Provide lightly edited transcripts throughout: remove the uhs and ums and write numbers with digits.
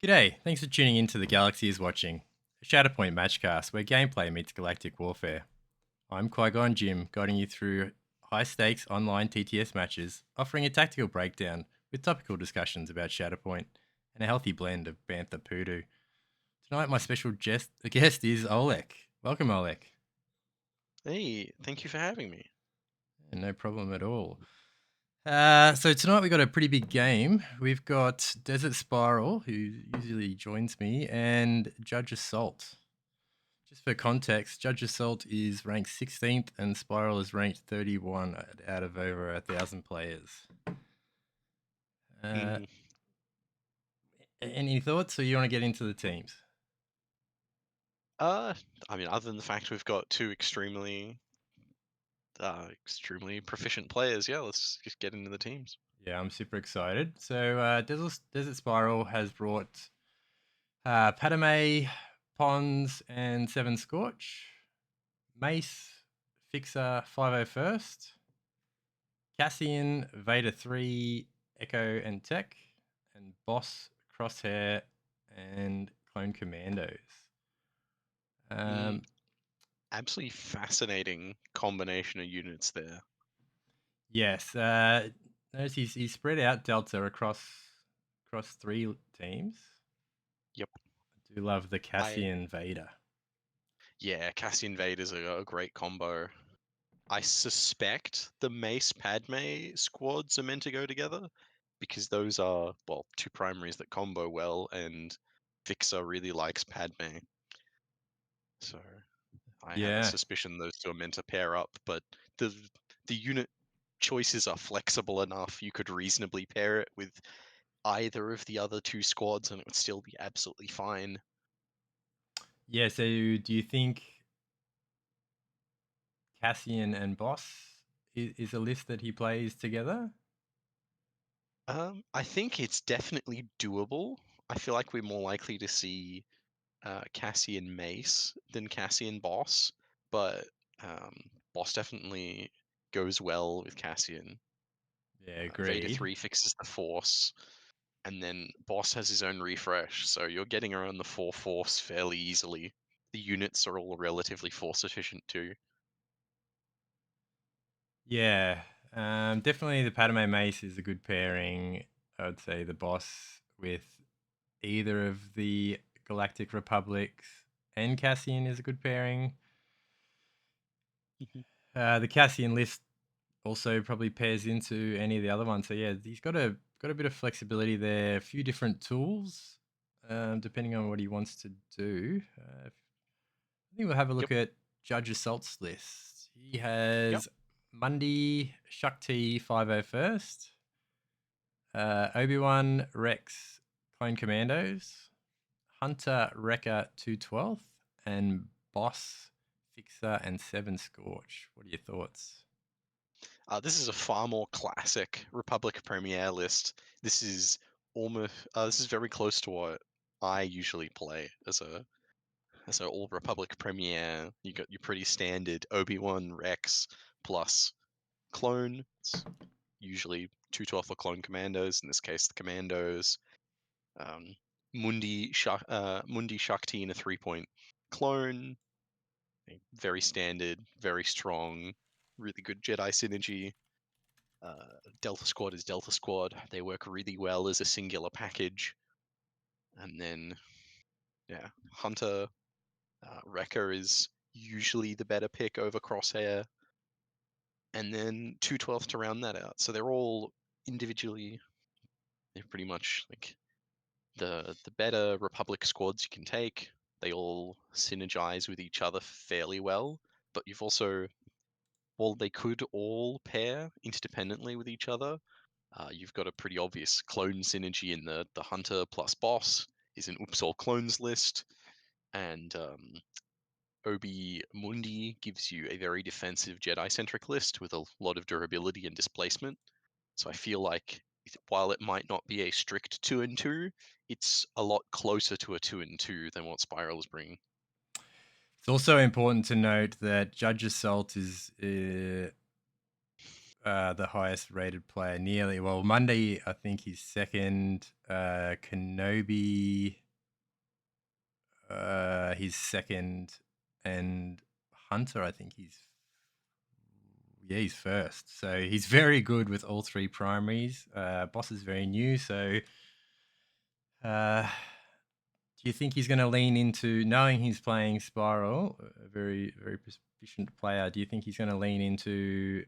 G'day, thanks for tuning in to The Galaxy is Watching, a Shatterpoint matchcast where gameplay meets galactic warfare. I'm Qui-Gon Jinn, guiding you through high-stakes online TTS matches, offering a tactical breakdown with topical discussions about Shatterpoint and a healthy blend of Bantha Poodoo. Tonight, my special guest is Oleg. Welcome, Oleg. Hey, thank you for having me. No problem at all. So tonight we got a pretty big game. We've got Desert Spiral, who usually joins me, and Judge Assault. Just for context, Judge Assault is ranked 16th and Spiral is ranked 31 out of over 1,000 players. Uh, Mm, any thoughts, or you want to get into the teams? uh, I mean, other than the fact we've got two extremely proficient players, yeah, let's just get into the teams. Yeah, I'm super excited. So Desert Spiral has brought Padme, Pons, and Seven Scorch, Mace, Fixer, 501st, Cassian, Vader 3, Echo, and Tech, and Boss, Crosshair, and Clone Commandos. Mm, Um, absolutely fascinating combination of units there. yes, notice he's spread out Delta across three teams. Yep. I do love the I Cassian Vader. Yeah, Cassian Vader's a great combo. I suspect the Mace Padme squads are meant to go together because those are, well, two primaries that combo well, and Fixer really likes Padme. So I have a Yeah, suspicion those two are meant to pair up, but the the unit choices are flexible enough. You could reasonably pair it with either of the other two squads, and it would still be absolutely fine. yeah. So do you think Cassian and Boss is a list that he plays together? I think it's definitely doable. I feel like we're more likely to see Cassian Mace than Cassian Boss, but um, Boss definitely goes well with Cassian. Yeah, Vader agreed. 3 fixes the Force, and then Boss has his own refresh, so you're getting around the 4 Force fairly easily. The units are all relatively Force efficient too. Yeah, definitely the Padme Mace is a good pairing. I would say the Boss with either of the Galactic Republics and Cassian is a good pairing. Mhm. The Cassian list also probably pairs into any of the other ones. So yeah, he's got a bit of flexibility there. A few different tools, depending on what he wants to do. I think we'll have a Yep, look at Judge Assault's list. He yep. has Mundi, Shakti 501st, Obi-Wan, Rex, Clone Commandos, Hunter, Wrecker 212th, and Boss, Fixer, and Seven Scorch. What are your thoughts? This is a far more classic Republic Premiere list. This is very close to what I usually play as a all Republic Premiere. You got your pretty standard Obi-Wan Rex plus clone. It's usually 212 for clone commandos. In this case, the commandos. Um, Mundi Shakti in a 3-point clone. Very standard, very strong, really good Jedi synergy. Delta Squad is Delta Squad. They work really well as a singular package. And then, yeah, Hunter Wrecker is usually the better pick over Crosshair. And then 212 to round that out. So they're all individually, they're pretty much like the better Republic squads you can take. They all synergize with each other fairly well. But you've also, while they could all pair interdependently with each other, you've got a pretty obvious clone synergy in the Hunter plus Boss is an Oops All Clones list, and Obi Mundi gives you a very defensive Jedi centric list with a lot of durability and displacement. So I feel like while it might not be a strict 2 and 2, it's a lot closer to a 2 and 2 than what Spiral is bringing. It's also important to note that Judge Assault is the highest rated player nearly. Well, Monday, I think he's second. Kenobi, he's second. And Hunter, I think he's first. So he's very good with all three primaries. Boss is very new. So do you think he's going to lean into, knowing he's playing Spiral, a very, very proficient player, do you think he's going to lean into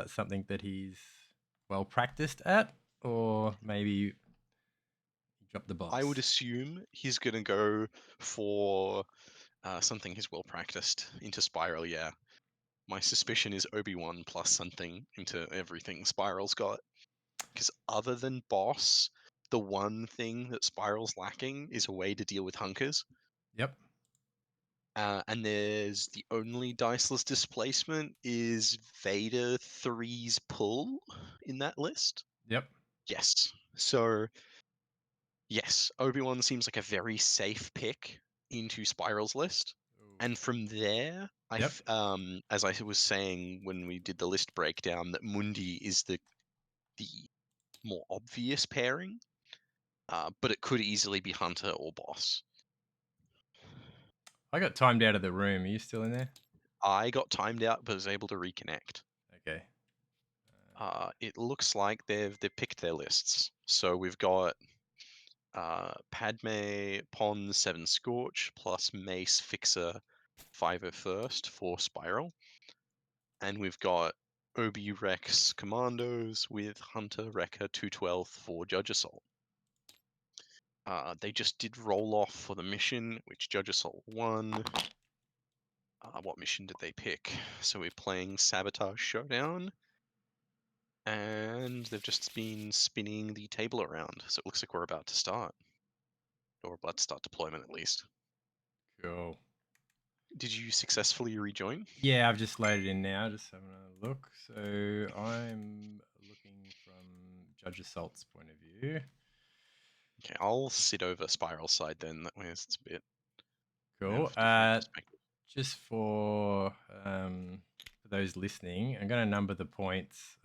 something that he's well practiced at, or maybe drop the I would boss? assume he's going to go for something he's well practiced into Spiral, yeah. My suspicion is Obi-Wan plus something into everything Spiral's got. Because other than boss, the one thing that Spiral's lacking is a way to deal with hunkers. Yep. And there's the only diceless displacement is Vader 3's pull in that list. Yep. Yes. So, yes, Obi-Wan seems like a very safe pick into Spiral's list. And from there, Yep. as I was saying when we did the list breakdown, that Mundi is the more obvious pairing, but it could easily be Hunter or Boss. I got timed out of the room. Are you still in there? I got timed out, but was able to reconnect. Okay. It looks like they've picked their lists. So we've got Padme, Pon, 7 Scorch, plus Mace, Fixer, 501st for Spiral. And we've got Obi Rex Commandos with Hunter Wrecker 212 for Judge Assault. They just did roll off for the mission, which Judge Assault won. What mission did they pick? So we're playing Sabotage Showdown. And they've just been spinning the table around. So it looks like we're about to start. Or about to start deployment at least. Cool. Did you successfully rejoin? Yeah, I've just loaded in now, just having a look. So I'm looking from Judge Assault's point of view. Okay, I'll sit over Spiral side then. That way it's a bit. Cool. Different perspective. Just for those listening, I'm going to number the points,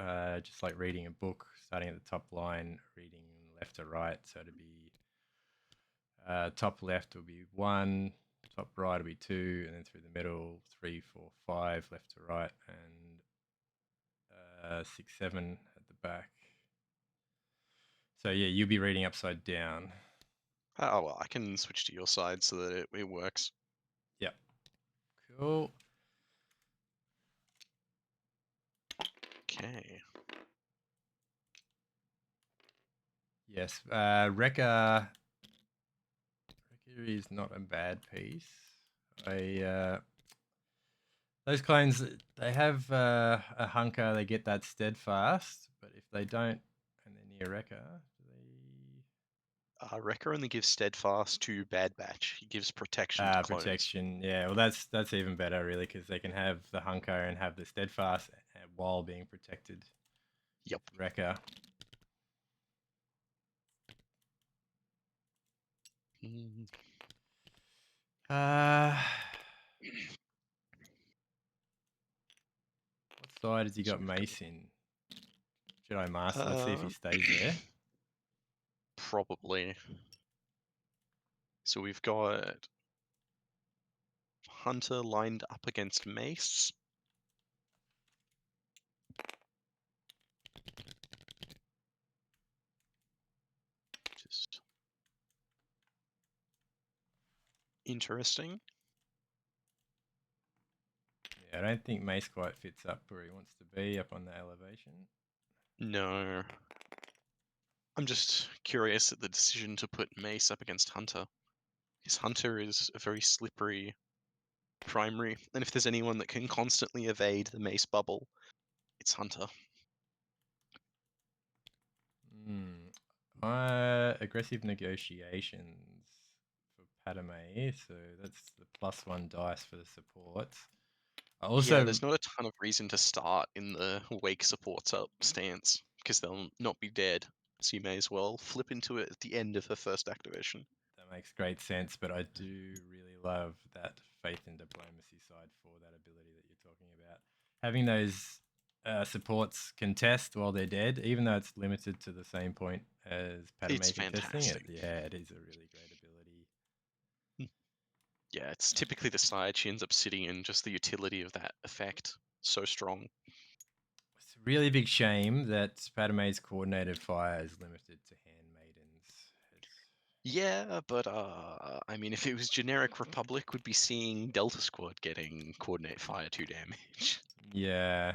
just like reading a book, starting at the top line, reading left to right. So to be top left will be 1, top right will be 2, and then through the middle 3, 4, 5, left to right, and 6, 7 at the back. So yeah, you'll be reading upside down. Oh, well, I can switch to your side so that it works. Yep. Cool. Okay. Yes. Wrecker is not a bad piece. Those clones, they have a hunker, they get that steadfast, but if they don't and they're near Wrecker, Wrecker only gives Steadfast to Bad Batch. He gives protection to clones. protection. Yeah, well, that's even better, really, because they can have the hunker and have the steadfast while being protected. Yep. Wrecker. What side has he got Mace in? Jedi Master. Let's see if he stays there. Probably. So we've got Hunter lined up against Mace. Just interesting. Yeah, I don't think Mace quite fits up where he wants to be, up on the elevation. No. I'm just curious at the decision to put Mace up against Hunter. Because Hunter is a very slippery primary, and if there's anyone that can constantly evade the Mace bubble, it's Hunter. Aggressive negotiations for Padme, so that's the +1 dice for the support. Yeah, there's not a ton of reason to start in the wake supports up stance, because they'll not be dead, so you may as well flip into it at the end of her first activation. That makes great sense, but I do really love that faith in diplomacy side for that ability that you're talking about. Having those supports contest while they're dead, even though it's limited to the same point as It's Padme contesting it. fantastic. Yeah, it is a really great ability. Yeah, it's typically the side she ends up sitting in, just the utility of that effect. So strong. It's a really big shame that Padme's coordinated fire is limited to handmaidens. Yeah, but I mean, if it was generic Republic, we'd be seeing Delta Squad getting coordinate fire 2 damage. Yeah,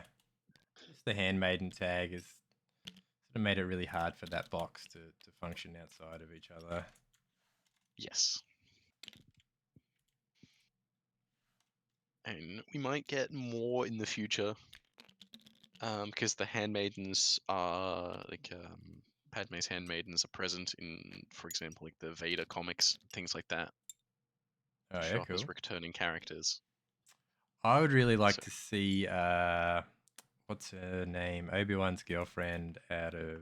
just the handmaiden tag has sort of made it really hard for that box to function outside of each other. Yes. And we might get more in the future, because the handmaidens are like Padme's handmaidens are present in, for example, like the Vader comics, things like that. Oh yeah, Show up as cool. returning characters. I would really like So, to see what's her name? Obi-Wan's girlfriend out of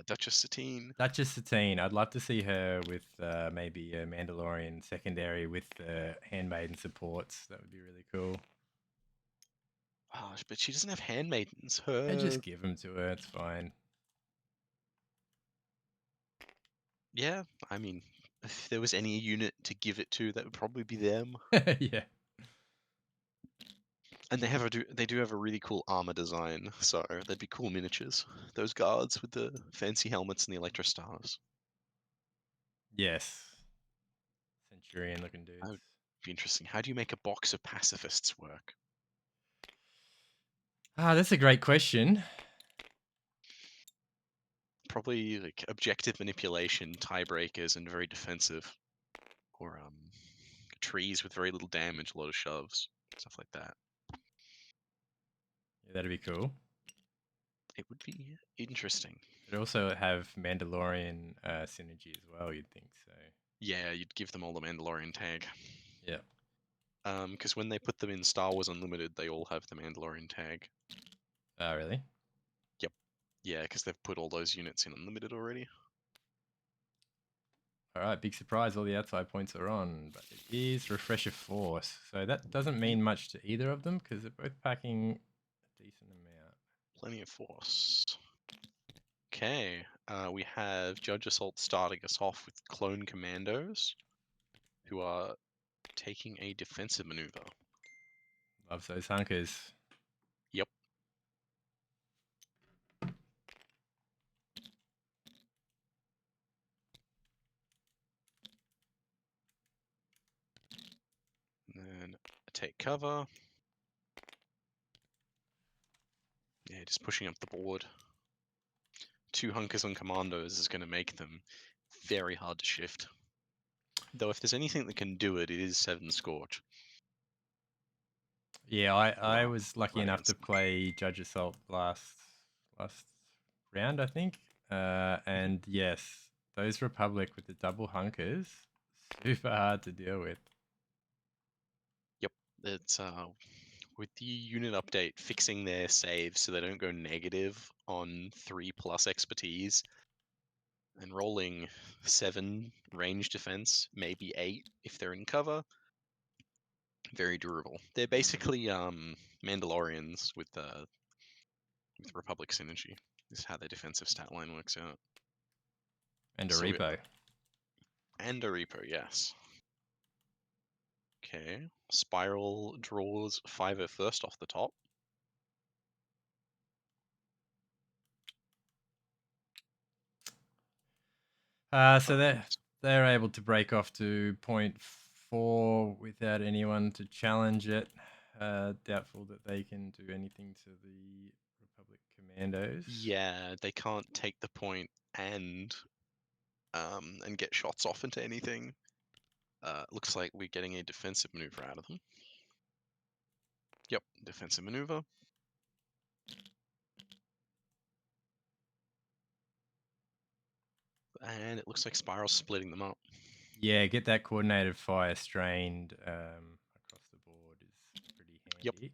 Duchess Satine. Duchess Satine. I'd love to see her with maybe a Mandalorian secondary with the handmaiden supports. That would be really cool. But she doesn't have handmaidens. Yeah, Her, just give them to her. It's fine. yeah. I mean, if there was any unit to give it to, that would probably be them. Yeah. And they do have a really cool armor design, so they'd be cool miniatures. Those guards with the fancy helmets and the electro stars. Yes. Centurion looking That dudes. would be interesting. How do you make a box of pacifists work? That's a great question. Probably like objective manipulation, tiebreakers, and very defensive. Or trees with very little damage, a lot of shoves, stuff like that. Yeah, that'd be cool. It would be interesting. It'd also have Mandalorian synergy as well, you'd think so. Yeah, you'd give them all the Mandalorian tag. Yeah. Because when they put them in Star Wars Unlimited, they all have the Mandalorian tag. Oh, really? Yep. Yeah, because they've put all those units in Unlimited already. All right, big surprise. All the outside points are on, but it is Refresher Force. So that doesn't mean much to either of them because they're both packing a decent amount. Plenty of force. Okay, we have Judge Assault starting us off with clone commandos, who are taking a defensive maneuver. Loves those hunkers. Yep. And then take cover. Yeah, just pushing up the board. 2 hunkers on commandos is going to make them very hard to shift. Though if there's anything that can do it, it is 7 Scorch. Yeah, I Wow, was lucky right enough to against them. play Judge Assault last round, I think. And yes, those Republic with the double hunkers, super hard to deal with. Yep, it's with the unit update fixing their saves so they don't go negative on 3+ expertise and rolling 7 range defense, maybe 8 if they're in cover. Very durable. They're basically Mandalorians with Republic synergy. This is how their defensive stat line works out. And a So repo. and a repo, yes. Okay, Spiral draws 5 first off the top. So they're able to break off to point 4 without anyone to challenge it. Doubtful that they can do anything to the Republic Commandos. Yeah, they can't take the point and get shots off into anything. Looks like we're getting a defensive maneuver out of them. Yep, defensive maneuver. And it looks like Spiral's splitting them up. Yeah, get that coordinated fire strained across the board is pretty Yep. handy.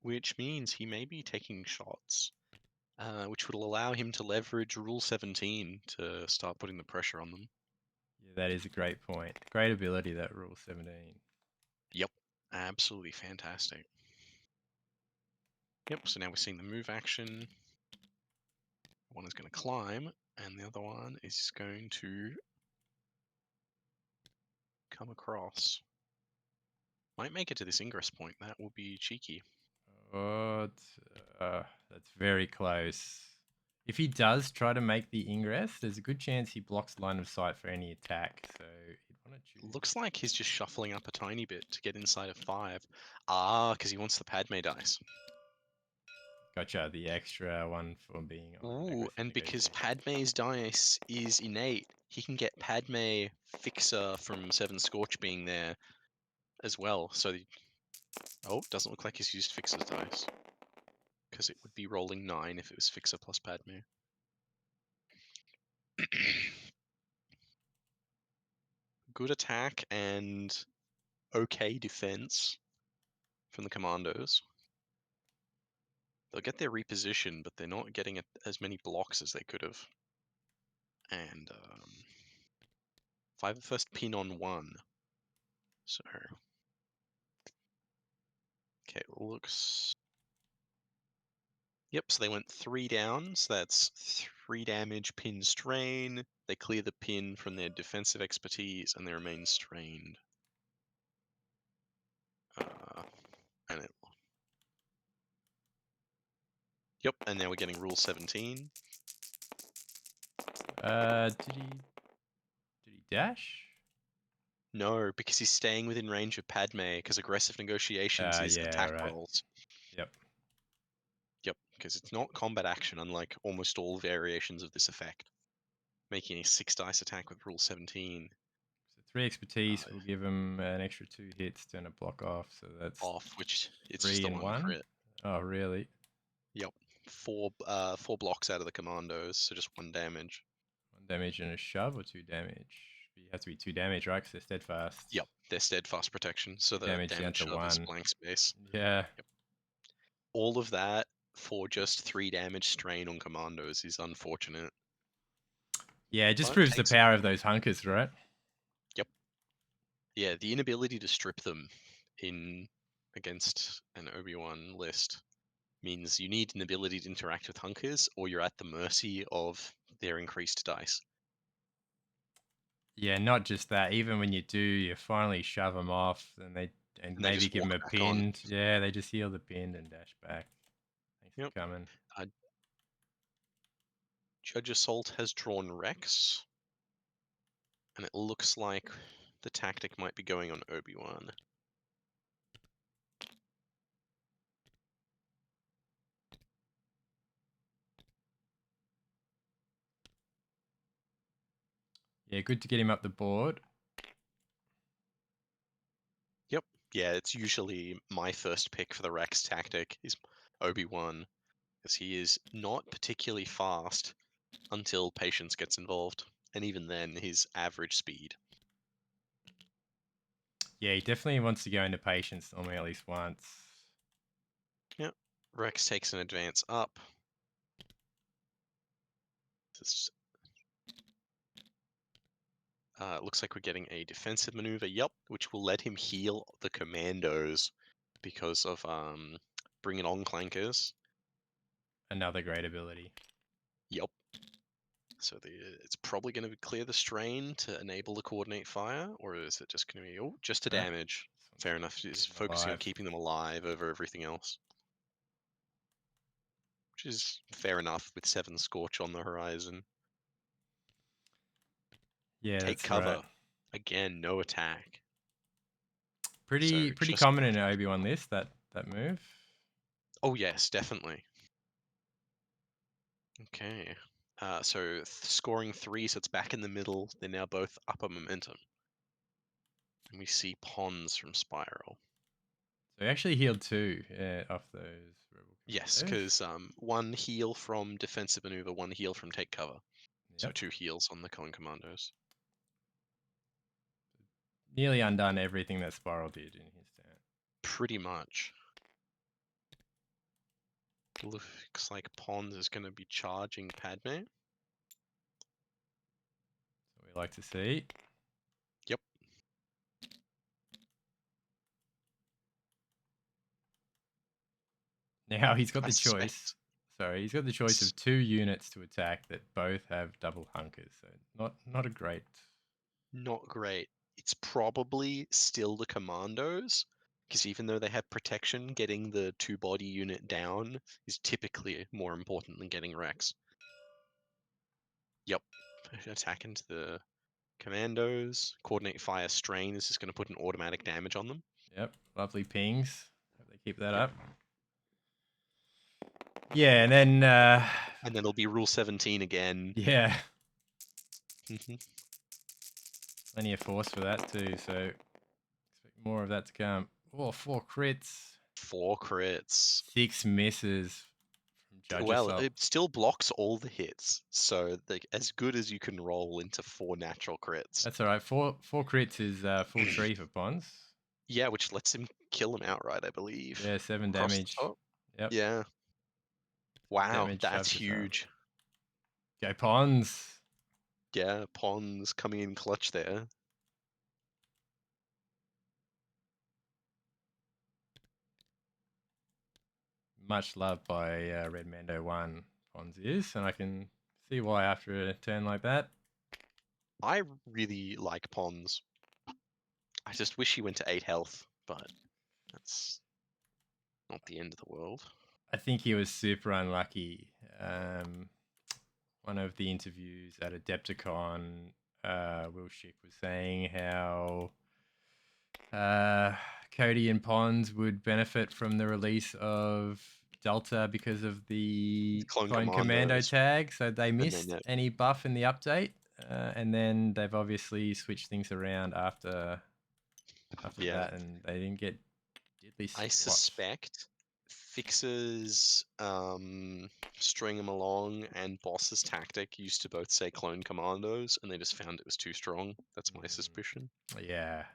Which means he may be taking shots, which would allow him to leverage Rule 17 to start putting the pressure on them. Yeah, that is a great point. Great ability, that Rule 17. Yep, absolutely fantastic. Yep, so now we're seeing the move action. One is going to climb, and the other one is going to come across. Might make it to this ingress point. That will be cheeky. Oh, that's very close. If he does try to make the ingress, there's a good chance he blocks line of sight for any attack. So he'd want to choose. Looks like he's just shuffling up a tiny bit to get inside of 5. Ah, because he wants the Padme dice. Gotcha, the extra one for being on Ooh, aggressive and because negotiation. Padme's dice is innate, he can get Padme Fixer from 7 Scorch being there as well. So, oh, doesn't look like he's used Fixer's dice. Because it would be rolling 9 if it was Fixer plus Padme. Good attack and okay defense from the commandos. They'll get their reposition, but they're not getting as many blocks as they could have. And 5 first pin on 1. So, okay, looks. Yep, so they went 3 down, so that's 3 damage, pin strain. They clear the pin from their defensive expertise, and they remain strained. And it. Yep, and now we're getting rule 17. Did he dash? No, because he's staying within range of Padme, because aggressive negotiations is Yeah, attack right. rolls. Yep. Yep, because it's not combat action, unlike almost all variations of this effect. Making a 6 dice attack with rule 17. So 3 expertise will give him an extra 2 hits to turn a block off. So that's Off, which it's 3 just a and 1 1. crit. Oh, really? Yep, 4 blocks out of the commandos, so just 1 damage. 1 damage and a shove or 2 damage? It has to be 2 damage, right? Because they're steadfast. Yep, they're steadfast protection, so 2 the damage down damage to shove is 1. blank space. Yeah. Yep. All of that for just 3 damage strain on commandos is unfortunate. Yeah, it just But proves the takes power of those hunkers, right? Yep. Yeah, the inability to strip them in against an Obi-Wan list means you need an ability to interact with hunkers, or you're at the mercy of their increased dice. Yeah, not just that. Even when you do, you finally shove them off, and And they maybe just give walk them a back on. pinned. Yeah, they just heal the pinned and dash back. Thanks Yep. for coming. JudgeAssault has drawn Rex, and it looks like the tactic might be going on Obi-Wan. Yeah, good to get him up the board. Yep. Yeah, it's usually my first pick for the Rex tactic is Obi-Wan, because he is not particularly fast until Patience gets involved, and even then, his average speed. Yeah, he definitely wants to go into patience normally at least once. Yep. Rex takes an advance up. Looks like we're getting a defensive maneuver, yep, which will let him heal the commandos because of bringing on clankers. Another great ability. Yep. So it's probably going to clear the strain to enable the coordinate fire, or is it just going to be just a damage? Fair enough. It's focusing on keeping them alive over everything else, which is fair enough with 7 Scorch on the horizon. Yeah, Take that's cover. right. Again, no attack. Pretty common in an Obi-Wan list, that move. Oh yes, definitely. Okay. So scoring 3, so it's back in the middle. They're now both up a momentum. And we see Pons from Spiral. So he actually healed 2 off those rebel Yes, commandos. because 1 heal from defensive maneuver, 1 heal from take cover. So Yep. 2 heals on the Cohen commandos. Nearly undone everything that Spiral did in his turn. Pretty much. Looks like Pons is going to be charging Padme. So we like to see. Yep. Now he's got I the choice. suspect. Sorry, he's got the choice of 2 units to attack that both have double hunkers. So not a great. Not great. It's probably still the commandos, because even though they have protection, getting the 2-body unit down is typically more important than getting Rex. Yep. Attack into the commandos. Coordinate fire strain is just going to put an automatic damage on them. Yep, lovely pings. Hope they keep that Yep. up. Yeah, and then And then it'll be Rule 17 again. yeah, Mhm. plenty of force for that too. So expect more of that to come. Oh, 4 crits, 4 crits. 6 misses from Judge Well, Assault. it still blocks all the hits, so as good as you can roll into 4 natural crits. That's all right. Four crits is full tree for Pons. Yeah, which lets him kill him outright, I believe. Yeah, 7 Across the damage. top. Yep, Yeah. Wow, damage that's shoves us up. huge. Go Pons. Yeah, Pons coming in clutch there. Much loved by Red Mando 1. Pons is, and I can see why after a turn like that. I really like Pons. I just wish he went to 8 health, but that's not the end of the world. I think he was super unlucky. One of the interviews at Adepticon, Will Schick was saying how Cody and Pons would benefit from the release of Delta because of the Clone Clone Commando Commandos, tag, so they and then missed any buff in the update, and then they've obviously switched things around after yeah, that, and they didn't get diddly I squat. suspect Fixer's String 'em along and Boss's tactic used to both say Clone Commandos, and they just found it was too strong. That's my suspicion. Yeah.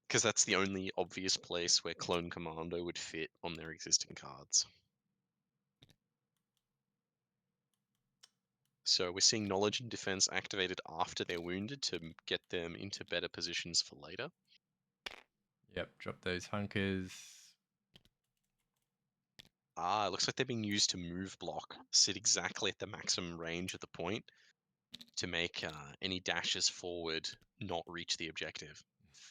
Because that's the only obvious place where Clone Commando would fit on their existing cards. So we're seeing Knowledge and Defense activated after they're wounded to get them into better positions for later. Yep, drop those hunkers. Ah, it looks like they're being used to move block, sit exactly at the maximum range of the point to make any dashes forward not reach the objective.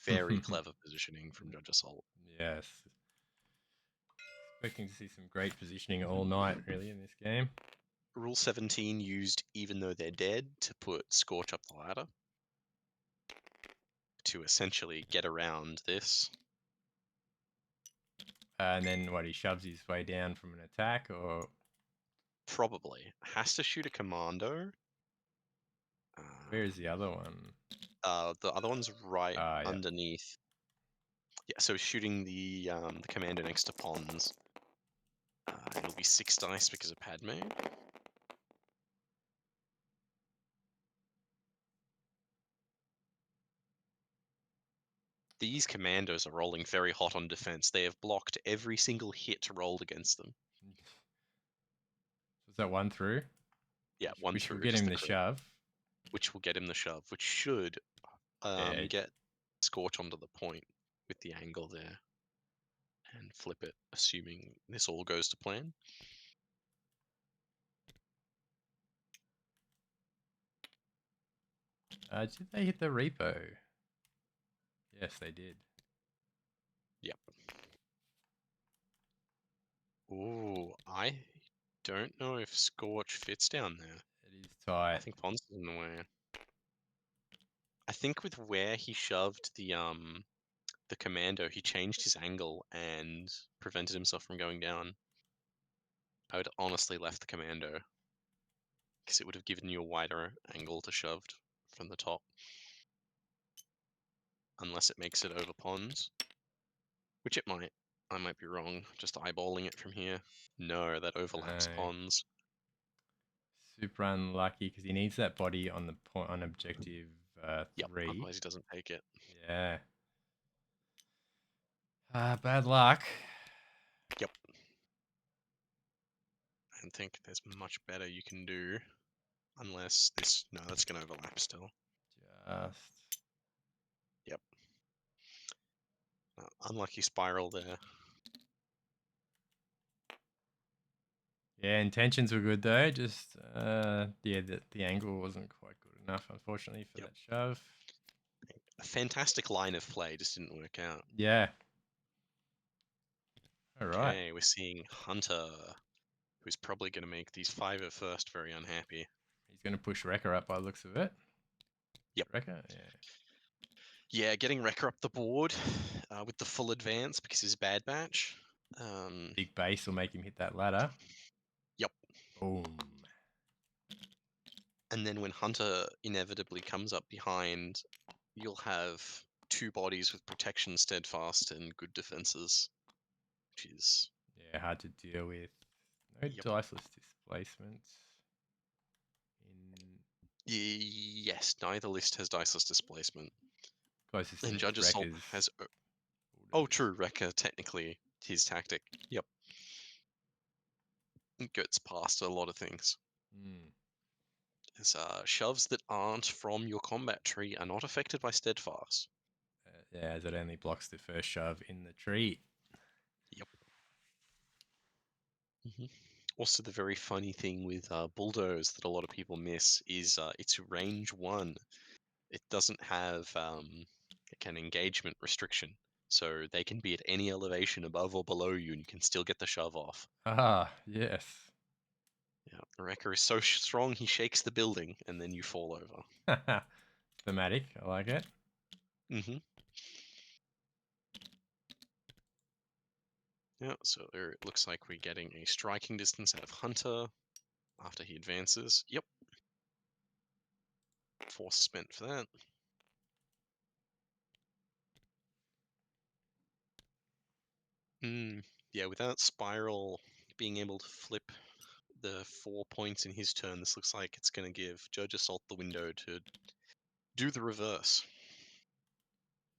Very clever positioning from Judge Assault. Yes. Expecting to see some great positioning all night, really, in this game. Rule 17 used even though they're dead to put Scorch up the ladder to essentially get around this. And then what, he shoves his way down from an attack, or Probably. Has to shoot a commando. where is the other one? The other one's right Yeah. underneath. Yeah, so shooting the commando next to Pons. It'll be 6 dice because of Padme. These commandos are rolling very hot on defense. They have blocked every single hit rolled against them. Was that one through? Yeah, one Which will through, get just him the the crit, shove. which will get him the shove, which should Yeah. get Scorch onto the point with the angle there and flip it, assuming this all goes to plan. Did they hit the repo? Yes, they did. Yep. Ooh, I don't know if Scorch fits down there. It is I tight. think Pons is in the way. I think with where he shoved the commando, he changed his angle and prevented himself from going down. I would honestly left the commando because it would have given you a wider angle to shove from the top. Unless it makes it over Pons, which it might. I might be wrong, just eyeballing it from here. No, that overlaps No. Pons. Super unlucky because he needs that body on the point on objective Yep, 3. otherwise he doesn't take it. Yeah. Bad luck. Yep. I don't think there's much better you can do. Unless this... No, that's going to overlap still. Just Yep. Unlucky spiral there. Yeah, intentions were good though. Just yeah, the angle wasn't quite good enough, unfortunately, for Yep. that shove. A fantastic line of play, just didn't work out. Yeah. All right. Okay, we're seeing Hunter, who's probably going to make these 5 at first very unhappy. He's going to push Wrecker up by the looks of it. Yep. Wrecker, yeah. Yeah, getting Wrecker up the board with the full advance because he's bad batch. Big base will make him hit that ladder. Yep. Boom. And then when Hunter inevitably comes up behind, you'll have 2 bodies with protection, steadfast, and good defenses, which is Yeah, hard to deal with. No yep. diceless displacements. In Yes, neither list has diceless displacement, closest thing and is JudgeAssault Wrecker's has. Oh, bulldoze. true. Wrecker technically his tactic. Yep, gets past a lot of things. Mm. As shoves that aren't from your combat tree are not affected by steadfast. Yeah, as it only blocks the first shove in the tree. Yep. hmm Also, the very funny thing with bulldoze that a lot of people miss is it's range 1. It doesn't have like an engagement restriction, so they can be at any elevation above or below you, and you can still get the shove off. Ah, yes. Yeah, Wrecker is so strong he shakes the building, and then you fall over. Thematic, I like it. hmm Yeah, so there it looks like we're getting a striking distance out of Hunter after he advances. Yep. Force spent for that. Yeah, without Spiral being able to flip the 4 points in his turn, this looks like it's going to give JudgeAssault the window to do the reverse.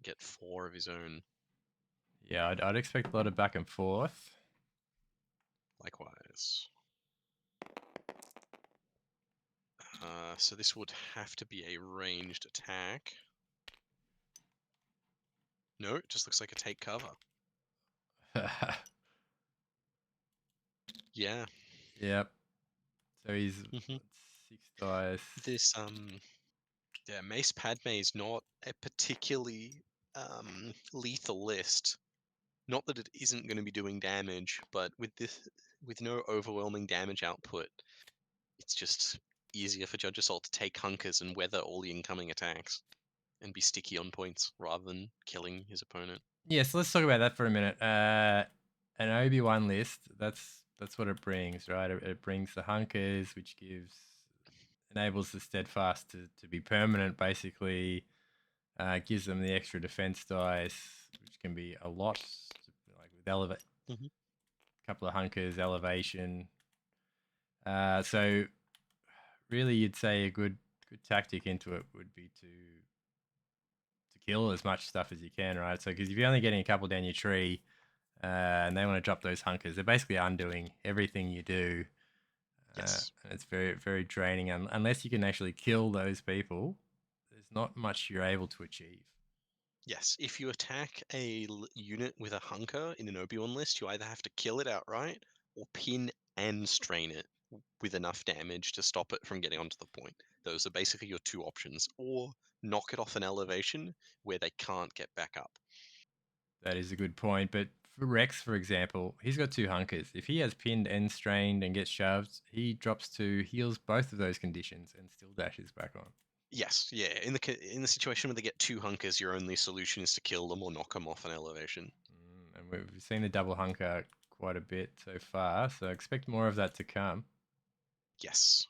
Get 4 of his own. Yeah, I'd expect a lot of back and forth. Likewise. So this would have to be a ranged attack. No, it just looks like a take cover. Yeah. Yep. So he's hmm 6 dice. This yeah, Mace Padme is not a particularly lethal list. Not that it isn't going to be doing damage, but with no overwhelming damage output, it's just easier for Judge Assault to take hunkers and weather all the incoming attacks and be sticky on points rather than killing his opponent. Yeah, so let's talk about that for a minute. An Obi-Wan list, that's what it brings, right? It brings the hunkers, which enables the steadfast to be permanent, basically. Gives them the extra defense dice, which can be a lot, like with elevate, hmm couple of hunkers, elevation. So really, you'd say a good tactic into it would be to kill as much stuff as you can, right? So because if you're only getting a couple down your tree, and they want to drop those hunkers, they're basically undoing everything you do. Yes. And it's very, very draining. Unless you can actually kill those people, there's not much you're able to achieve. Yes, if you attack a unit with a hunker in an Obi-Wan list, you either have to kill it outright or pin and strain it with enough damage to stop it from getting onto the point. Those are basically your 2 options. Or knock it off an elevation where they can't get back up. That is a good point. But for Rex, for example, he's got 2 hunkers. If he has pinned and strained and gets shoved, he drops to heals both of those conditions and still dashes back on. Yes, yeah. In the situation where they get 2 hunkers, your only solution is to kill them or knock them off an elevation. And we've seen the double hunker quite a bit so far, so expect more of that to come. Yes.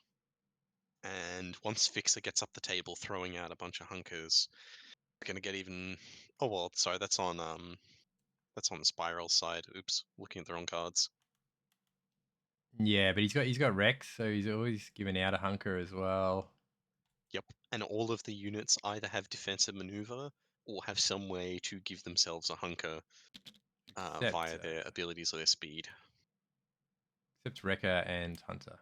And once Fixer gets up the table throwing out a bunch of hunkers, we're gonna get even. Oh well, sorry, that's on the Spiral side. Oops, looking at the wrong cards. Yeah, but he's got Rex, so he's always giving out a hunker as well. Yep. And all of the units either have defensive maneuver or have some way to give themselves a hunker Except via their abilities or their speed. except Wrecker and Hunter.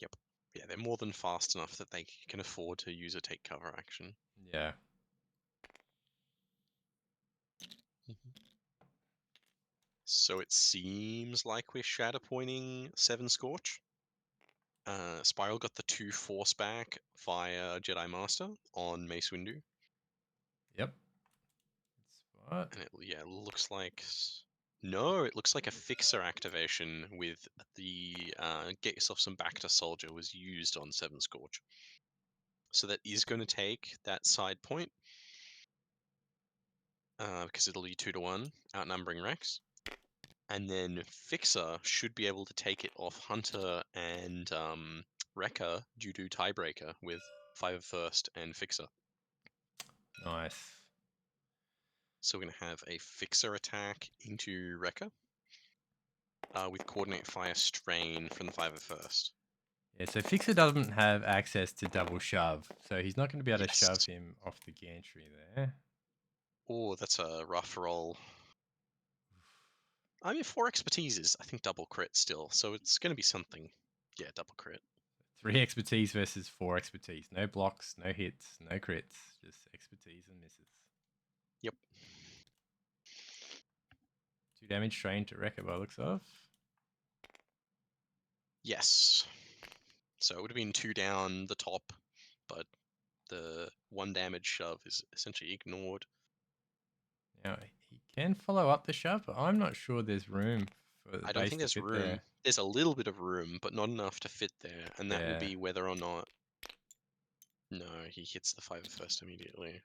Yep. Yeah, they're more than fast enough that they can afford to use a take cover action. Yeah. Mhm. So it seems like we're Shatterpointing 7 Scorch. Spiral got the 2 Force back via Jedi Master on Mace Windu. Yep. Spot. And it looks like... No, it looks like a Fixer activation with the Get Yourself Some Bacta Soldier was used on 7 Scorch. So that is going to take that side point. Because it'll be 2-1, outnumbering Rex. And then Fixer should be able to take it off Hunter and Wrecker due to Tiebreaker with 5 first and Fixer. Nice. So we're going to have a Fixer attack into Wrecker with Coordinate Fire Strain from the 5 first. Yeah, so Fixer doesn't have access to double shove, so he's not going to be able to shove Yes. him off the gantry there. Oh, that's a rough roll. I mean, 4 expertise is, I think, double crit still, so it's going to be something. Yeah, double crit. 3 expertise versus 4 expertise. No blocks, no hits, no crits, just expertise and misses. Yep. 2 damage strain to Wrecker by looks of. Yes. So it would have been 2 down the top, but the 1 damage shove is essentially ignored. Now, he can follow up the shove, but I'm not sure there's room for the I don't base think to there's fit room. there. There's a little bit of room, but not enough to fit there, and that will Yeah. be whether or not... No, he hits the 5 first immediately.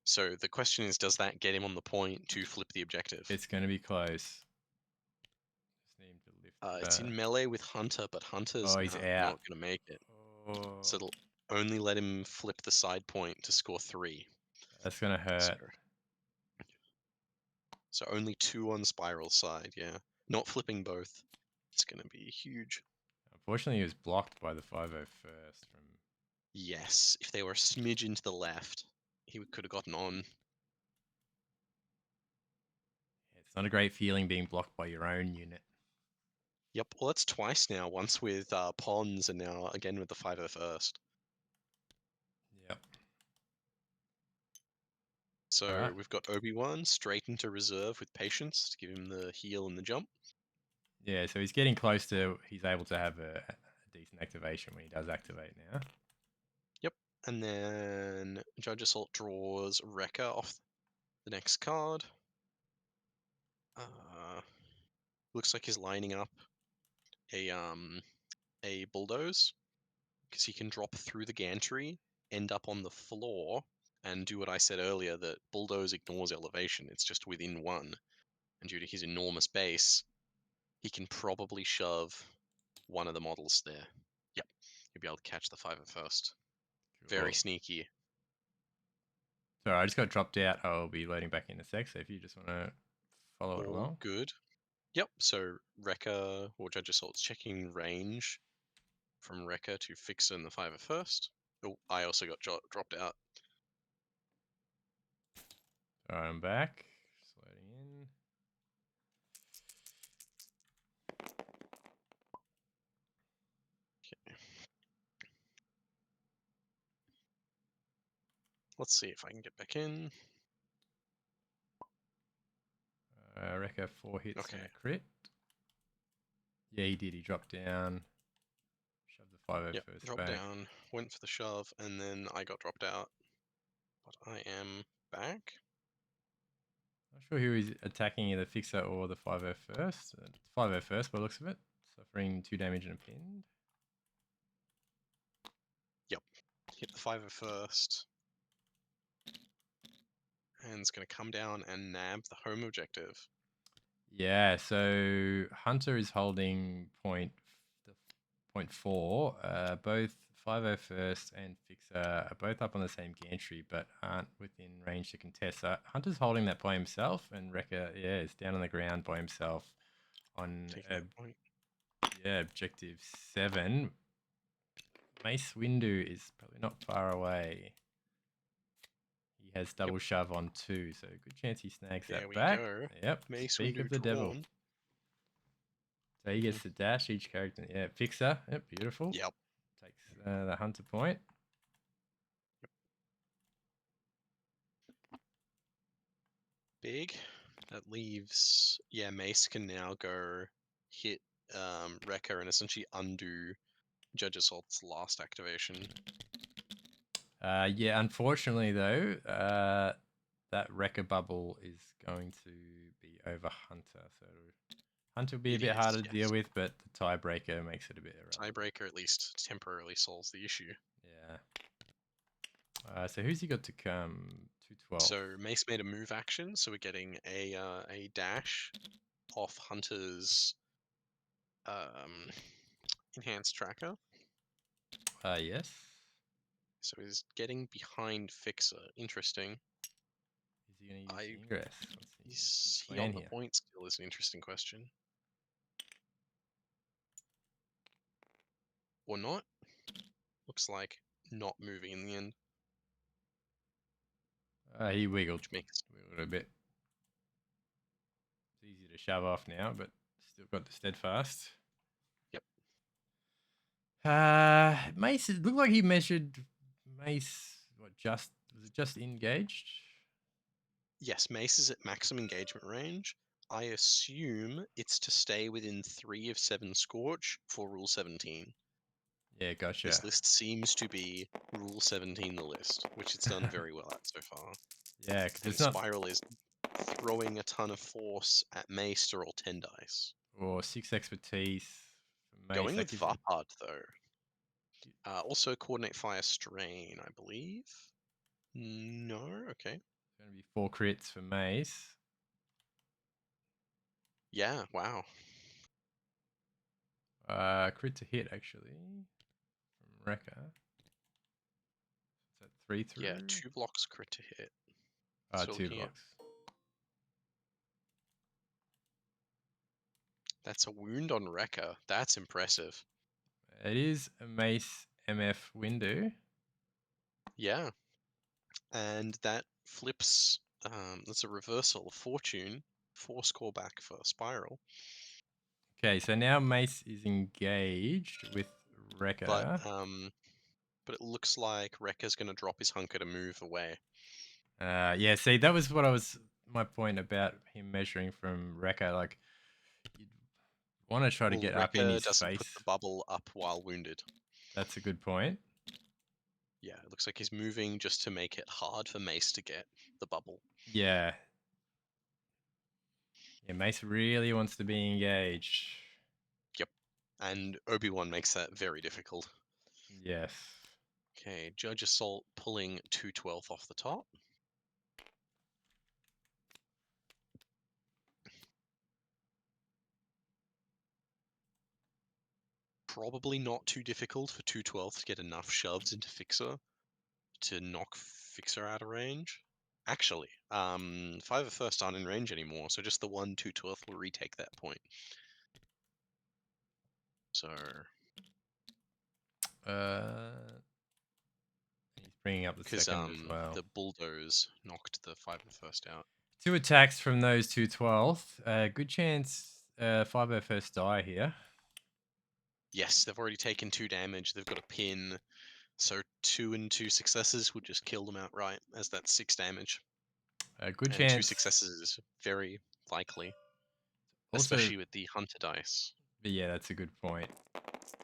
So the question is, does that get him on the point to flip the objective? It's going to be close. Just need him to lift It's in melee with Hunter, but Hunter's he's not out. going to make it. Oh, So it'll only let him flip the side point to score 3. that's going to hurt. So only 2 on Spiral side, yeah. Not flipping both. It's going to be huge. Unfortunately, he was blocked by the 501st from... Yes, if they were a smidgen to the left, he could have gotten on. It's not a great feeling being blocked by your own unit. Yep, well that's twice now, once with Pons and now again with the 501st. Yep. So Alright. we've got Obi-Wan straight into reserve with Patience to give him the heal and the jump. Yeah, so he's getting close to... He's able to have a decent activation when he does activate now. Yep, and then Judge Assault draws Wrecker off the next card. Looks like he's lining up a bulldoze because he can drop through the gantry, end up on the floor, and do what I said earlier, that bulldoze ignores elevation. It's just within 1, and due to his enormous base, he can probably shove one of the models there. Yep, he'll be able to catch the 501st. Very sneaky. Sorry, I just got dropped out. I'll be loading back in a sec, so if you just want to follow it All along. good. Yep, so Wrecker or Judge Assault's checking range from Wrecker to Fixer in the 501st. Oh, I also got dropped out. Alright, I'm back. Just loading in. Okay. Let's see if I can get back in. Wrecker 4 hits Okay. and a crit. Yeah, he did. He dropped down. Shoved the 501st Yep, dropped back. down, went for the shove, and then I got dropped out. But I am back. Not sure who is attacking, either Fixer or the 501st. 501st by the looks of it. Suffering 2 damage and a pinned. Yep, hit the 501st. And it's going to come down and nab the home objective. Yeah, so Hunter is holding point 4. Both 501st and Fixer are both up on the same gantry, but aren't within range to contest. So Hunter's holding that by himself, and Wrecker, is down on the ground by himself on Point. objective 7. Mace Windu is probably not far away. He has double shove on 2, so good chance he snags that back. Go. Yep. Mace Speak Windu of the devil. drawn. So he gets to dash each character. Yeah, Fixer. Yep, beautiful. Yep. Takes the Hunter point. Big. That leaves, yeah, Mace can now go hit Wrecker and essentially undo JudgeAssault's last activation. Yeah, unfortunately though, that wrecker bubble is going to be over Hunter, so Hunter will be a It bit is, harder to deal yes. with, but the tiebreaker makes it a bit irrelevant. Tiebreaker at least temporarily solves the issue. Yeah. So who's he got to come? 212. So Mace made a move action, so we're getting a dash off Hunter's enhanced tracker. Yes. So he's getting behind Fixer. Interesting. Is he going to use I Ingress? What's his he plan on the here? point still is an interesting question. Or not. Looks like not moving in the end. He wiggled. Which makes Wiggled a bit. It's easy to shove off now, but still got the steadfast. Yep. Mace, it looked like he measured Mace, what, was it just engaged? Yes, Mace is at maximum engagement range. I assume it's to stay within 3 of 7 Scorch for Rule 17. Yeah, gotcha. This list seems to be Rule 17 the list, which it's done very well at so far. Yeah, because And it's not. Spiral is throwing a ton of force at Mace to roll 10 dice. Or 6 expertise for Mace. Going That with gives him. Varpard though. Also Coordinate Fire Strain, I believe. No, okay. It's going to be 4 crits for Mace. Yeah, wow. Crit to hit, actually, from Wrecker. Is that 3 through? Yeah, 2 blocks crit to hit. So 2 looking at, blocks. that's a wound on Wrecker. That's impressive. It is a Mace MF window. Yeah. And that flips, that's a reversal of fortune. 4 score back for Spiral. Okay, so now Mace is engaged with But Wrecker. but it looks like Wrecker's going to drop his hunker to move away. Yeah, see, that was what I was. My point about him measuring from Wrecker. Like, you'd want to try to Well, get up in Wrecker his doesn't put face. the bubble up while wounded. That's a good point. Yeah, it looks like he's moving just to make it hard for Mace to get the bubble. Yeah. Yeah, Mace really wants to be engaged. Yep. And Obi-Wan makes that very difficult. Yes. Okay, JudgeAssault pulling 212 off the top. Probably not too difficult for 212 to get enough shoves into Fixer to knock Fixer out of range. Actually, 5 of first aren't in range anymore, so just the 1 212 will retake that point. So He's bringing up the because second as well. the bulldoze knocked the 5 of first out. 2 attacks from those 2 12th. Good chance 5 first die here. Yes, they've already taken 2 damage. They've got a pin. So 2 and 2 successes would just kill them outright, as that's 6 damage. Good And 2 chance. successes is very likely, Also, especially with the hunter dice. yeah, that's a good point.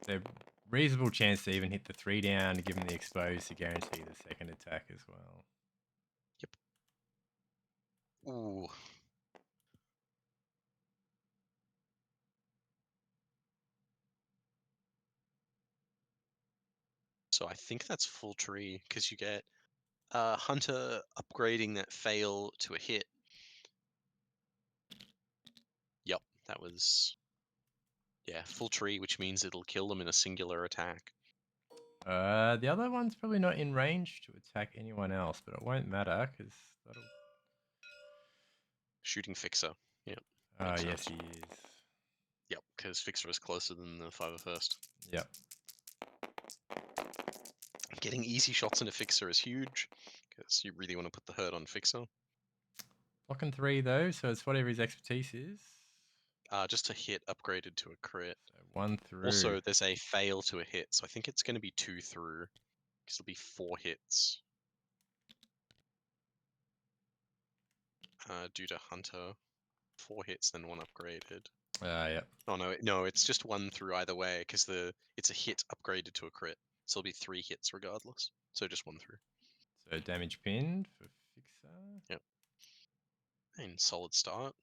So reasonable chance to even hit the 3 down to give him the exposed to guarantee the second attack as well. Yep. Ooh. So I think that's full tree because you get hunter upgrading that fail to a hit. Yep, that was, yeah, full tree, which means it'll kill them in a singular attack. The other one's probably not in range to attack anyone else, but it won't matter because that'll. Shooting Fixer. Yep. Oh, Makes yes, sense. he is. Yep, because Fixer is closer than the 5 of first. Yep. Getting easy shots into Fixer is huge because you really want to put the hurt on Fixer. Blocking 3 though, so it's whatever his expertise is. Just a hit upgraded to a crit. So 1 through. Also, there's a fail to a hit, so I think it's going to be 2 through because it'll be 4 hits due to Hunter. 4 hits, then 1 upgraded. Yep. Oh no, it's just 1 through either way because it's a hit upgraded to a crit, so it'll be 3 hits regardless. So just 1 through. So damage pinned for Fixer. Yep. And solid start.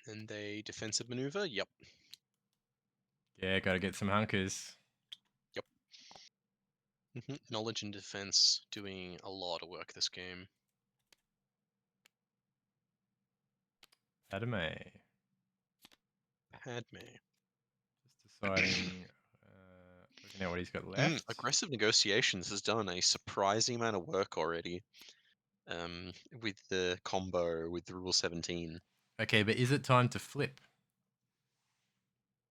And a defensive maneuver. Yep. Yeah, gotta get some hunkers. Yep. Knowledge and defense doing a lot of work this game. Padme. Padme. Just deciding, looking at what he's got left. Aggressive Negotiations has done a surprising amount of work already. With the combo with the Rule 17. Okay, but is it time to flip?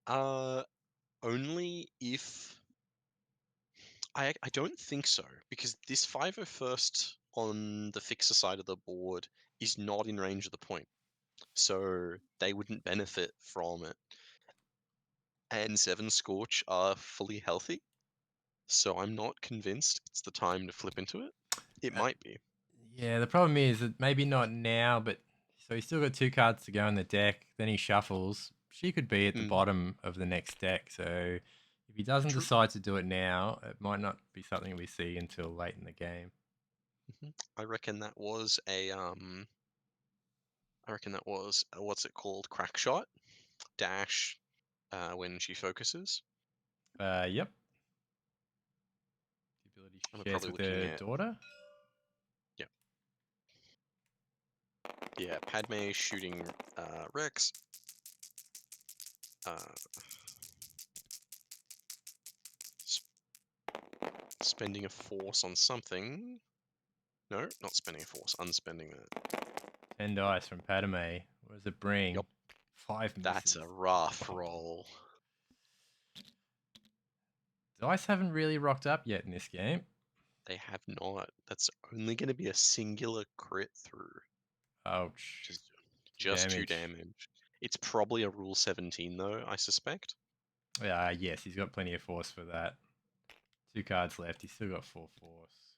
Only if I don't think so, because this 501st on the fixer side of the board is not in range of the point, so they wouldn't benefit from it. And 7 Scorch are fully healthy, so I'm not convinced it's the time to flip into it. It Uh, might be. Yeah, the problem is that maybe not now, but so he's still got 2 cards to go in the deck. Then he shuffles. She could be at the bottom of the next deck. So if he doesn't True. decide to do it now, it might not be something we see until late in the game. I reckon that was what's it called? Crack shot dash when she focuses. Yep. The ability And we're she shares probably with looking her at daughter. Yeah, Padme shooting Rex. Spending a force on something. No, not spending a force. Unspending that. 10 dice from Padme. What does it bring? Yup. 5 misses. That's a rough roll. Dice haven't really rocked up yet in this game. They have not. That's only going to be a singular crit through. Ouch. Just 2 damage. It's probably a Rule 17 though, I suspect. Yes, he's got plenty of force for that. 2 cards left. He's still got 4 force.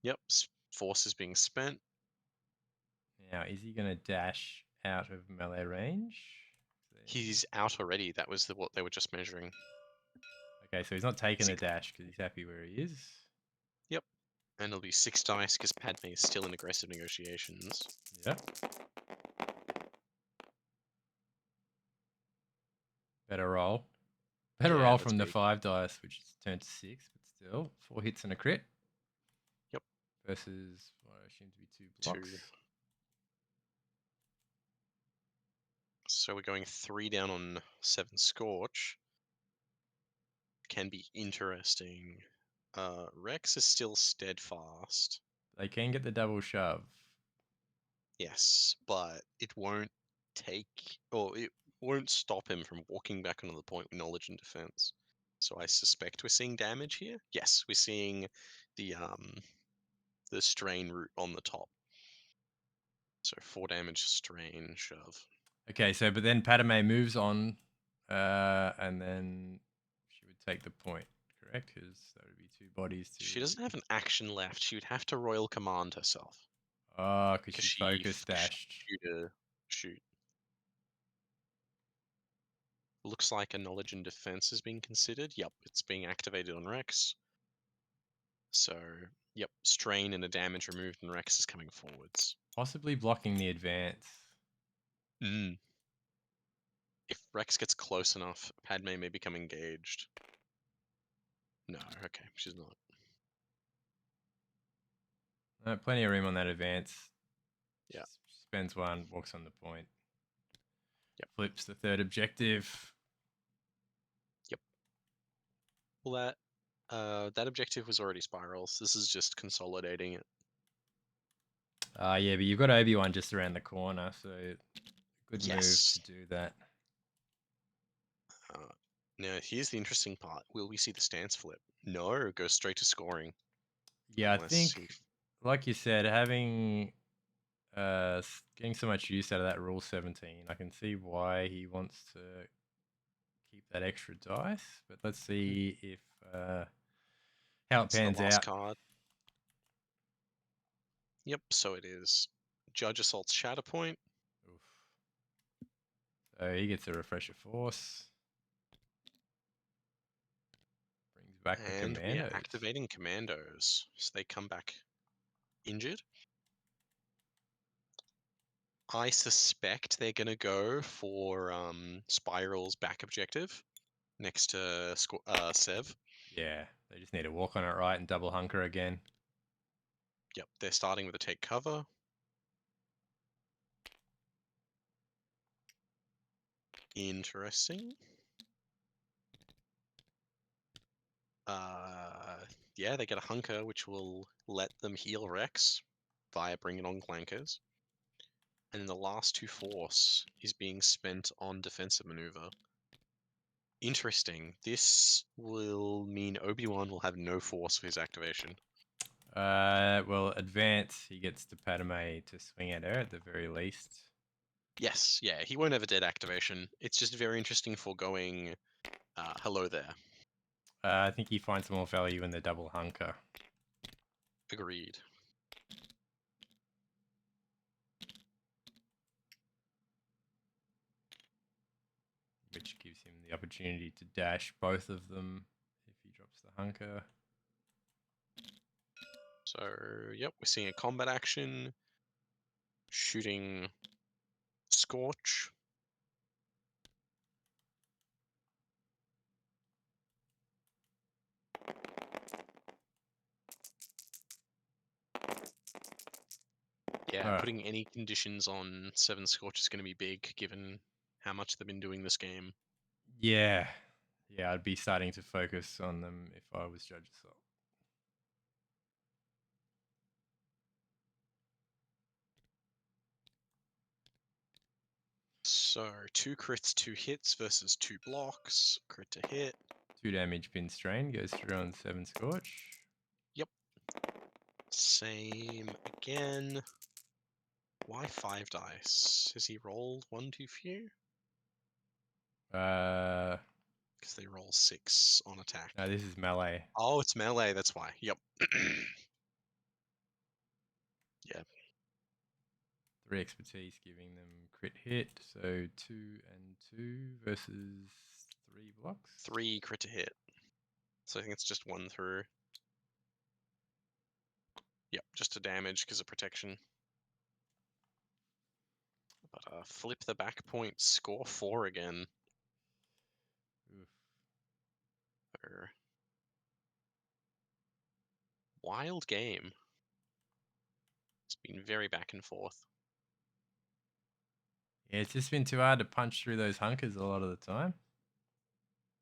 Yep, force is being spent. Now, is he going to dash out of melee range? He's out already. That was what they were just measuring. Okay, so he's not taking the dash because he's happy where he is. Yep. And it'll be 6 dice because Padme is still in aggressive negotiations. Yep. Better roll. Better roll from the 5 dice, which is turned to 6, but still 4 hits and a crit. Yep. Versus what I assume to be 2 blocks. 2. So we're going 3 down on 7 Scorch. Can be interesting. Rex is still steadfast. They can get the double shove. Yes, but it won't it won't stop him from walking back onto the point with knowledge and defense. So I suspect we're seeing damage here. Yes, we're seeing the strain root on the top. So 4 damage strain shove. Okay, so but then Padme moves on, and then she would take the point, correct? Because that would be 2 bodies. She doesn't have an action left. She would have to royal command herself. Oh, because she focus dashed. Shoot. Looks like a knowledge and defense is being considered. Yep, it's being activated on Rex. So, yep, strain and a damage removed, and Rex is coming forwards. Possibly blocking the advance. If Rex gets close enough, Padme may become engaged. No, okay, she's not. Plenty of room on that advance. Yeah. Spends 1, walks on the point. Yep. Flips the 3rd objective. Yep. Well, that objective was already spirals. This is just consolidating it. Yeah, but you've got Obi-Wan just around the corner, so good move to do that. Now, here's the interesting part. Will we see the stance flip? No, it goes straight to scoring. Yeah, I think, like you said, having getting so much use out of that Rule 17, I can see why he wants to keep that extra dice. But let's see if how it pans out. Card. Yep, so it is Judge Assault's Shatterpoint. Oof. So he gets a refresher force. Brings back the And we are commandos. activating commandos. So they come back injured. I suspect they're going to go for Spiral's back objective next to Sev. Yeah, they just need to walk on it right and double hunker again. Yep, they're starting with a take cover. Interesting. Yeah, they get a hunker, which will let them heal Rex via bringing on Clankers. And then the last 2 force is being spent on defensive maneuver. Interesting. This will mean Obi-Wan will have no force for his activation. Well, advance. He gets to Padme to swing at her at the very least. Yes, yeah, he won't have a dead activation. It's just very interesting for going hello there. I think he finds more value in the double hunker. Agreed. Which gives him the opportunity to dash both of them if he drops the hunker. So, yep, we're seeing a combat action. Shooting Scorch. Yeah, Alright. putting any conditions on 7 Scorch is going to be big, given how much they've been doing this game. Yeah. Yeah, I'd be starting to focus on them if I was Judge Assault. So 2 crits, 2 hits versus 2 blocks. Crit to hit. 2 damage pin strain goes through on 7 Scorch. Yep. Same again. Why 5 dice? Has he rolled 1 too few? No, Because they roll 6 on attack. this is melee. Oh, it's melee, that's why. Yep. Yeah. 3 expertise giving them crit hit. So 2 and 2 versus 3 blocks. 3 crit to hit. So I think it's just 1 through. Yep, just a damage because of protection. But flip the back point, score 4 again. Oof. Wild game. It's been very back and forth. Yeah, it's just been too hard to punch through those hunkers a lot of the time.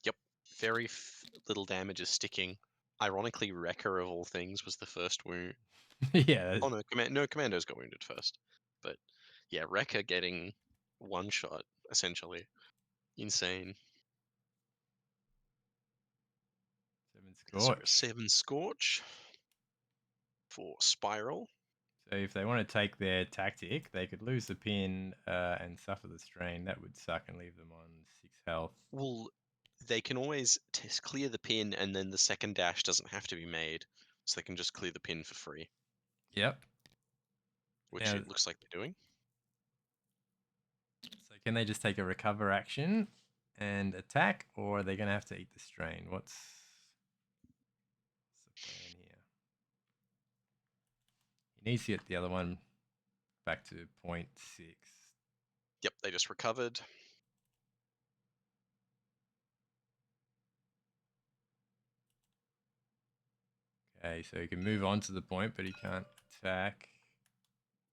Yep, very little damage is sticking. Ironically, Wrecker of all things was the first wound. Yeah. Oh no, Commandos got wounded first. But yeah, Wrecker getting one shot essentially. Insane. 7 So Scorch. 7 Scorch for Spiral. So if they want to take their tactic, they could lose the pin and suffer the strain. That would suck and leave them on 6 health. Well, they can always clear the pin and then the second dash doesn't have to be made. So they can just clear the pin for free. Yep. Which Now, it looks like they're doing. so can they just take a recover action and attack, or are they going to have to eat the strain? What's the plan here? He needs to get the other one back to 0.6. Yep, they just recovered. Okay, so he can move on to the point, but he can't attack.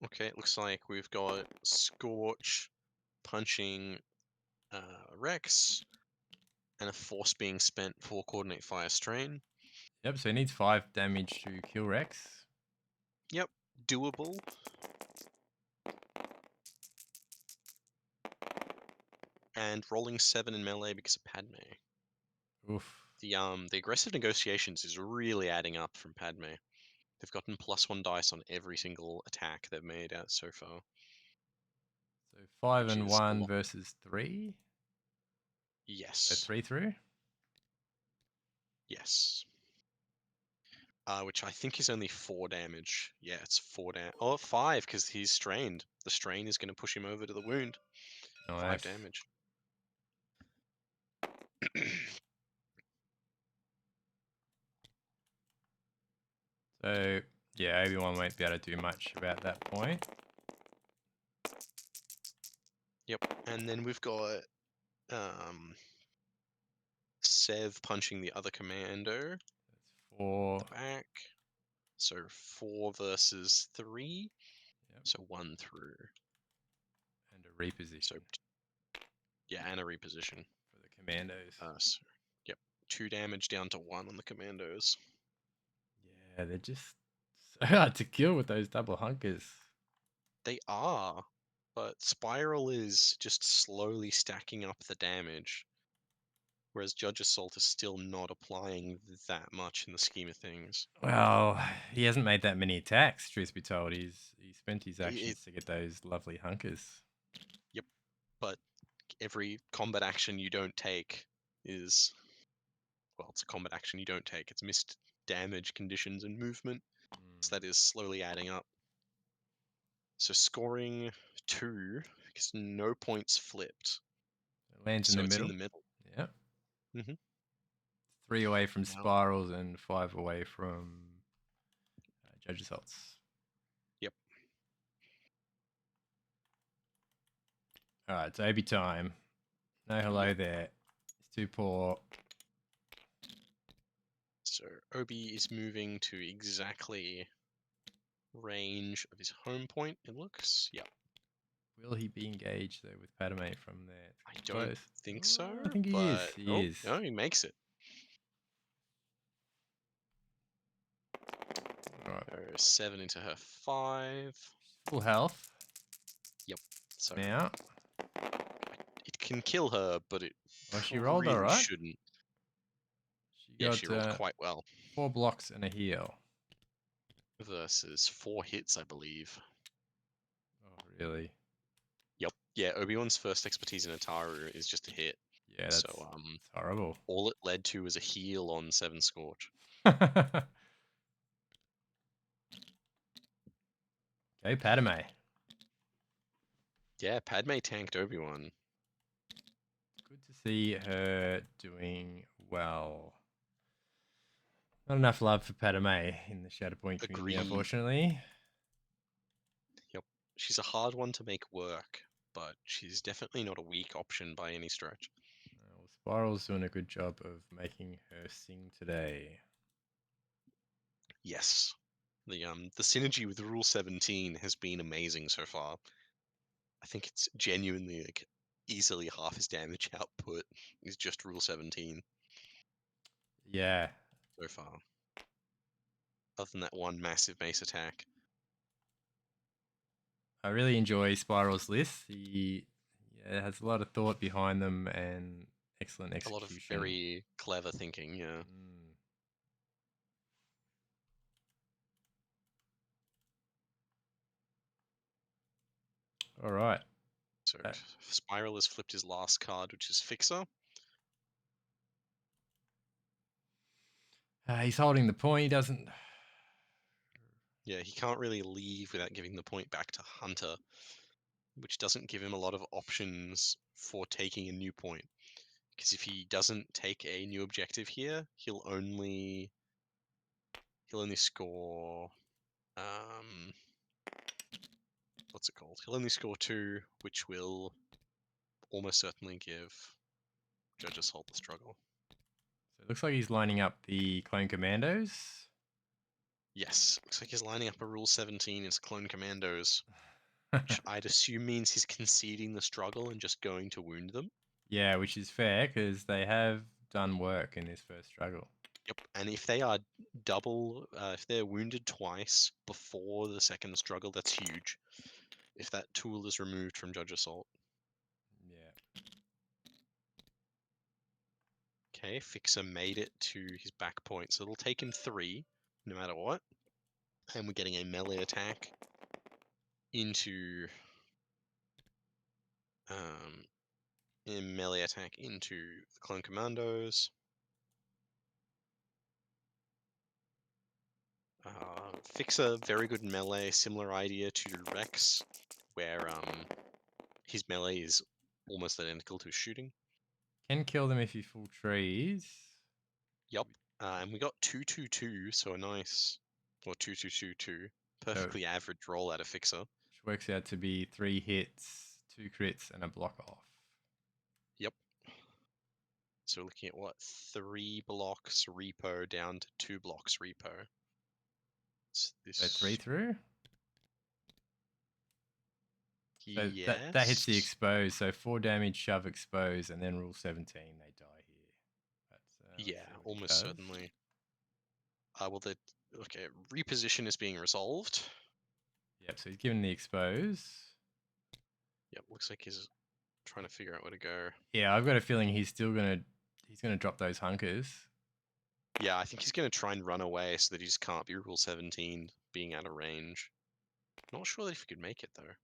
Okay, it looks like we've got Scorch punching Rex and a force being spent for Coordinate Fire Strain. Yep, so he needs 5 damage to kill Rex. Yep, doable. And rolling 7 in melee because of Padme. Oof. The aggressive negotiations is really adding up from Padme. They've gotten +1 dice on every single attack they've made out so far. So 5 Which and is a 1 lot. versus 3. So Yes. 3 through. Yes. which I think is only 4 damage. Yeah, it's 4 damage. Oh, 5 because he's strained. The strain is going to push him over to the wound. 5 Nice. damage. So, yeah, Obi-Wan won't be able to do much about that point. Yep, and then we've got Sev punching the other commando. That's 4. Back. So 4 versus 3. Yep. So 1 through. And a reposition So yeah, and a reposition. for the commandos. So, yep, 2 damage down to 1 on the commandos. Yeah, they're just so hard to kill with those double hunkers. They are, but Spiral is just slowly stacking up the damage, whereas Judge Assault is still not applying that much in the scheme of things. Well, he hasn't made that many attacks, truth be told. He spent his It, actions to get those lovely hunkers. yep, but every combat action you don't take is, well, it's a combat action you don't take. It's missed damage, conditions, and movement. So that is slowly adding up. So scoring 2 because no points flipped. It lands in So the it's middle. in the middle. Yeah. Mhm. 3 away from Now- spirals and 5 away from Judge Assaults. Yep. Alright, it's Obi time. No hello there. It's too poor. So Obi is moving to exactly range of his home point, it looks. Yep. Will he be engaged though with Padme from there? I don't Close. think Oh, so. I think he is. But He is. no, he makes it. Alright. So 7 into her 5. Full health. So Now. it can kill her, but it Well, she rolled really alright. shouldn't. She Yeah, got she rolled quite well. 4 blocks and a heal. Versus 4 hits, I believe. Oh, really? Yep. Yeah, Obi-Wan's first expertise in Ataru is just a hit. Yeah, that's, So that's horrible. all it led to was a heal on 7 Scorch. Okay, Padme. Yeah, Padme tanked Obi-Wan. Good to see her doing well. Not enough love for Padme in the Shatterpoint community, Agreed. unfortunately. Yep. She's a hard one to make work, but she's definitely not a weak option by any stretch. Well, Spiral's doing a good job of making her sing today. Yes. The synergy with Rule 17 has been amazing so far. I think it's genuinely like easily half his damage output is just Rule 17 Yeah. so far. Other than that one massive base attack. I really enjoy Spiral's lists. He has a lot of thought behind them and excellent A execution. lot of very clever thinking, yeah. All right. So Spiral has flipped his last card, which is Fixer. He's holding the point. He doesn't. Yeah, he can't really leave without giving the point back to Hunter, which doesn't give him a lot of options for taking a new point. Because if he doesn't take a new objective here, he'll only score what's it called? He'll only score 2, which will almost certainly give Judge Assault the struggle. So it looks like he's lining up the clone commandos. Yes, looks like he's lining up a Rule 17 as clone commandos, which I'd assume means he's conceding the struggle and just going to wound them. Yeah, which is fair because they have done work in this first struggle. Yep, and if they are if they're wounded twice before the second struggle, that's huge. If that tool is removed from Judge Assault. Yeah. Okay, Fixer made it to his back point, so it'll take him 3, no matter what. And we're getting a melee attack into the clone commandos. Fixer, very good melee, similar idea to Rex, where his melee is almost identical to his shooting. Can kill them if you full trees. Yup. And we got 2-2-2, so a nice, or 2-2-2-2, perfectly average roll out of Fixer. Which works out to be 3 hits, 2 crits, and a block off. Yep. So we're looking at what? 3 blocks repo down to 2 blocks repo. So 3 through? So Yes. that hits the expose. So 4 damage, shove, expose, and then rule 17, they die here. Let's yeah, see what he almost does. certainly. Okay, reposition is being resolved. Yep, so he's given the expose. Yep, looks like he's trying to figure out where to go. Yeah, I've got a feeling he's gonna drop those hunkers. Yeah, I think he's going to try and run away so that he just can't be rule 17, being out of range. Not sure if he could make it though.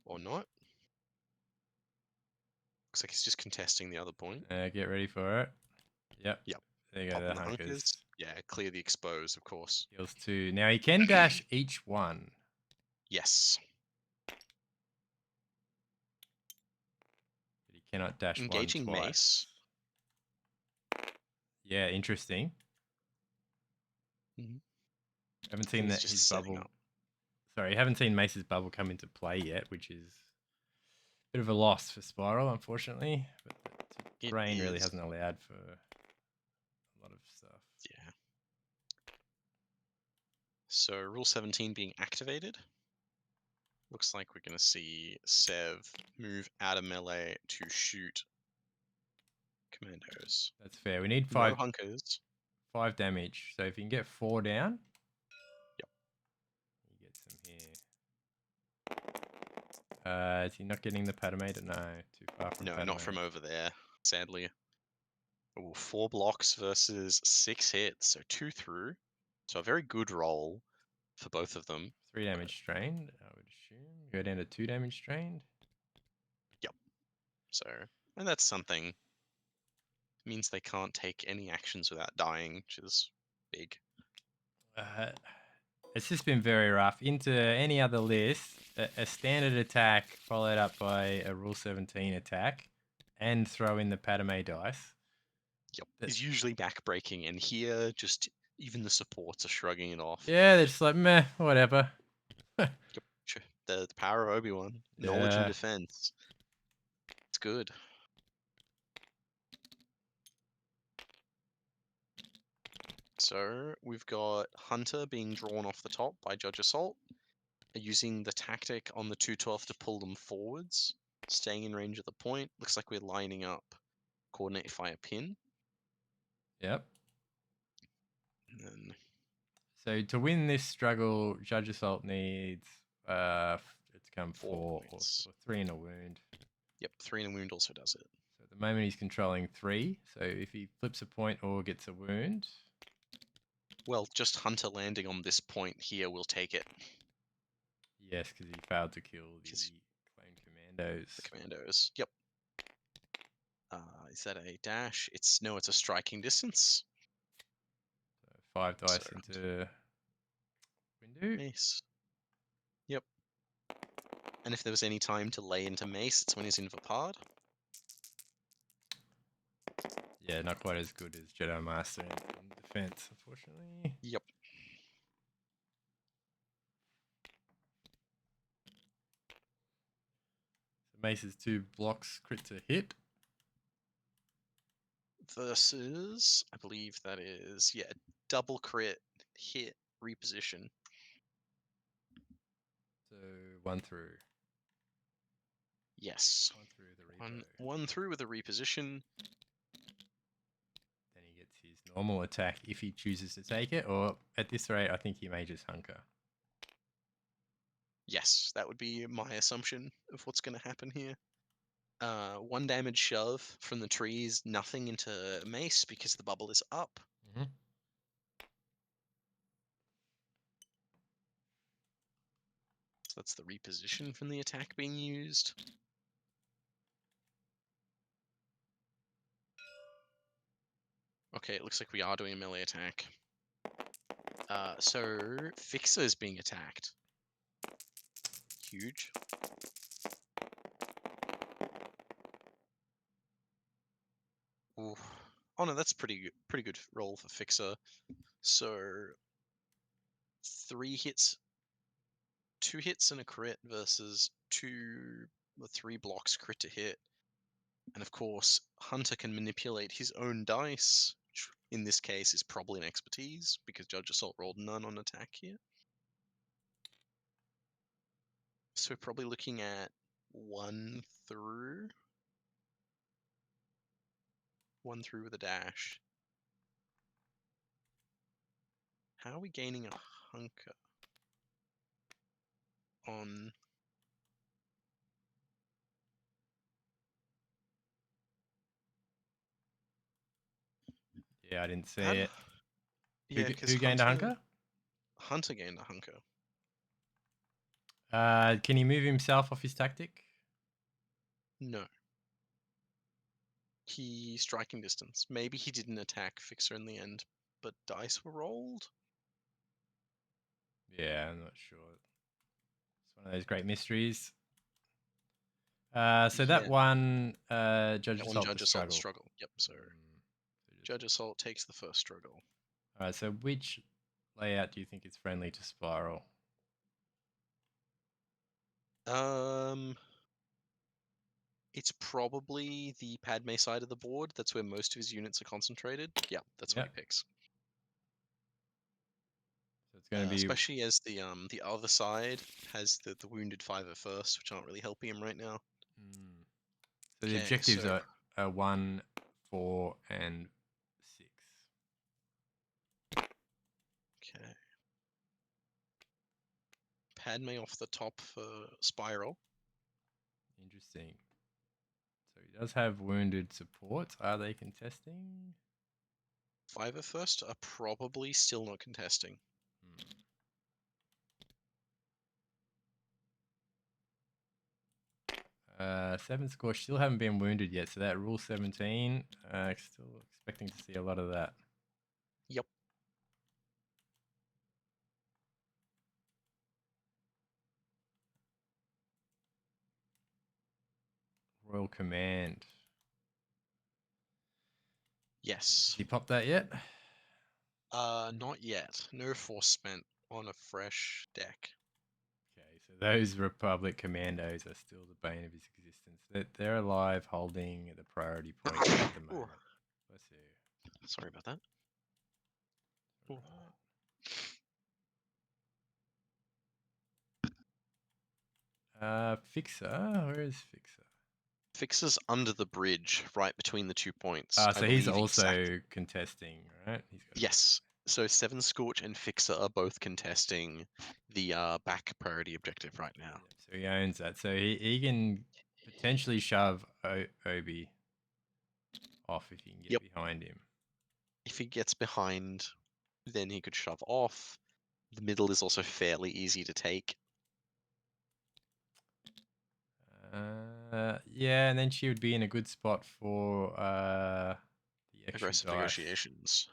Or not. Looks like he's just contesting the other point. Get ready for it. Yep. Yep. There you go, Popping the the hunkers. hunkers. Yeah, clear the expose, of course. Heals 2. Now he can dash each one. Yes. But he cannot dash Engaging one twice. mace. Yeah, interesting. Mm-hmm. Haven't seen that his bubble. Sorry, haven't seen Mace's bubble come into play yet, which is a bit of a loss for Spiral, unfortunately. But the terrain really hasn't allowed for a lot of stuff. Yeah. So rule 17 being activated. Looks like we're going to see Sev move out of melee to shoot commandos. That's fair. We need No hunkers. 5 damage. So if you can get 4 down. Yep. You get some here. Is he not getting the Padamator? No, too far from No, not from over there, sadly. Ooh, 4 blocks versus 6 hits, so 2 through. So a very good roll for both of them. 3 damage strained, I would assume. Go down to 2 damage strained. Yep. So, and that's something. It means they can't take any actions without dying, which is big. It's just been very rough. Into any other list, a standard attack followed up by a Rule 17 attack and throw in the Padme dice. Yep. It's usually backbreaking, and here, just even the supports are shrugging it off. Yeah, they're just like, meh, whatever. Yep. The power of Obi-Wan. Knowledge and defense. It's good. So we've got Hunter being drawn off the top by JudgeAssault, using the tactic on the 212 to pull them forwards, staying in range of the point. Looks like we're lining up coordinate fire pin. Yep. And then so to win this struggle, JudgeAssault needs to come 4 or 3 in a wound. Yep, 3 in a wound also does it. So at the moment he's controlling 3. So if he flips a point or gets a wound. Well, just Hunter landing on this point here will take it. Yes, because he failed to kill the claimed commandos. The commandos, yep. Is that a dash? It's a striking distance. So 5 dice into window. Mace. Yep. And if there was any time to lay into mace, it's when he's in Vapard. Yeah, not quite as good as Jedi Master in defense, unfortunately. Yep. So Mace's 2 blocks crit to hit. Versus, I believe that is, double crit, hit, reposition. So 1 through. Yes. 1 through the repo. One through with a reposition. Then he gets his normal attack if he chooses to take it, or at this rate, I think he may just hunker. Yes, that would be my assumption of what's going to happen here. 1 damage shove from the trees, nothing into mace because the bubble is up. Mm-hmm. So that's the reposition from the attack being used. Okay, it looks like we are doing a melee attack. So Fixer is being attacked. Huge. Ooh. Oh no, that's pretty good roll for Fixer. So 3 hits, 2 hits and a crit versus 2 or 3 blocks crit to hit. And of course, Hunter can manipulate his own dice, which in this case is probably an expertise because JudgeAssault rolled none on attack here. So we're probably looking at 1 through. 1 through with a dash. How are we gaining a hunker on? Yeah, I didn't see How it. Yeah, because Who gained a hunker? Hunter gained a hunker. Can he move himself off his tactic? No. He striking distance. Maybe he didn't attack Fixer in the end, but dice were rolled? Yeah, I'm not sure. It's one of those great mysteries. So that Yeah. one, Judge That one Assault the Judge Assault the struggle. struggle. Yep, so Judge Assault takes the first struggle. Alright, so which layout do you think is friendly to Spiral? It's probably the Padme side of the board. That's where most of his units are concentrated. Yeah, that's what he picks. So it's going to be especially as the other side has the wounded 501st, which aren't really helping him right now. So the objectives are 1, 4, and 6. Okay. Padme off the top for Spiral. Interesting. So he does have wounded support. Are they contesting? 501st are probably still not contesting. 7 Scorch still haven't been wounded yet, so that rule 17, still expecting to see a lot of that. Yep. Royal Command. Yes. Has he popped that yet? Not yet. No force spent on a fresh deck. Okay, so those Republic Commandos are still the bane of his existence. They're alive, holding the priority point at the moment. Let's see. Sorry about that. Fixer, where is Fixer? Fixer's under the bridge, right between the 2 points. So he's also contesting, right? Yes. So 7 Scorch and Fixer are both contesting the back priority objective right now. Yep, so he owns that. So he can potentially shove Obi off if he can get behind him. If he gets behind, then he could shove off. The middle is also fairly easy to take. Yeah, and then she would be in a good spot for the extra aggressive dice. negotiations.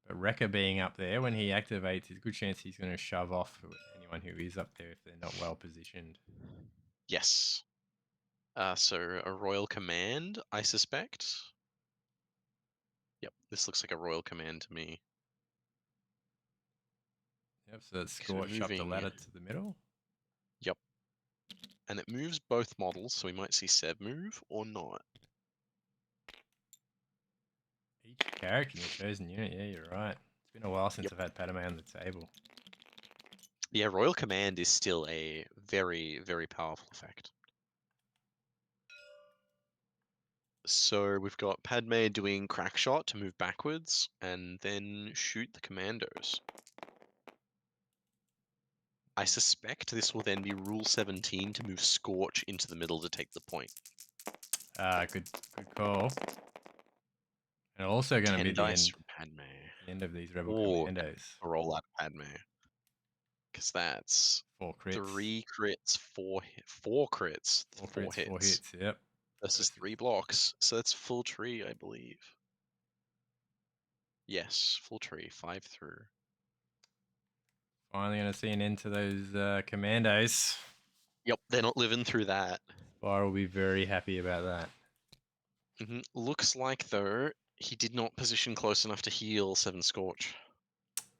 But Wrecker being up there, when he activates, there's a good chance he's going to shove off anyone who is up there if they're not well positioned. Yes. So a Royal Command, I suspect. Yep, this looks like a Royal Command to me. Yep, so that's Scorch up the ladder to the middle. Yep. And it moves both models, so we might see Seb move or not. Each character in the chosen unit, yeah, you're right. It's been a while since I've had Padme on the table. Yeah, Royal Command is still a very, very powerful effect. So we've got Padme doing Crackshot to move backwards and then shoot the commandos. I suspect this will then be Rule 17 to move Scorch into the middle to take the point. Good call. And also going to be the end of these Rebel Commandos. A roll out of Padme. Because that's 4 crits. 3 crits, 4 crits, 4 hits. 4 hits, yep. Versus 3 blocks. So that's full tree, I believe. Yes, full tree, 5 through. Finally going to see an end to those commandos. Yep, they're not living through that. Spire will be very happy about that. Looks like, though, he did not position close enough to heal 7 Scorch.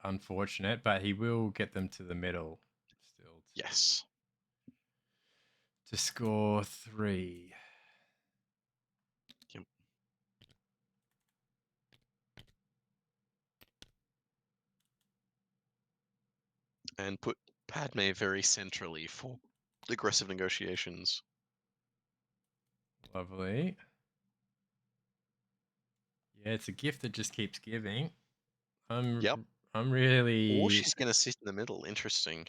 Unfortunate, but he will get them to the middle still. Yes. To score 3. Yep. And put Padme very centrally for aggressive negotiations. Lovely. Yeah, it's a gift that just keeps giving. I'm really... Or she's going to sit in the middle. Interesting.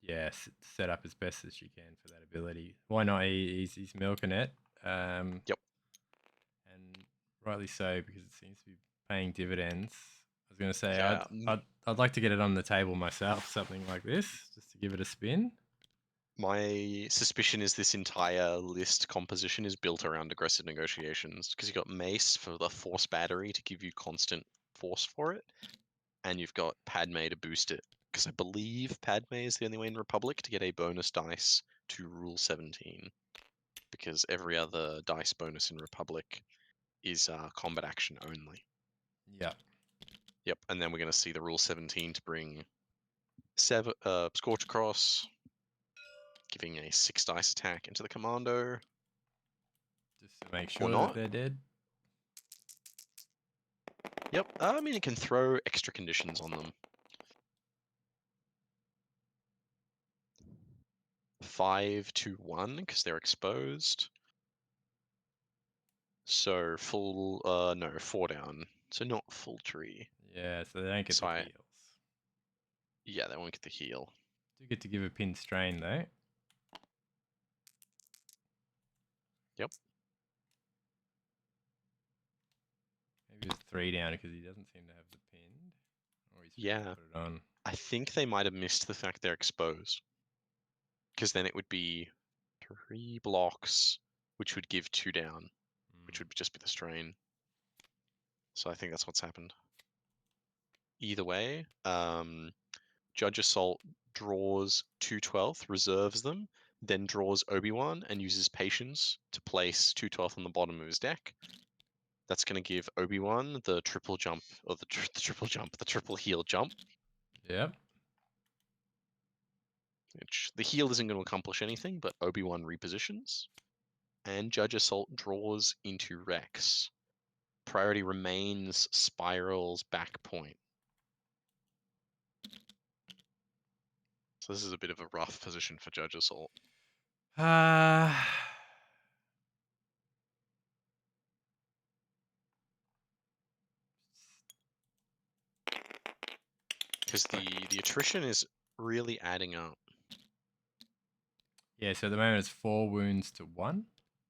Yes, set up as best as she can for that ability. Why not? He's milking it. Yep. And rightly so, because it seems to be paying dividends. I was going to say, Yeah. I'd like to get it on the table myself, something like this, just to give it a spin. My suspicion is this entire list composition is built around aggressive negotiations because you've got Mace for the Force Battery to give you constant force for it, and you've got Padme to boost it. Because I believe Padme is the only way in Republic to get a bonus dice to Rule 17, because every other dice bonus in Republic is combat action only. Yeah. Yep, and then we're going to see the Rule 17 to bring Scorch Across, giving a 6 dice attack into the Commando. Just to make sure that they're dead. Yep, I mean, it can throw extra conditions on them. 5 to 1, because they're exposed. So full, no, 4 down. So not full tree. Yeah, so they don't get the heals. Yeah, they won't get the heal. Do get to give a pin strain, though. Yep. Maybe it's 3 down because he doesn't seem to have the pinned. Or he's Yeah. put it on. I think they might have missed the fact they're exposed. Because then it would be 3 blocks, which would give 2 down, which would just be the strain. So I think that's what's happened. Either way, JudgeAssault draws 2/12, reserves them, then draws Obi-Wan and uses Patience to place 2/12 on the bottom of his deck. That's going to give Obi-Wan the triple jump, or the triple heal jump. Yep. Which the heal isn't going to accomplish anything, but Obi-Wan repositions. And JudgeAssault draws into Rex. Priority remains Spiral's back point. So this is a bit of a rough position for JudgeAssault. Because the attrition is really adding up. Yeah, so at the moment it's 4 wounds to 1.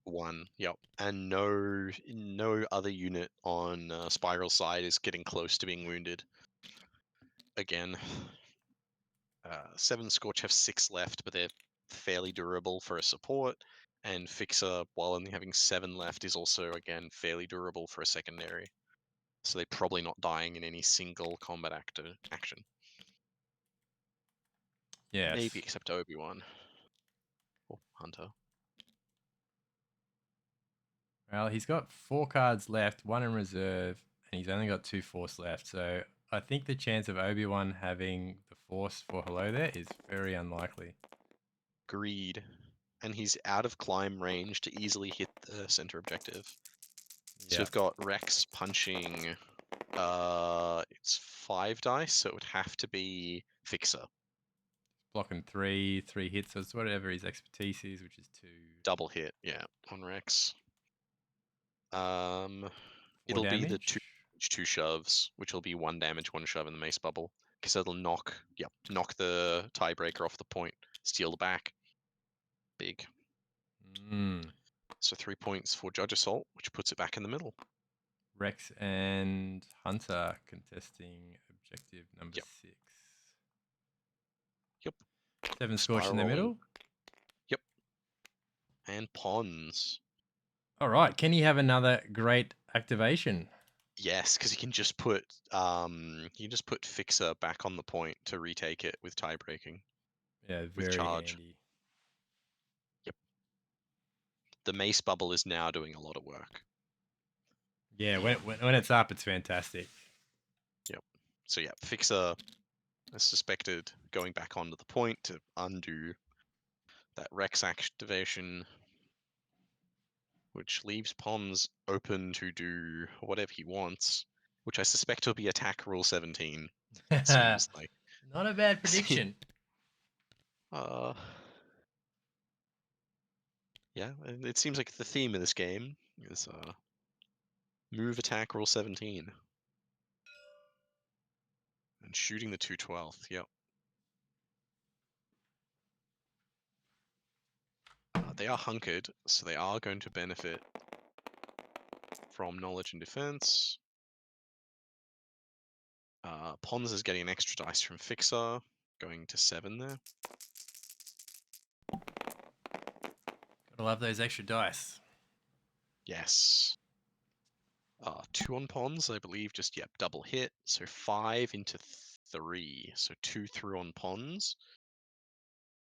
1, yep. And no other unit on Spiral's side is getting close to being wounded. Again, 7 Scorch have 6 left, but they're fairly durable for a support. And Fixer, while only having 7 left, is also, again, fairly durable for a secondary. So they're probably not dying in any single combat action. Yes. Maybe except Obi-Wan. Or Hunter. Well, he's got 4 cards left, 1 in reserve, and he's only got 2 force left. So I think the chance of Obi-Wan having the force for hello there is very unlikely. Agreed. And he's out of climb range to easily hit the center objective. So we've got Rex punching, it's 5 dice, so it would have to be Fixer. Blocking 3 hits, so it's whatever his expertise is, which is 2. Double hit, yeah, on Rex. It'll damage? be the 2 shoves, which will be 1 damage, 1 shove in the mace bubble. Because it'll knock the tiebreaker off the point, steal the back. Big. So 3 points for JudgeAssault, which puts it back in the middle. Rex and Hunter contesting objective number 6. Yep. 7 Scorch in the middle. Yep. And Pons. All right. Can he have another great activation? Yes, because you can just put Fixer back on the point to retake it with tie breaking Yeah, with very charge. handy. Yep. The mace bubble is now doing a lot of work. Yeah, when it's up, it's fantastic. Yep. So yeah, Fixer is suspected going back onto the point to undo that Rex activation, which leaves Pons open to do whatever he wants, which I suspect will be attack rule 17. Seems like. Not a bad prediction. uh, yeah, it seems like the theme of this game is move attack rule 17 and shooting the 212th. Yep. They are hunkered, so they are going to benefit from knowledge and defense. Pons is getting an extra dice from Fixer, going to 7 there. Gotta love those extra dice. Yes. 2 on Pons, I believe, just, yep, double hit. So 5 into 3. So 2 through on Pons.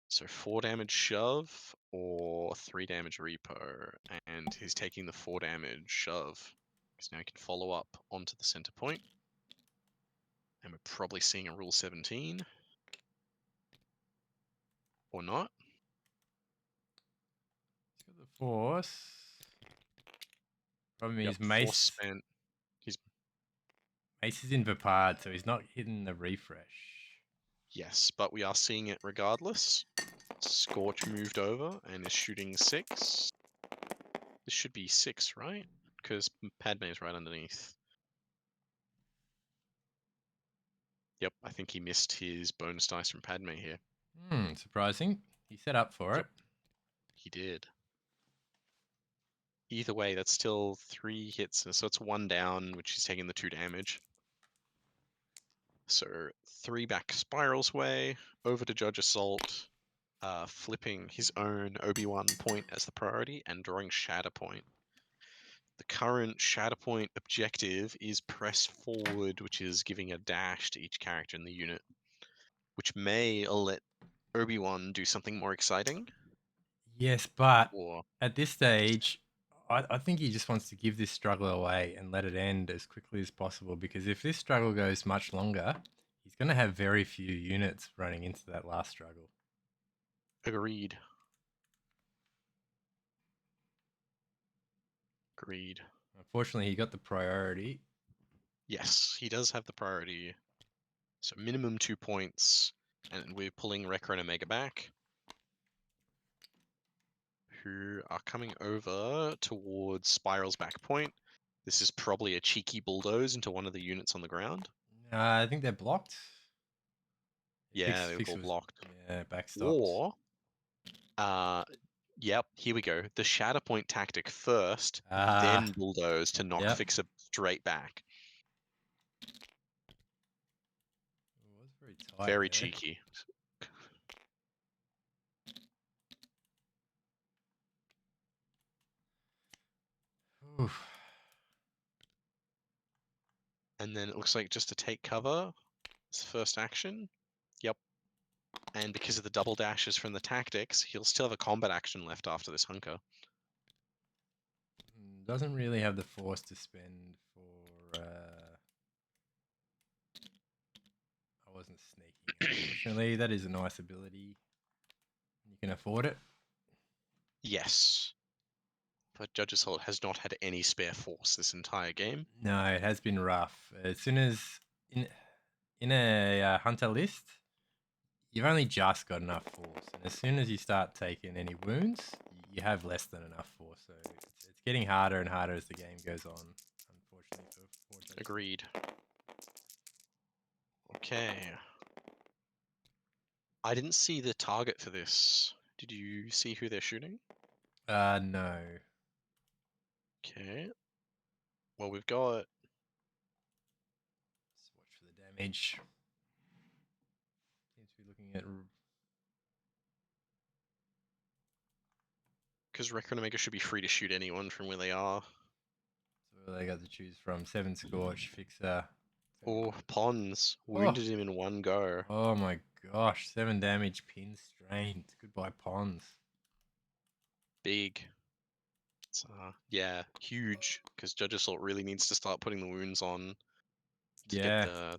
So 4 damage shove or 3 damage repo. And he's taking the 4 damage shove. Because now he can follow up onto the center point. And we're probably seeing a rule 17. Or not. He's got the force. Problem Yep, is force Mace. spent. He's Mace is in Vapard, so he's not hitting the refresh. Yes, but we are seeing it regardless. Scorch moved over and is shooting 6. This should be 6, right? Because Padme is right underneath. Yep, I think he missed his bonus dice from Padme here. Surprising. He set up for it. Yep, he did. Either way, that's still 3 hits, so it's 1 down, which is taking the 2 damage. So 3 back Spiral's way, over to JudgeAssault, flipping his own Obi-Wan point as the priority, and drawing Shatterpoint. The current Shatterpoint objective is press forward, which is giving a dash to each character in the unit, which may let Obi-Wan do something more exciting. Yes, but Or at this stage, I think he just wants to give this struggle away and let it end as quickly as possible, because if this struggle goes much longer, he's going to have very few units running into that last struggle. agreed. Agreed. Unfortunately, he got the priority. Yes, he does have the priority. So minimum 2 points, and we're pulling Rekka and Omega back, who are coming over towards Spiral's back point. This is probably a cheeky bulldoze into one of the units on the ground. I think they're blocked. Yeah, they were Fix all was blocked. backstopped. Or, yep, here we go. The Shatterpoint tactic first, Ah, then bulldoze to knock yep. Fixer straight back. It was very tight Very there. cheeky. Oof. And then it looks like just to take cover, it's first action. Yep. And because of the double dashes from the tactics, he'll still have a combat action left after this hunker. Doesn't really have the force to spend for. I wasn't sneaking. Unfortunately, that is a nice ability. You can afford it. Yes. But JudgeAssault has not had any spare force this entire game. No, it has been rough. As soon as in a hunter list, you've only just got enough force, and as soon as you start taking any wounds, you have less than enough force. So it's getting harder and harder as the game goes on. Unfortunately for Judge. Agreed. Okay. I didn't see the target for this. Did you see who they're shooting? No. Okay. Well, we've got Let's watch for the damage. Seems to be looking at. because Rekka and Omega should be free to shoot anyone from where they are. So Well, they got to choose from 7 Scorch, Fixer. Or Pons. Oh, Wounded him in one go. oh my gosh, 7 damage, pin strained. Goodbye, Pons. Big. It's, yeah, huge. Because JudgeAssault really needs to start putting the wounds on to get Yeah.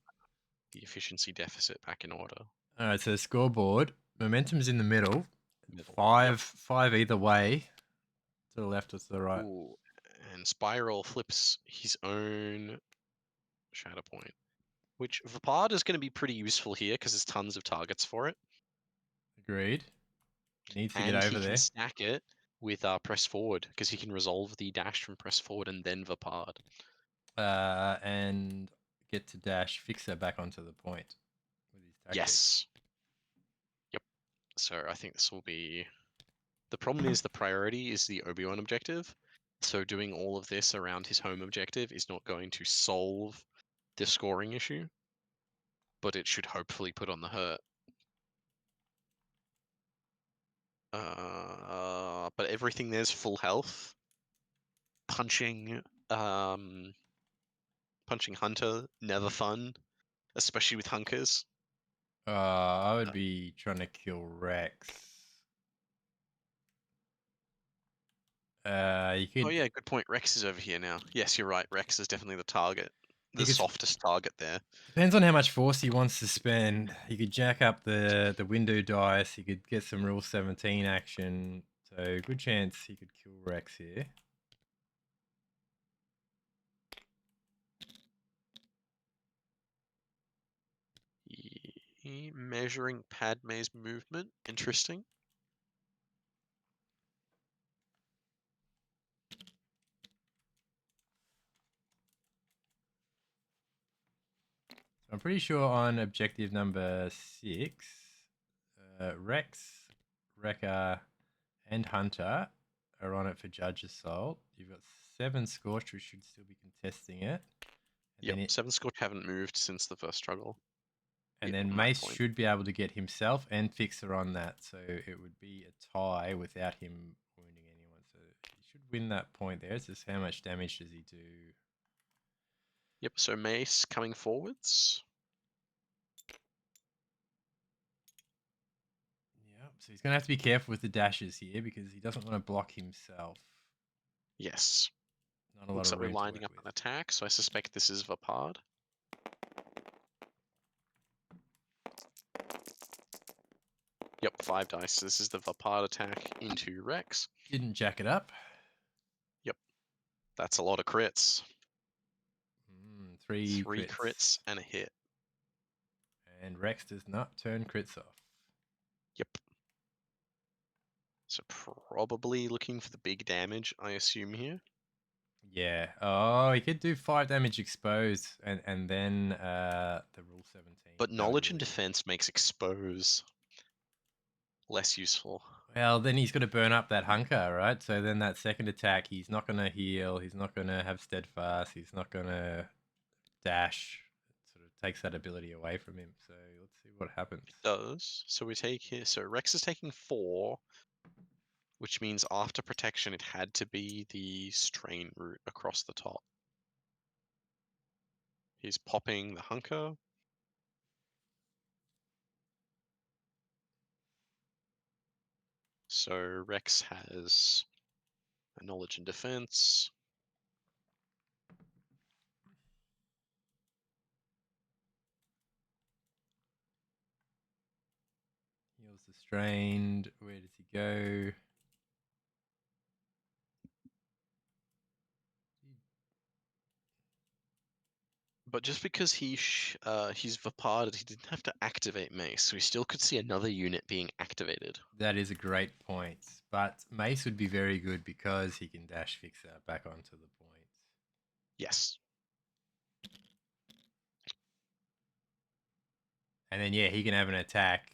the efficiency deficit back in order. All right, so scoreboard. Momentum's in the middle. Middle. Yep. Five either way. To the left or to the right. Ooh, and Spiral flips his own Shatterpoint, which Vapard is going to be pretty useful here because there's tons of targets for it, Agreed. Needs to get and he over can there. stack it with press forward because he can resolve the dash from press forward and then Vapard. And get to dash Fixer back onto the point with his tactic. Yes. Yep. So I think this will be. The problem is the priority is the Obi-Wan objective. So doing all of this around his home objective is not going to solve the scoring issue, but it should hopefully put on the hurt. But everything there's full health. Punching Hunter, never fun, especially with Hunkers. I would be trying to kill Rex. You Oh could yeah, good point. Rex is over here now. Yes, you're right. Rex is definitely the target. you The could softest target there. depends on how much force he wants to spend. You could jack up the window dice. You could get some Rule 17 action. So good chance he could kill Rex here. Measuring Padme's movement. Interesting. I'm pretty sure on objective number 6, Rex, Wrecker, and Hunter are on it for Judge Assault. You've got 7 Scorch, who should still be contesting it. Yep, 7 Scorch haven't moved since the first struggle. And Yep, then on that Mace point. should be able to get himself and Fixer on that. So it would be a tie without him wounding anyone. So he should win that point there. It's just how much damage does he do? Yep, so Mace coming forwards. Yep. So he's going to have to be careful with the dashes here because he doesn't want to block himself. Yes. Not a lot Looks of like we're room to lining work up with. an attack, so I suspect this is Vapard. Yep, 5 dice. So this is the Vapard attack into Rex. Didn't jack it up. Yep, that's a lot of crits. 3 3 crits. crits and a hit. And Rex does not turn crits off. Yep. So probably looking for the big damage, I assume here. Yeah. Oh, he could do 5 damage exposed and then the Rule 17. But knowledge and defense makes expose less useful. Well, then he's got to burn up that hunker, right? So then that second attack, he's not going to heal. He's not going to have steadfast. He's not going to dash. It sort of takes that ability away from him. So let's see what happens. It does. So we take here. So Rex is taking 4, which means after protection, it had to be the strain route across the top. He's popping the hunker. So Rex has a knowledge and defense. Heals the strained. Where does he go? But just because he's Vaparded, he didn't have to activate Mace, so he still could see another unit being activated. That is a great point. But Mace would be very good because he can dash Fixer back onto the point. Yes. And then, yeah, he can have an attack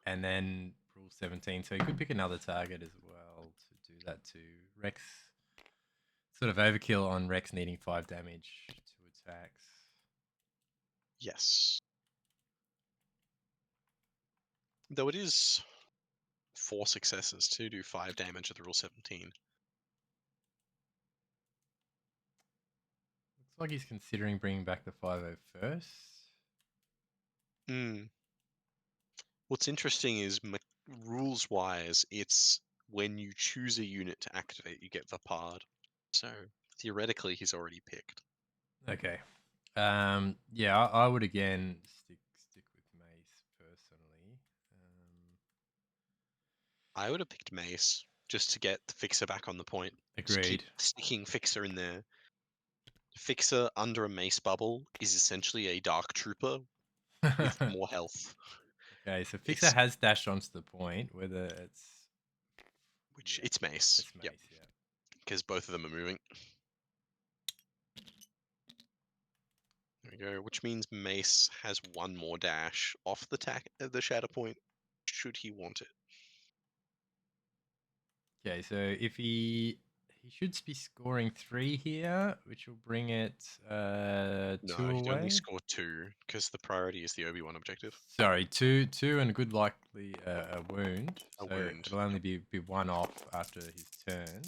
and then Rule 17. So he could pick another target as well to do that too. Rex, sort of overkill on Rex needing 5 damage to attacks. Yes. Though it is 4 successes to do 5 damage with Rule 17. like he's considering bringing back the 501st. Hmm. What's interesting is rules-wise, it's when you choose a unit to activate, you get the Vapard. So theoretically, he's already picked. Okay. Yeah, I would again stick with Mace personally. I would have picked Mace just to get the Fixer back on the point. Just keep Agreed. sticking Fixer in there. Fixer under a Mace bubble is essentially a Dark Trooper with more health. Okay, so Fixer It's has dashed onto the point, whether it's which it's Mace. it's Yep, Mace, yeah. because both of them are moving. There we go. Which means Mace has one more dash off the Shatterpoint, should he want it. Okay, so if he should be scoring 3 here, which will bring it 2 No, he'd only away. score 2 because the priority is the Obi-Wan objective. Sorry, two and a good likely a wound. A So wound. it'll only be 1 off after his turn.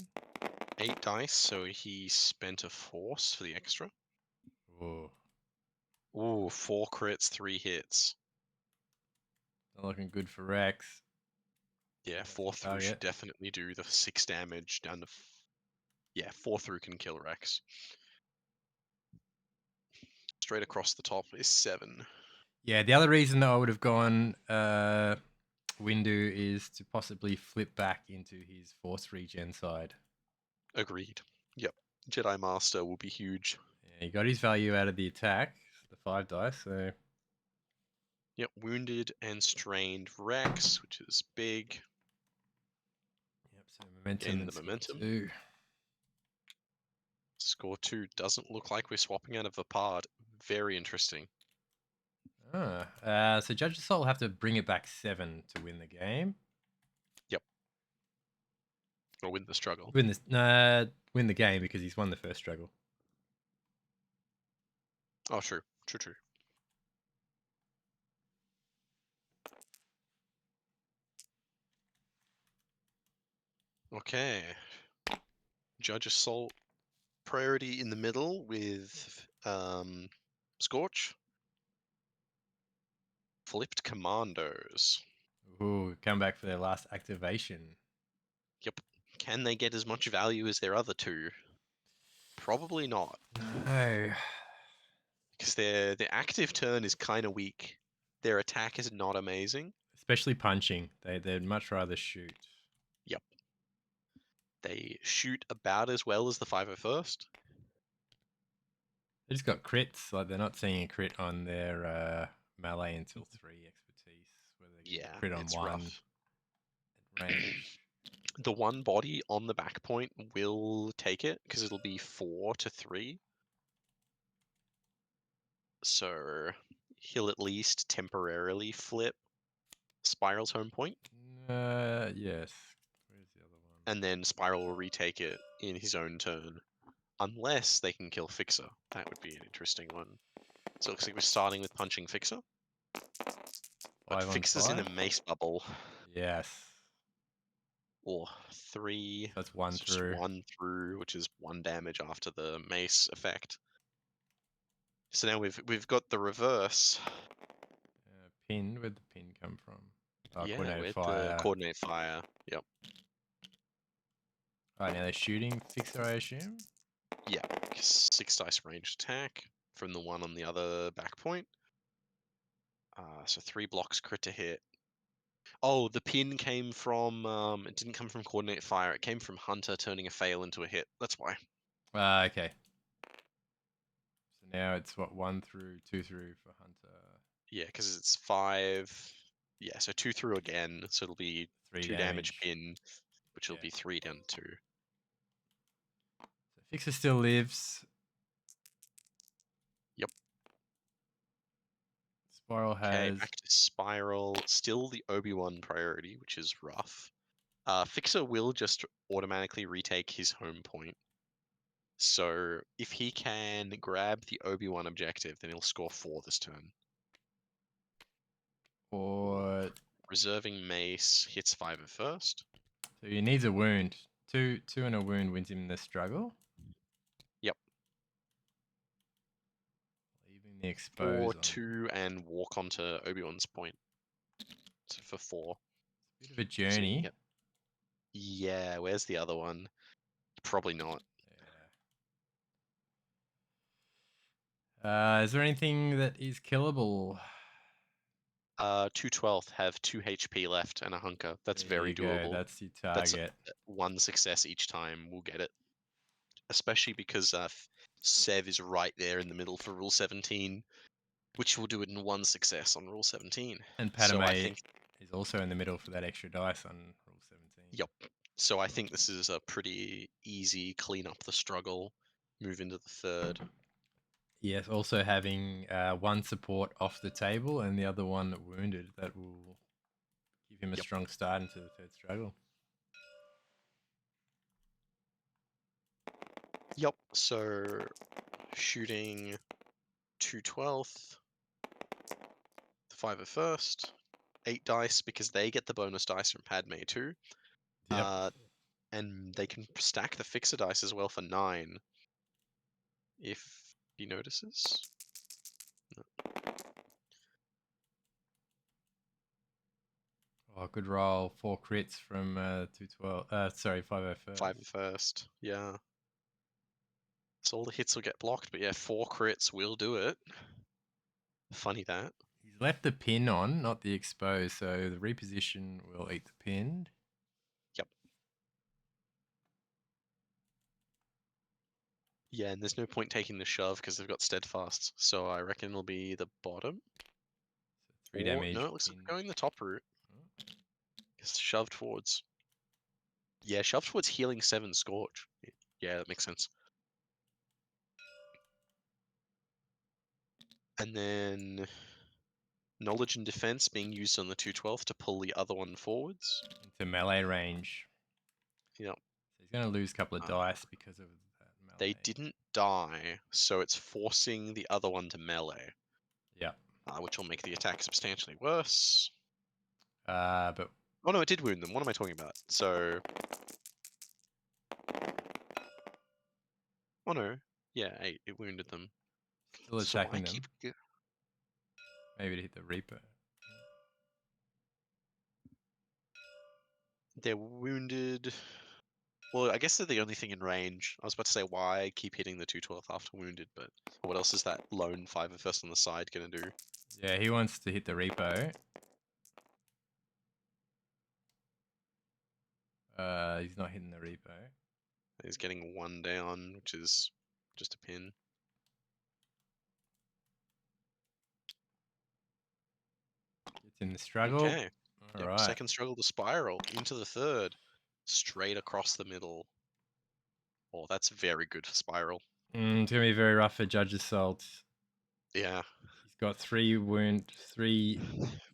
8 dice, so he spent a force for the extra. Ooh, Ooh, 4 crits, 3 hits. not looking good for Rex. Yeah, 4 through should definitely do the 6 damage down to... Yeah, 4 through can kill Rex. Straight across the top is 7. Yeah, the other reason that I would have gone Windu is to possibly flip back into his Force regen side. Agreed. Yep. Jedi Master will be huge. Yeah, he got his value out of the attack, the 5 dice, so... Yep, wounded and strained Rex, which is big. Yep, so momentum Gain and the score momentum. 2. Score 2 doesn't look like we're swapping out of Vapard. Very interesting. So JudgeAssault will have to bring it back 7 to win the game. Yep. Or win the struggle. Win the game because he's won the first struggle. Oh, true. True. Okay. JudgeAssault priority in the middle with Scorch. Flipped Commandos. Ooh, come back for their last activation. Yep. Can they get as much value as their other 2? Probably not. No. Because their active turn is kind of weak. Their attack is not amazing. Especially punching. They'd much rather shoot. Yep. They shoot about as well as the 501st. They just got crits. Like they're not seeing a crit on their melee until 3 expertise. Whether they get a crit on It's 1 rough. at range. The one body on the back point will take it because it'll be 4 to 3. So he'll at least temporarily flip Spiral's home point. Yes. Where's the other one? And then Spiral will retake it in his own turn. Unless they can kill Fixer. That would be an interesting one. So it looks like we're starting with punching Fixer. But 5 on Fixer's in a 5? mace bubble. Yes. Or 3. So that's 1 It's just through. 1 through, which is 1 damage after the mace effect. So now we've got the reverse. Pin. Where'd the pin come from? Oh, Yeah, coordinated with fire. the coordinate fire. Yep. Alright, now they're shooting Fixer, I assume? Yeah. 6 dice ranged attack from the one on the other back point. So 3 blocks crit to hit. Oh, the pin came from it didn't come from coordinate fire, it came from Hunter turning a fail into a hit. That's why. Okay. So now it's what, 1 through, 2 through for Hunter. Yeah, because it's 5. Yeah, so 2 through again, so it'll be 3 2 damage damage. pin, which will Yeah. be 3 down to 2. So Fixer still lives. Yep. Spiral Okay, has. back to Spiral. Still the Obi-Wan priority, which is rough. Fixer will just automatically retake his home point. So if he can grab the Obi-Wan objective, then he'll score 4 this turn. Or. Reserving Mace hits 5 at first. So he needs a wound. Two and a wound wins him the struggle. Yep. the expose on 4-2 and walk onto Obi-Wan's point. So for 4. bit of a So you journey. get... Yeah, where's the other one? Probably not. Yeah. Is there anything that is killable? 2/12 have 2 HP left and a hunker. That's There very you go. doable. That's your That's target. 1 success each time. We'll get it. Especially because Sev is right there in the middle for Rule 17, which will do it in 1 success on Rule 17. And So I Padme think, is also in the middle for that extra dice on Rule 17. yep. So I think this is a pretty easy clean up the struggle, move into the third. Yes, also having one support off the table and the other one wounded. That will give him a Yep. strong start into the third struggle. Yep. So shooting 2/12, the 5 of first, 8 dice because they get the bonus dice from Padme too. Yep. And they can stack the fixer dice as well for 9 if he notices. No. Oh, good roll. 4 crits from 212. Sorry, 501st. 5 of first, yeah. So all the hits will get blocked, but yeah, 4 crits will do it. Funny that. He's left the pin on, not the expose, so the reposition will eat the pinned. Yep. Yeah, and there's no point taking the shove because they've got steadfast. So I reckon it'll be the bottom. So 3 Or, damage. no, it looks like pinned. we're going the top route. Oh. It's shoved towards. Yeah, shoved towards healing 7 Scorch. Yeah, that makes sense. And then knowledge and defense being used on the 2/12 to pull the other one forwards. Into melee range. Yep. So he's going to lose a couple of dice because of that melee. They didn't die, so it's forcing the other one to melee. Yeah. Which will make the attack substantially worse. But Oh no, it did wound them. What am I talking about? So... Oh no. Yeah, 8. It wounded them. still attacking them. Keep... Maybe to hit the Reaper. They're wounded... Well, I guess they're the only thing in range. I was about to say why keep hitting the 2/12 after wounded, but what else is that lone 5 of first on the side gonna do? Yeah, he wants to hit the Repo. He's not hitting the Repo. He's getting 1 down, which is just a pin. Gets in the struggle. Okay. All right. Second struggle to spiral into the third, straight across the middle. Oh, that's very good for spiral. It's gonna be very rough for JudgeAssault. Yeah. He's got 3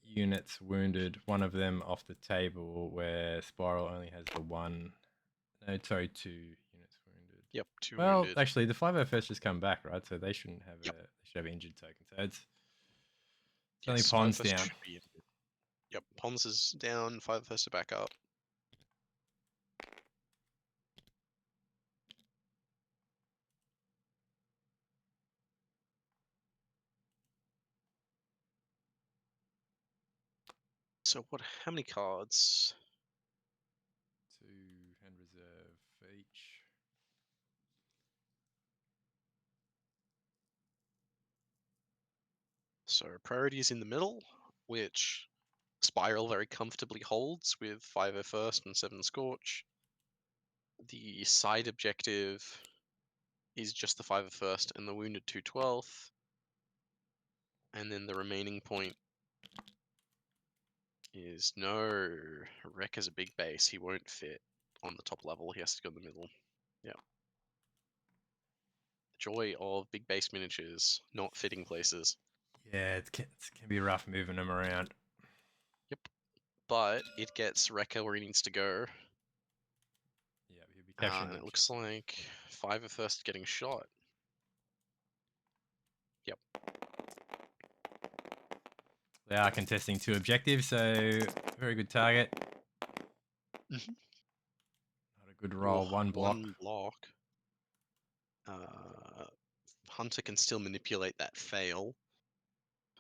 units wounded. One of them off the table, where Spiral only has the 1. No, sorry, 2 units wounded. Yep. 2 Well, wounded. actually, the 501st just come back, right? So they shouldn't have Yep. they should have injured token. So it's Yes, only Pons 5 down. should be injured. Yep. Pons is down. 5 has to back up. So what? How many cards? 2 hand reserve for each. So priority is in the middle, which Spiral very comfortably holds with 5 first and 7 Scorch. The side objective is just the 5 first and the wounded 2/12. And then the remaining point is no. Wreck has a big base. He won't fit on the top level. He has to go in the middle. Yeah. The joy of big base miniatures not fitting places. Yeah, it can be rough moving them around. Yep. But it gets Wrecker where he needs to go. Yeah, he'll be capturing. And it looks like 5 of first getting shot. Yep. They are contesting 2 objectives, so very good target. Not a good roll. Ooh, 1 block. 1 block. Hunter can still manipulate that fail.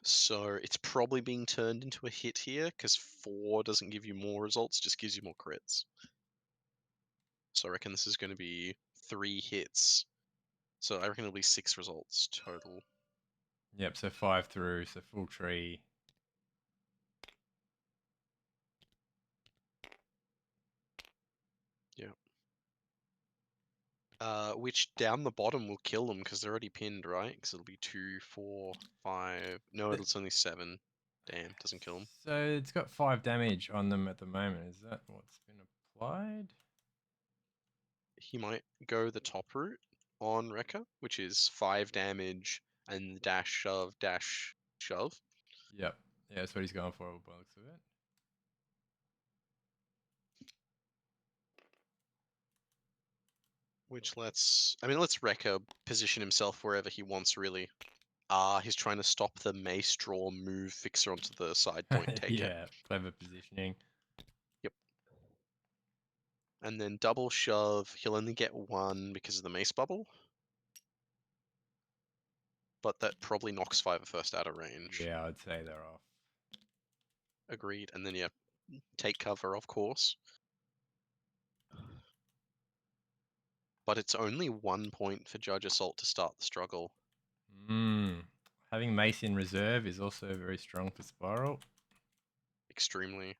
So it's probably being turned into a hit here, because 4 doesn't give you more results, just gives you more crits. So I reckon this is going to be 3 hits. So I reckon it'll be 6 results total. Yep, so 5 through, so full tree. Yeah. Which down the bottom will kill them because they're already pinned, right? Because it'll be 2, 4, 5. No, it's only 7. Damn, doesn't kill them. So it's got 5 damage on them at the moment. Is that what's been applied? He might go the top route on Rekka, which is 5 damage and dash, shove, dash, shove. Yep. Yeah, that's what he's going for by the looks of it. Which lets Rekka position himself wherever he wants, really. He's trying to stop the mace draw, move Fixer onto the side point, take it. Yeah, clever positioning. Yep. And then double shove, he'll only get 1 because of the mace bubble. But that probably knocks 5 out of range. Yeah, I'd say they're off. Agreed. And then, yeah, take cover, of course. But it's only 1 point for JudgeAssault to start the struggle. Having Mace in reserve is also very strong for Spiral. Extremely.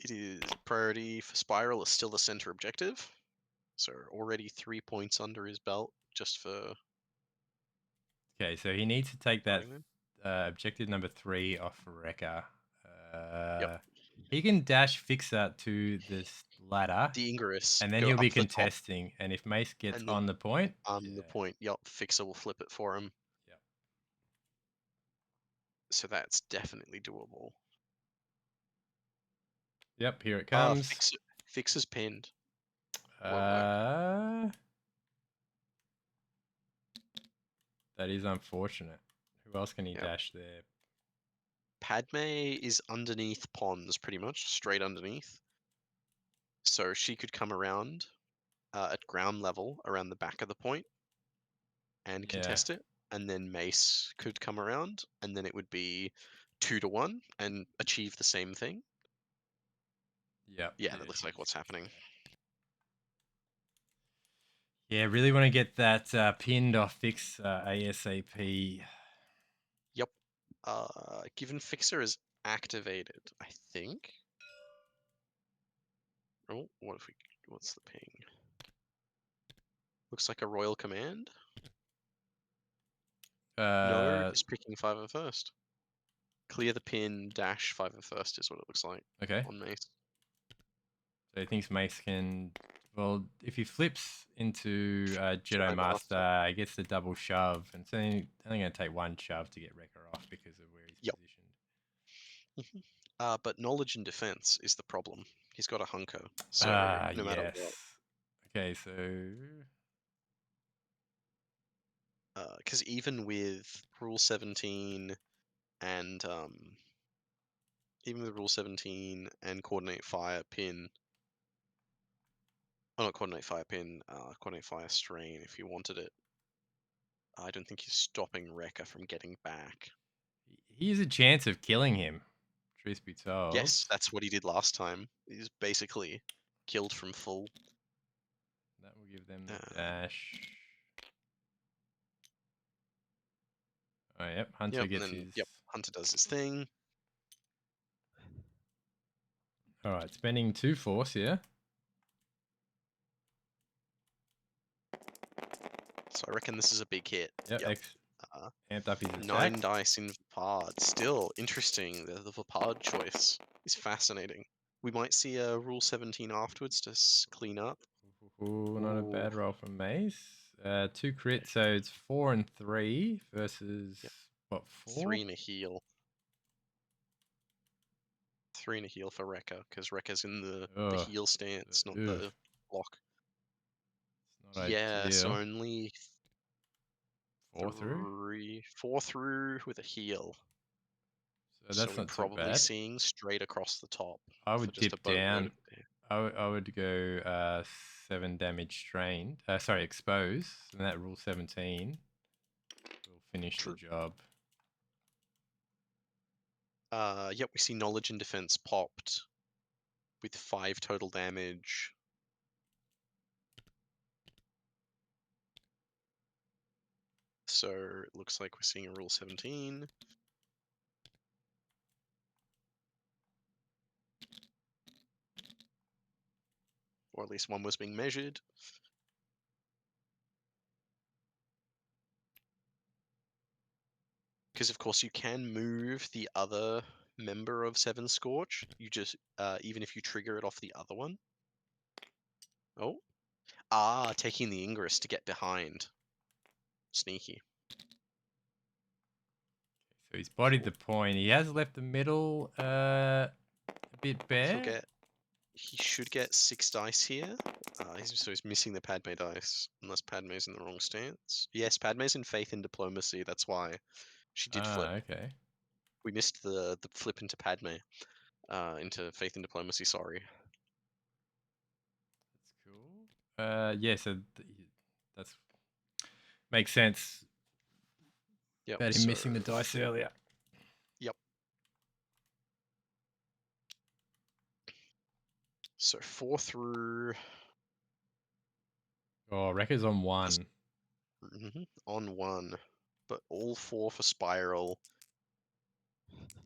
It is priority for Spiral is still the center objective. So already 3 points under his belt just for... Okay, so he needs to take that objective number 3 off Rekka. Yep. He can dash Fixer to this ladder. The Ingress. And then he'll be contesting. And if Mace gets on the point... the point, yep, Fixer will flip it for him. Yep. So that's definitely doable. Yep, here it comes. Fixer's pinned. That is unfortunate. Who else can he dash there? Padme is underneath Pons, pretty much, straight underneath. So she could come around at ground level around the back of the point and contest it. And then Mace could come around, and then it would be 2 to 1 and achieve the same thing. Yep. Yeah, that looks like what's happening. Yeah, really want to get that pinned off Fix ASAP. Yep. Given Fixer is activated, I think. Oh, what's the ping? Looks like a royal command. No, it's picking 501st. Clear the pin, dash 501st is what it looks like. Okay. On Mace. So he thinks Mace can... Well, if he flips into Jedi Master, he gets the double shove. And so only going to take 1 shove to get Rekka off because of where he's positioned. But knowledge and defense is the problem. He's got a hunker. So no matter what. Okay, so... Because even with Rule 17 and Coordinate Fire pin, not Coordinate Fire pin, Coordinate Fire strain if you wanted it, I don't think he's stopping Rekka from getting back. He has a chance of killing him, truth be told. Yes, that's what he did last time. He's basically killed from full. That will give them the dash. Oh, yep. Hunter gets his... Yep, Hunter does his thing. Alright, spending 2 force here. So I reckon this is a big hit. Yep. Amped up his attack. 9 dice in Vapard. Still interesting. The Vapard choice is fascinating. We might see a Rule 17 afterwards to clean up. Ooh, not a bad roll from Mace. 2 crits, so it's 4 and 3 versus what, 4? 3 and a heal. 3 and a heal for Rekka, because Rekka's in the heal stance, not the block. It's not ideal. So only 4 through? 4 through with a heal. So that's not probably too bad. Seeing straight across the top. I would dip down. I would go 7 damage strained. Sorry, expose. And that Rule 17. finish the True. job. Yep, we see knowledge and defense popped with 5 total damage. So it looks like we're seeing a rule 17. Or at least one was being measured. Because of course you can move the other member of Seven Scorch. You just even if you trigger it off the other one. Oh. Taking the Ingress to get behind. Sneaky. So he's bodied Cool. the point. He has left the middle a bit bare. He should get 6 dice here. So he's missing the Padme dice, unless Padme's in the wrong stance. Yes, Padme's in Faith and Diplomacy. That's why she did flip. Okay. We missed the flip into Padme, into Faith and Diplomacy. Sorry. That's cool. Yeah. So that's makes sense. Yep. About him missing the dice earlier. Yep. So 4 through. Oh, Wrecker's on 1. On 1, but all 4 for Spiral.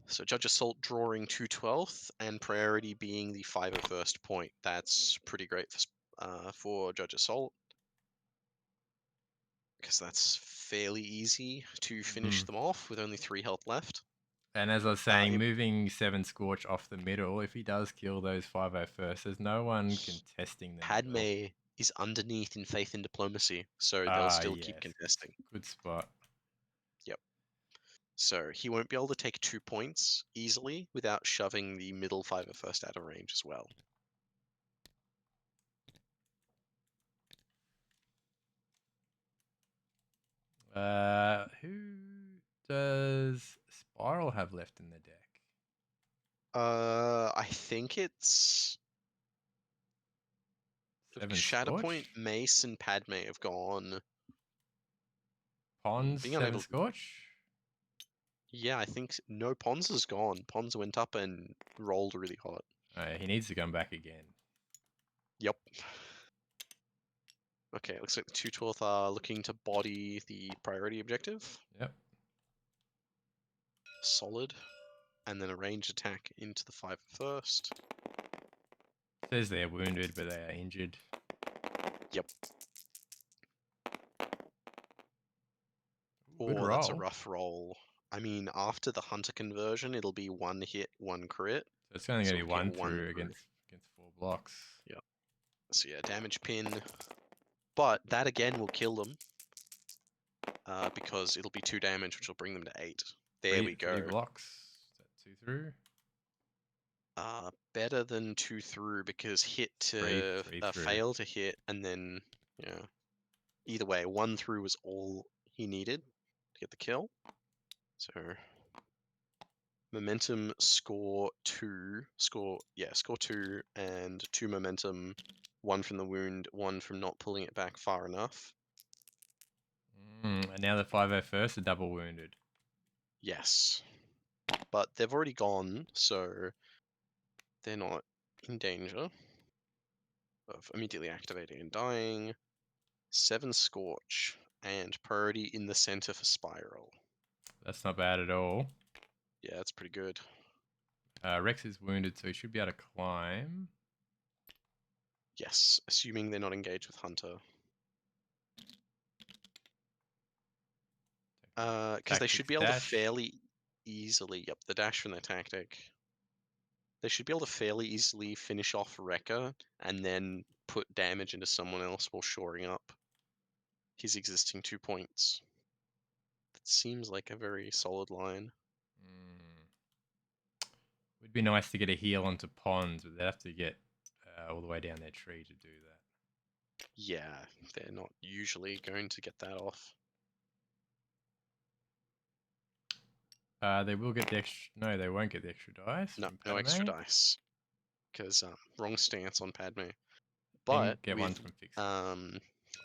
So JudgeAssault drawing 2/12 and priority being the 501st point. That's pretty great for JudgeAssault, because that's fairly easy to finish them off with only 3 health left. And as I was saying, moving 7 Scorch off the middle, if he does kill those 501st, there's no one contesting the Padme middle. is underneath in Faith and Diplomacy, so they'll still keep contesting. Good spot. Yep. So he won't be able to take 2 points easily without shoving the middle 501st out of range as well. Who does Spiral have left in the deck? I think it's 7 Shatterpoint, Scorch? Mace, and Padme have gone. Pons, Being 7 unable. Scorch? Yeah, I think no. Pons is gone. Pons went up and rolled really hot. He needs to come back again. Yep. Okay, looks like the 2/12 are looking to body the priority objective. Yep. Solid. And then a ranged attack into the 501st. Says they're wounded, but they are injured. Yep. Good Oh, roll. that's a rough roll. I mean, after the Hunter conversion, it'll be 1 hit, 1 crit. So it's only going to be we'll get 1 one through through. against 4 blocks. Yep. So yeah, damage pin. But that again will kill them. Because it'll be 2 damage, which will bring them to 8. There we go. 3 blocks. Is that 2 through? Better than 2 through, because hit to Three fail to hit, and then yeah. Either way, 1 through was all he needed to get the kill. So momentum, score 2, score 2, and 2 momentum, 1 from the wound, 1 from not pulling it back far enough. And now the 501st are double wounded. Yes, but they've already gone, so they're not in danger of immediately activating and dying. 7 Scorch, and priority in the center for Spiral. That's not bad at all. Yeah, that's pretty good. Rex is wounded, so he should be able to climb. Yes, assuming they're not engaged with Hunter. Because they should be able to fairly easily... Yep, the dash from their tactic. They should be able to fairly easily finish off Wrecker and then put damage into someone else while shoring up his existing 2 points. That seems like a very solid line. Would be nice to get a heal onto Pons, but they'd have to get all the way down their tree to do that. Yeah, they're not usually going to get that off. They will get the extra... No, they won't get the extra dice. No extra dice. Because wrong stance on Padme. But get one from fixing.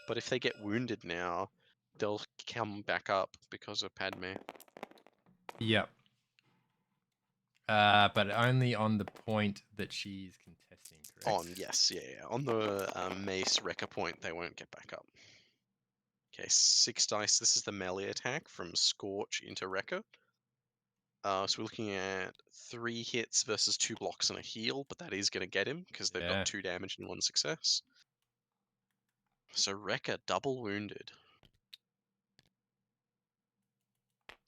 But if they get wounded now, they'll come back up because of Padme. Yep. But only on the point that she's contesting, correct? Yes, yeah. On the Mace Wrecker point, they won't get back up. Okay, 6 dice. This is the melee attack from Scorch into Wrecker. So we're looking at 3 hits versus 2 blocks and a heal, but that is going to get him because they've Yeah. got 2 damage and 1 success. So Wrecker double wounded.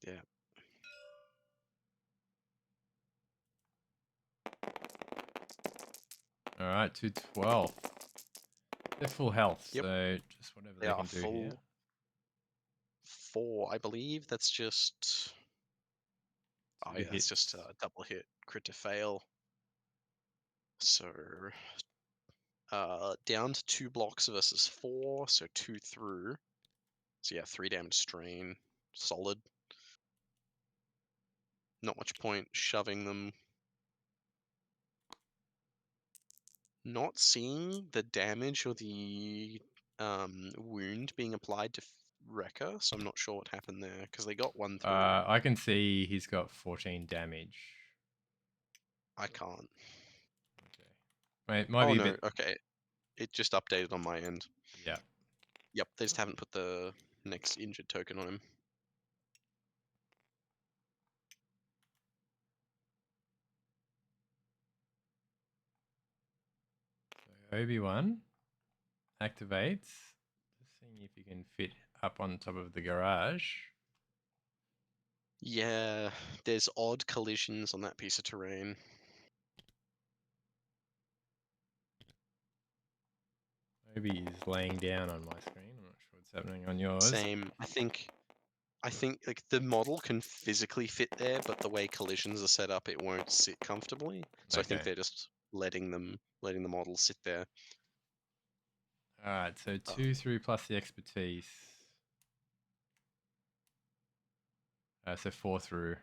Yeah. All right, 212. They're full health, Yep. so just whatever They they are can do here. full 4, I believe. That's just... Oh Two yeah, that's hits. just a double hit. Crit to fail. So... down to 2 blocks versus 4, so 2 through. So yeah, 3 damage strain. Solid. Not much point shoving them. Not seeing the damage or the wound being applied to Wrecker, so I'm not sure what happened there, because they got 1 through. I can see he's got 14 damage. I can't. Okay. It might Oh be a no, bit. okay. It just updated on my end. Yeah. Yep, they just haven't put the next injured token on him. So Obi-Wan activates. Just seeing if you can fit up on top of the garage. Yeah, there's odd collisions on that piece of terrain. Obi is laying down on my screen. I'm not sure what's happening on yours. Same. I think like the model can physically fit there, but the way collisions are set up, it won't sit comfortably. So I think Okay. they're just letting the model sit there. All right. So 2 through plus the expertise. So 4 through.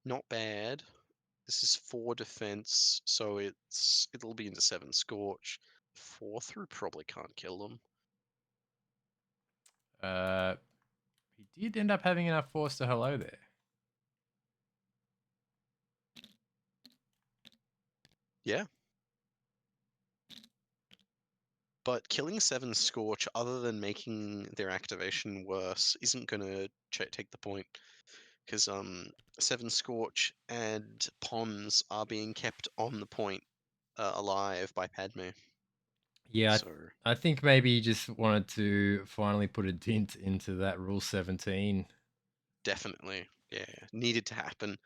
Not bad. This is 4 defense, so it'll be into 7 scorch. 4 through probably can't kill them. He did end up having enough force to hello there. Yeah. But killing 7 scorch, other than making their activation worse, isn't gonna take the point. Because 7 scorch and Pons are being kept on the point alive by Padme. Yeah, So I think maybe he just wanted to finally put a dent into that Rule 17. definitely, yeah, needed to happen.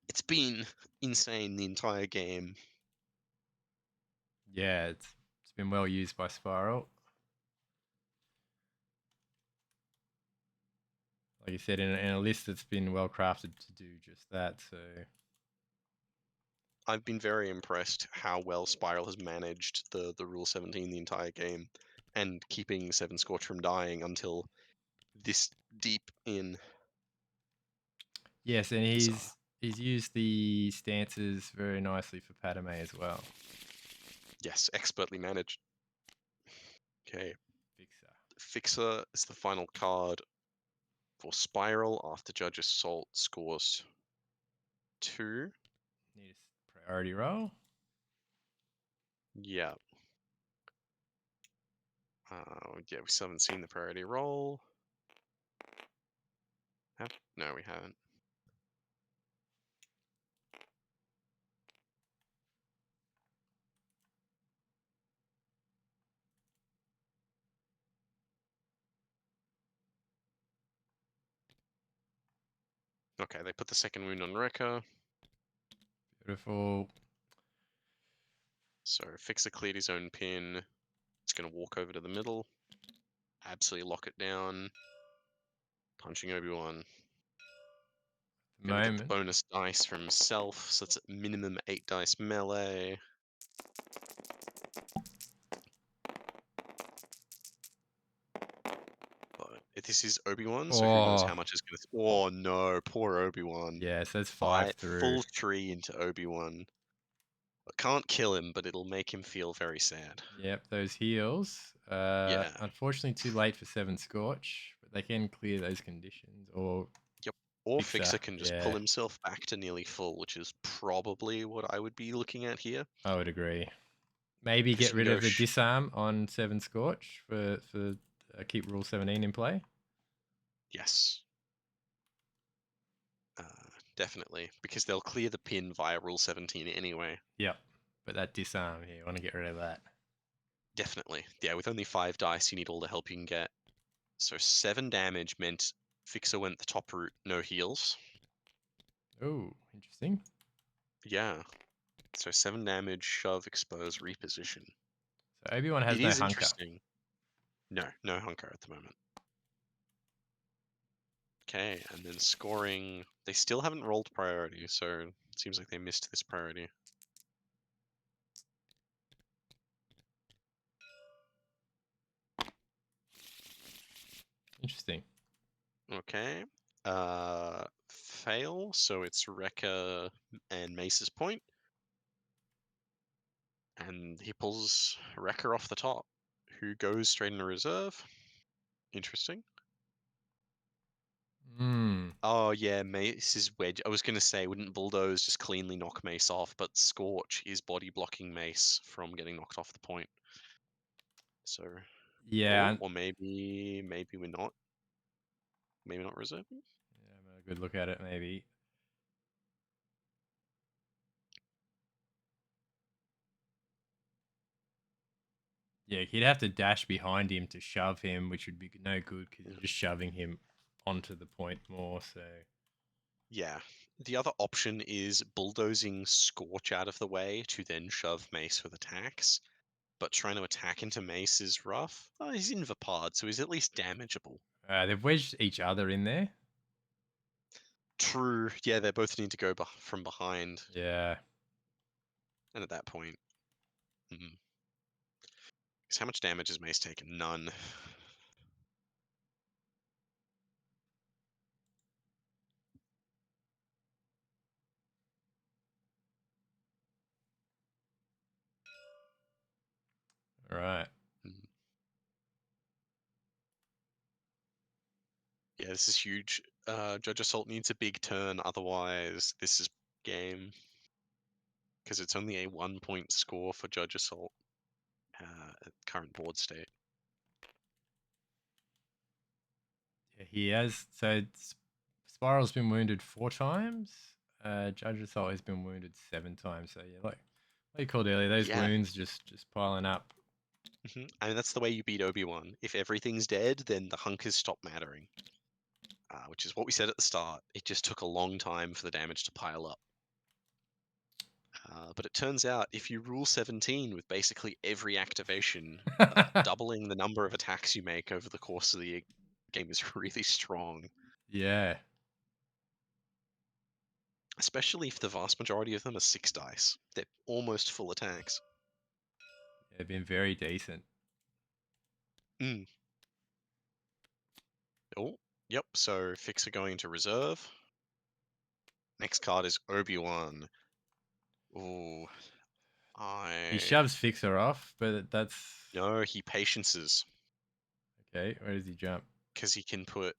It's been insane the entire game. Yeah, it's been well used by Spiral. Like you said, in a list that's been well crafted to do just that. So I've been very impressed how well Spiral has managed the Rule 17 the entire game, and keeping 7 Scorch from dying until this deep in. yes, and Bizarre. he's used the stances very nicely for Padme as well. Yes, expertly managed. Okay. Fixer. Fixer is the final card for Spiral after JudgeAssault scores 2. Need a priority roll. Yeah. Yeah, we still haven't seen the priority roll. No, we haven't. Okay, they put the second wound on Rekka. Beautiful. So Fixer cleared his own pin. It's going to walk over to the middle. Absolutely lock it down. Punching Obi-Wan. Going to get the bonus dice from himself, so it's at minimum 8 dice melee. But this is Obi-Wan, so who knows how much is going to... Oh no, poor Obi-Wan. Yeah, so that's 5 through. Full 3 into Obi-Wan. I can't kill him, but it'll make him feel very sad. Yep, those heals. Yeah. Unfortunately, too late for 7 Scorch, but they can clear those conditions. Or Yep. Or Fixer, Fixer can just pull yeah, himself back to nearly full, which is probably what I would be looking at here. I would agree. Maybe Because get you can rid go, of the disarm on 7 Scorch for keep Rule 17 in play. yes. Uh, definitely. Because they'll clear the pin via Rule 17 anyway. Yep, but that disarm here, I want to get rid of that. Definitely. Yeah, with only 5 dice, you need all the help you can get. So 7 damage meant Fixer went the top route, no heals. Oh, interesting. Yeah. So 7 damage, shove, expose, reposition. So Obi-Wan has It no is hunker. interesting. No, no hunker at the moment. Okay, and then scoring. They still haven't rolled priority, so it seems like they missed this priority. Interesting. Okay. Fail, so it's Rekka and Mace's point. And he pulls Rekka off the top, who goes straight into reserve. Interesting. Hmm. Oh yeah, Mace is wedge. I was gonna say, wouldn't Bulldoze just cleanly knock Mace off, but Scorch is body blocking Mace from getting knocked off the point. So, Yeah, oh, or maybe we're not. Maybe not reserving. yeah, I'm a good look at it, maybe. Yeah, he'd have to dash behind him to shove him, which would be no good because you're just shoving him onto the point more. So Yeah. The other option is bulldozing Scorch out of the way to then shove Mace with attacks. But trying to attack into Mace is rough. Oh, he's in Vapard, so he's at least damageable. they've wedged each other in there. True. Yeah, they both need to go from behind. Yeah. And at that point, mm. 'Cause how much damage has Mace taken? None. All right. Mm. Yeah, this is huge. Judge Assault needs a big turn, otherwise this is game. Because it's only a 1-point score for Judge Assault at current board state. Yeah, he has. So Spiral's been wounded 4 times. Judge Assault has been wounded 7 times. So yeah, like you called earlier, those Yeah, wounds just piling up. I mean, that's the way you beat Obi-Wan. If everything's dead, then the hunkers stop mattering. Which is what we said at the start. It just took a long time for the damage to pile up. But it turns out if you rule 17 with basically every activation, doubling the number of attacks you make over the course of the game is really strong. Yeah. Especially if the vast majority of them are 6 dice. They're almost full attacks. They've been very decent. Mm. Oh, yep, so Fixer going to reserve. Next card is Obi-Wan. Ooh, He I... shoves Fixer off, but that's No, he patiences. okay. Where does he jump? Because he can put...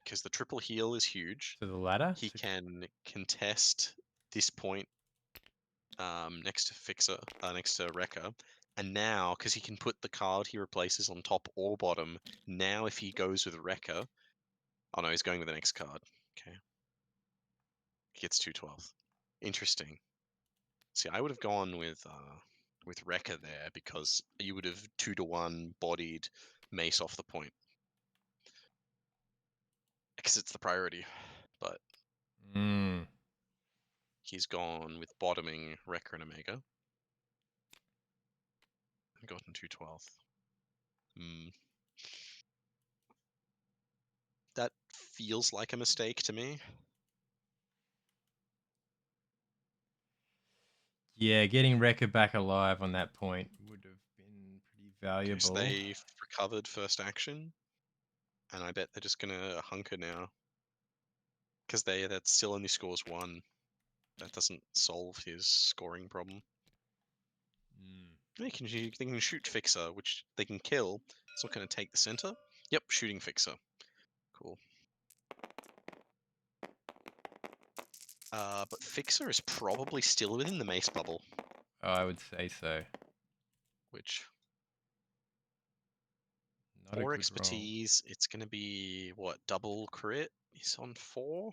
Because the triple heal is huge. To the ladder? He can contest this point next to Fixer, next to Rekka. And now, because he can put the card he replaces on top or bottom, now if he goes with Rekka... Oh no, he's going with the next card. Okay. He gets 2/12. Interesting. See, I would have gone with Rekka there because you would have 2-1 bodied Mace off the point. Because it's the priority. But Mm. he's gone with bottoming Rekka and Omega. And gotten 2/12. Hmm. That feels like a mistake to me. Yeah, getting Wrecker back alive on that point would have been pretty Okay, so valuable. they've recovered first action. And I bet they're just gonna hunker now. Because that still only scores 1. That doesn't solve his scoring problem. They can shoot Fixer, which they can kill. It's not going to take the center. Yep, shooting Fixer. Cool. But Fixer is probably still within the mace bubble, Oh, I would say so. which Not a 4 good roll. expertise, it's going to be, what, double crit? He's on 4?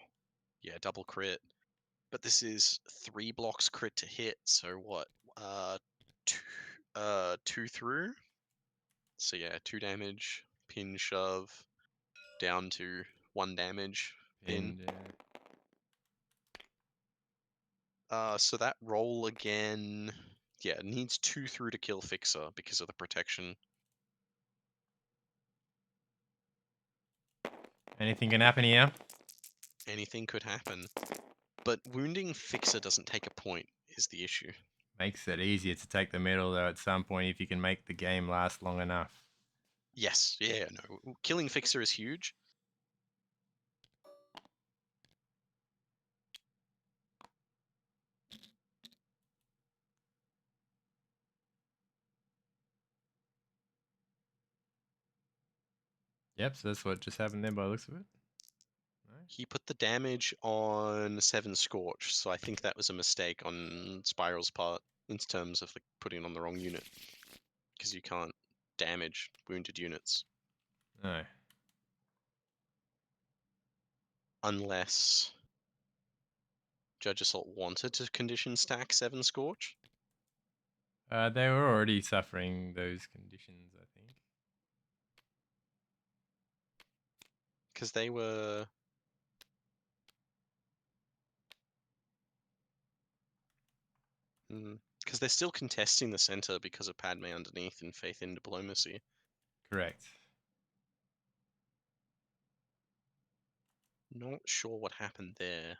Yeah, double crit. But this is 3 blocks crit to hit, so what? Two, 2 through? So yeah, 2 damage, pin, shove, down to 1 damage, pin. Pinned, So that roll again, yeah, needs 2 through to kill Fixer because of the protection. Anything can happen here. Anything could happen. But wounding Fixer doesn't take a point, is the issue. Makes it easier to take the middle, though, at some point if you can make the game last long enough. Yes, yeah, no. Killing Fixer is huge. Yep, so that's what just happened there by the looks of it. No? He put the damage on 7 Scorch, so I think that was a mistake on Spiral's part in terms of like, putting it on the wrong unit. Because you can't damage wounded units. No. Unless JudgeAssault wanted to condition stack 7 Scorch. They were already suffering those conditions, I think. Because they were... Because they're still contesting the center because of Padme underneath and faith in diplomacy. Correct. Not sure what happened there.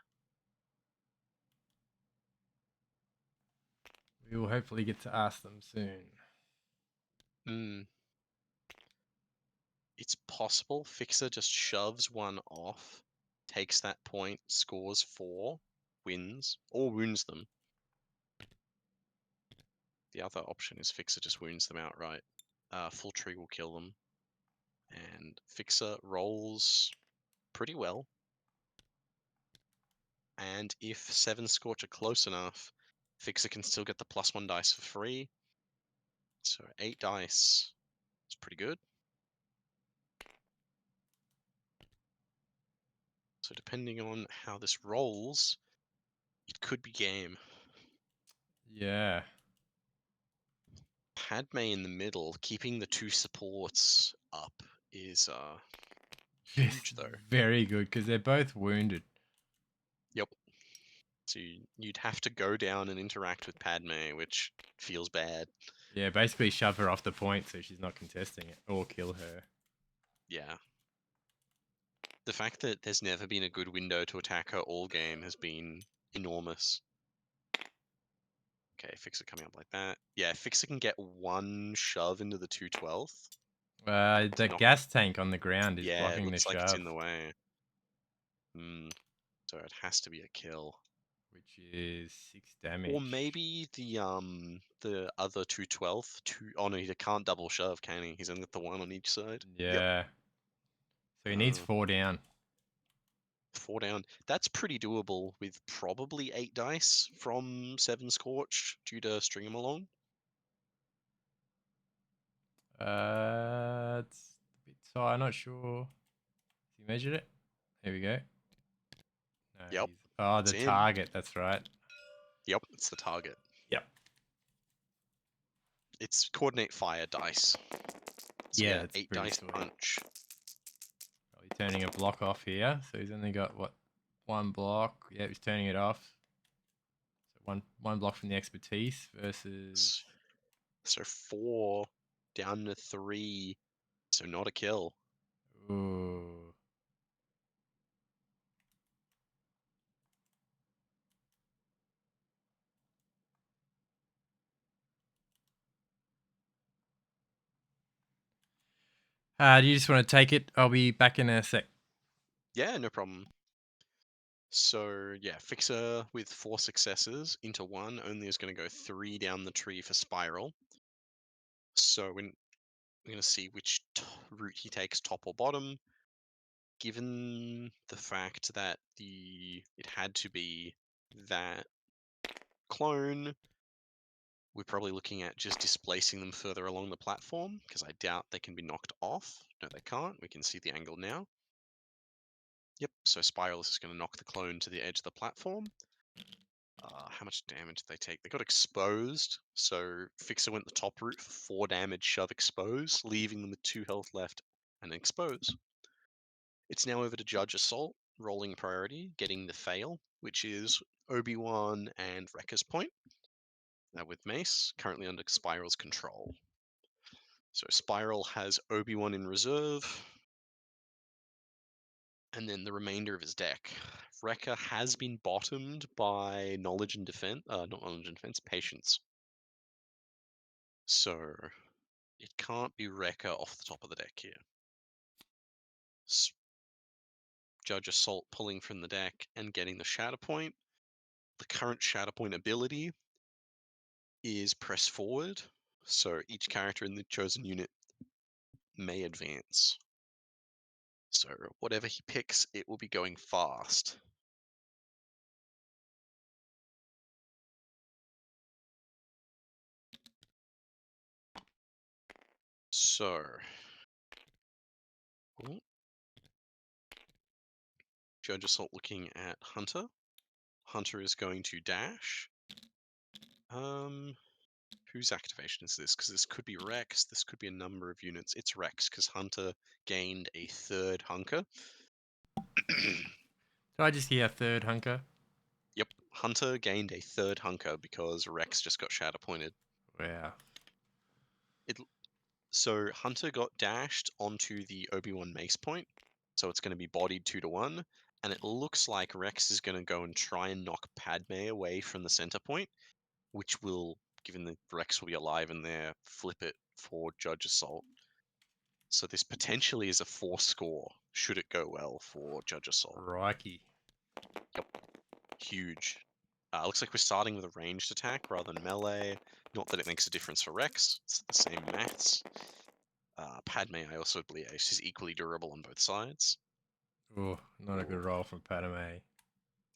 We will hopefully get to ask them soon. It's possible Fixer just shoves one off, takes that point, scores 4, wins, or wounds them. The other option is Fixer just wounds them outright. Full tree will kill them. And Fixer rolls pretty well. And if 7 Scorch are close enough, Fixer can still get the +1 dice for free. So 8 dice is pretty good. So depending on how this rolls, it could be game. Yeah. Padme in the middle, keeping the 2 supports up is Yes, huge though. very good because they're both wounded. Yep. So you'd have to go down and interact with Padme, which feels bad. Yeah, basically shove her off the point so she's not contesting it, or kill her. Yeah. The fact that there's never been a good window to attack her all game has been enormous. Okay, Fixer coming up like that. Yeah, Fixer can get 1 shove into the 212th. The gas tank on the ground is Yeah, it blocking the looks like it's in shove, the way. So it has to be a kill. which is 6 damage. Or maybe the other 212th. Oh no, he can't double shove, can he? He's only got the 1 on each side. Yep. Yeah. So he needs 4 down. 4 down. That's pretty doable with probably 8 dice from 7 Scorch due to string him along. It's a bit tight. I'm not sure. Has he measured it? There we go. No, Yep. Oh, the It's in. target. That's right. Yep, it's the target. Yep. It's coordinate fire dice. So Yeah, that's 8 pretty dice sweet. punch. Probably turning a block off here. So he's only got, what, 1 block. Yeah, he's turning it off. So one block from the expertise versus... So 4 down to 3. So not a kill. Ooh. Do you just want to take it? I'll be back in a sec. Yeah, no problem. So yeah, Fixer with 4 successes into 1 only is going to go 3 down the tree for Spiral. So we're going to see which route he takes, top or bottom. Given the fact that it had to be that clone, we're probably looking at just displacing them further along the platform, because I doubt they can be knocked off. No, they can't. We can see the angle now. Yep, so Spiralist is going to knock the clone to the edge of the platform. How much damage did they take? They got exposed, so Fixer went the top route for 4 damage, shove expose, leaving them with 2 health left and expose. It's now over to Judge Assault, rolling priority, getting the fail, which is Obi-Wan and Wrecker's Point. Now with Mace, currently under Spiral's control. So Spiral has Obi-Wan in reserve, and then the remainder of his deck. Wrecker has been bottomed by Knowledge and Defense, not Knowledge and Defense, Patience. So it can't be Wrecker off the top of the deck here. Judge Assault pulling from the deck and getting the Shatterpoint. The current Shatterpoint ability is press forward, so each character in the chosen unit may advance. So whatever he picks, it will be going fast. So Judge Assault looking at Hunter. Hunter is going to dash. Whose activation is this? Because this could be Rex, this could be a number of units. It's Rex, because Hunter gained a 3rd hunker. Did I just hear third hunker? Yep, Hunter gained a 3rd hunker because Rex just got Shatterpointed. Wow. So Hunter got dashed onto the Obi-Wan Mace Point, so it's going to be bodied 2 to 1, and it looks like Rex is going to go and try and knock Padme away from the center point, which will, given that Rex will be alive in there, flip it for Judge Assault. So this potentially is a 4 score, should it go well for Judge Assault. Crikey. Yep, huge. Looks like we're starting with a ranged attack rather than melee. Not that it makes a difference for Rex, it's the same maths. Padme, I also believe, she's equally durable on both sides. Oh, not a good roll from Padme.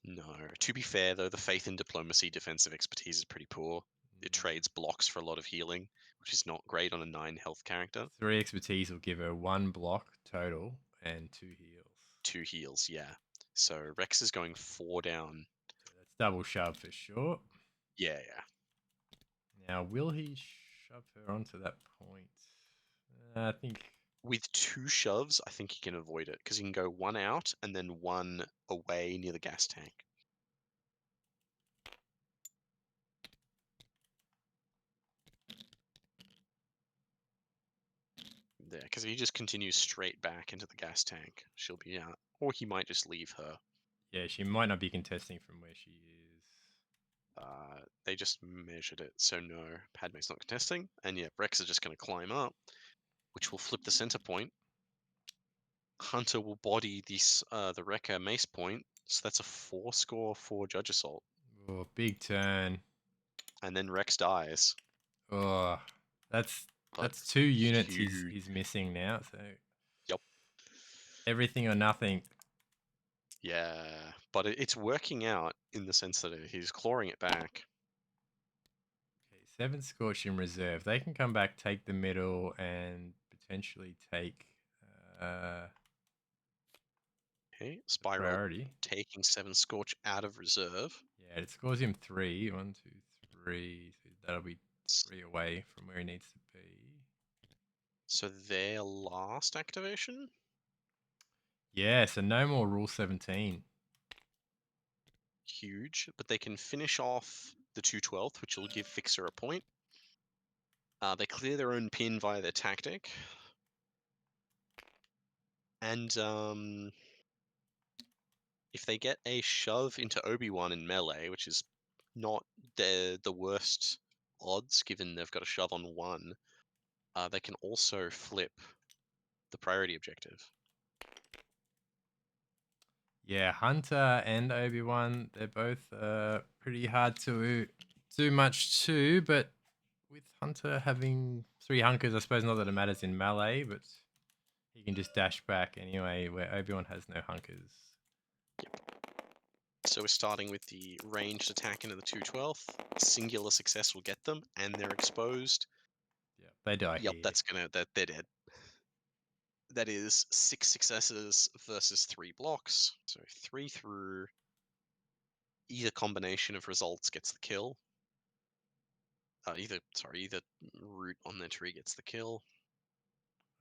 No. To be fair, though, the faith in diplomacy defensive expertise is pretty poor. It trades blocks for a lot of healing, which is not great on a 9 health character. 3 expertise will give her 1 block total and 2 heals. 2 heals, yeah. So Rex is going 4 down. So that's double shove for sure. Yeah, yeah. Now, will he shove her onto that point? I think With 2 shoves, I think he can avoid it, because he can go 1 out and then 1 away near the gas tank. There, because if he just continues straight back into the gas tank, she'll be out. Or he might just leave her. yeah, she might not be contesting from where she is. They just measured it, so no, Padme's not contesting. And yeah, Rex is just going to climb up, which will flip the center point. Hunter will body this the Wrecker Mace Point, so that's a 4 score for Judge Assault. Oh, big turn. And then Rex dies. Oh, that's But 2 units huge. he's missing now. So Yep. everything or nothing. Yeah, but it's working out in the sense that he's clawing it back. Okay, 7 Scorch in reserve. They can come back, take the middle, and potentially take Okay, Spiral priority. taking 7 Scorch out of reserve. Yeah, it scores him 3. 1, 2, 3. So that'll be 3 away from where he needs to be. So their last activation? Yeah, so no more Rule 17. Huge, but they can finish off the 2/12th, which will give Fixer a point. They clear their own pin via their tactic. And if they get a shove into Obi-Wan in melee, which is not the worst odds given they've got a shove on 1, they can also flip the priority objective. Yeah, Hunter and Obi-Wan, they're both pretty hard to do much to, but with Hunter having 3 hunkers, I suppose not that it matters in melee, but he can just dash back anyway, where Obi-Wan has no hunkers. So we're starting with the ranged attack into the 212th. Singular success will get them, and they're exposed. Yeah, they die Yep, here. they're dead. That is 6 successes versus 3 blocks. So 3 through either combination of results gets the kill. Either root on their tree gets the kill.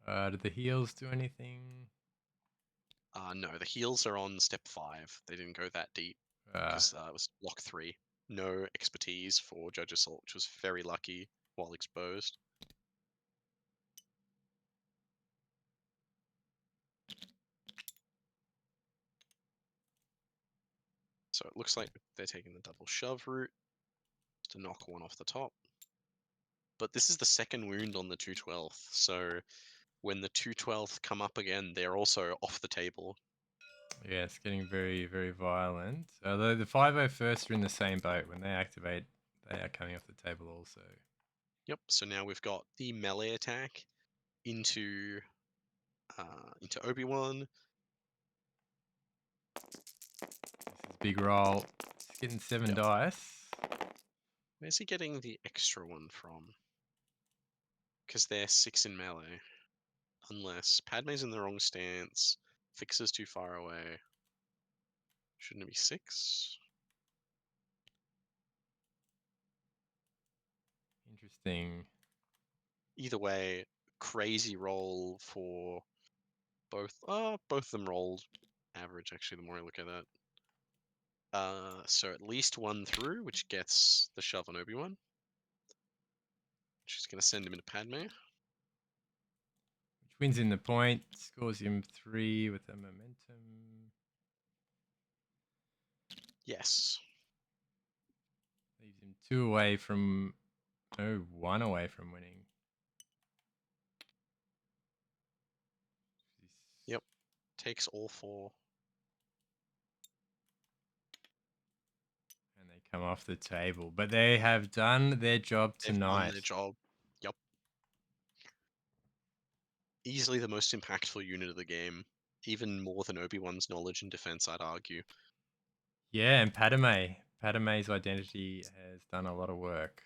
Did the heals do anything? No, the heals are on step 5. They didn't go that deep Uh, because it was block 3. No expertise for JudgeAssault, which was very lucky while exposed. So it looks like they're taking the double shove route to knock one off the top. But this is the second wound on the 212th, so when the 212th come up again, they're also off the table. yeah, it's getting very, very violent. Although the 501st are in the same boat. When they activate, they are coming off the table also. Yep, so now we've got the melee attack into Obi-Wan. This is big roll. It's getting 7 Yep. dice. Where's he getting the extra one from? Because they're 6 in melee. Unless Padme's in the wrong stance, Fixer's too far away. Shouldn't it be 6? Interesting. Either way, crazy roll for both. Both of them rolled average, actually, the more I look at that. So at least 1 through, which gets the shove on Obi-Wan. She's going to send him into Padme. Which wins in the point, scores him 3 with a momentum. Yes. Leaves him 2 away from, no, 1 away from winning. Yep. Takes all 4. And they come off the table. But they have done their job They've done tonight. their job. Yep. Easily the most impactful unit of the game. Even more than Obi-Wan's knowledge and defense, I'd argue. Yeah, and Padme. Padme's identity has done a lot of work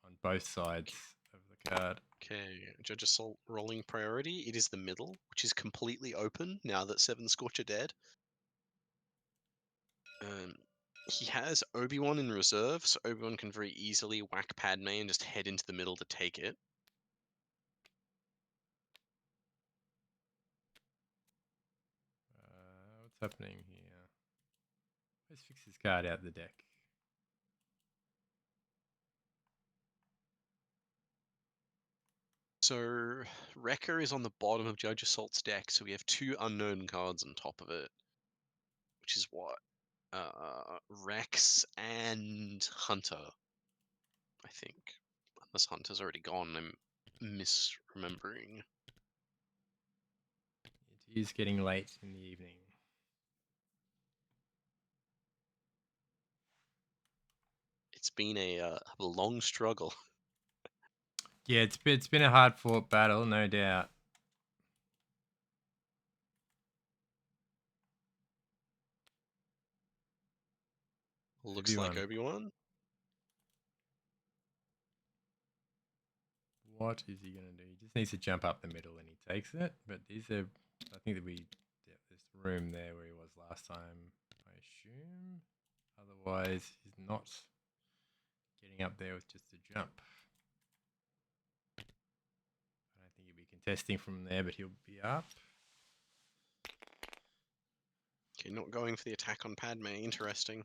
on both sides of the card. Okay, JudgeAssault rolling priority. It is the middle, which is completely open now that 7 Scorch are dead. He has Obi-Wan in reserve, so Obi-Wan can very easily whack Padme and just head into the middle to take it. What's happening here? Let's fix this card out of the deck. So Wrecker is on the bottom of JudgeAssault's deck, so we have 2 unknown cards on top of it, which is what? Rex and Hunter, I think. Unless Hunter's already gone, I'm misremembering. It is getting late in the evening. It's been a long struggle. Yeah, it's been a hard fought battle, no doubt. Looks like Obi-Wan. Obi-Wan. What is he gonna do? He just needs to jump up the middle and he takes it. But these are, I think that there's room there where he was last time, I assume. Otherwise, he's not getting up there with just a jump. I don't think he'll be contesting from there, but he'll be up. Okay, not going for the attack on Padme. Interesting.